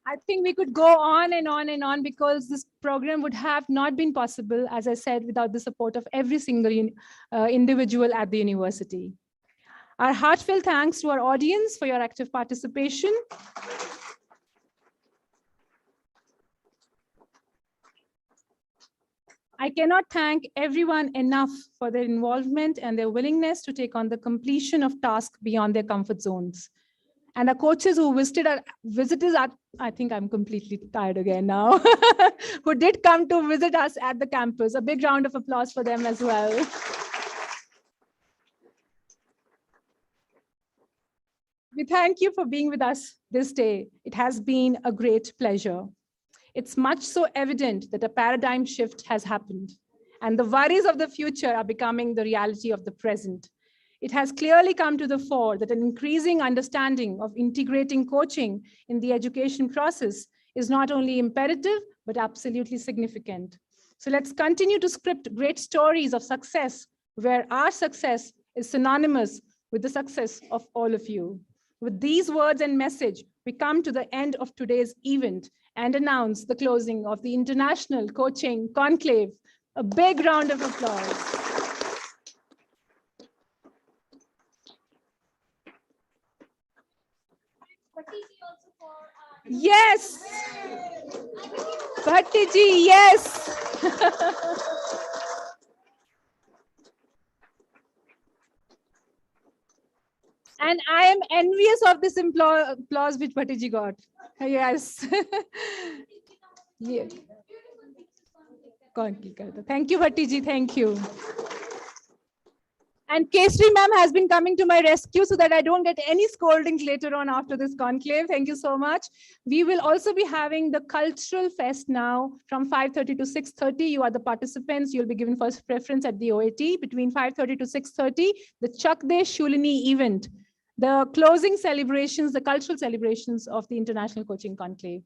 I think we could go on and on and on because this program would have not been possible, as I said, without the support of every single individual at the university. Our heartfelt thanks to our audience for your active participation. I cannot thank everyone enough for their involvement and their willingness to take on the completion of tasks beyond their comfort zones. and the coaches who visited our, I think I'm completely tired again now, who did come to visit us at the campus. A big round of applause for them as well. We thank you for being with us this day. It has been a great pleasure. It's much so evident that a paradigm shift has happened, and the worries of the future are becoming the reality of the present. It has clearly come to the fore that an increasing understanding of integrating coaching in the education process is not only imperative, but absolutely significant. So let's continue to script great stories of success, where our success is synonymous with the success of all of you. With these words and message, we come to the end of today's event and announce the closing of the International Coaching Conclave. A big round of applause. Yes. Bhattiji, yes. And I am envious of this applause which Bhattiji got. Yes. Yeah. Thank you, Bhattiji. Thank you. And Kesri ma'am has been coming to my rescue so that I don't get any scoldings later on after this conclave. Thank you so much. We will also be having the cultural fest now from 5:30 to 6:30. You are the participants. You'll be given first preference at the OAT between 5:30 to 6:30. The Chakde Shulini event, the closing celebrations, the cultural celebrations of the International Coaching Conclave.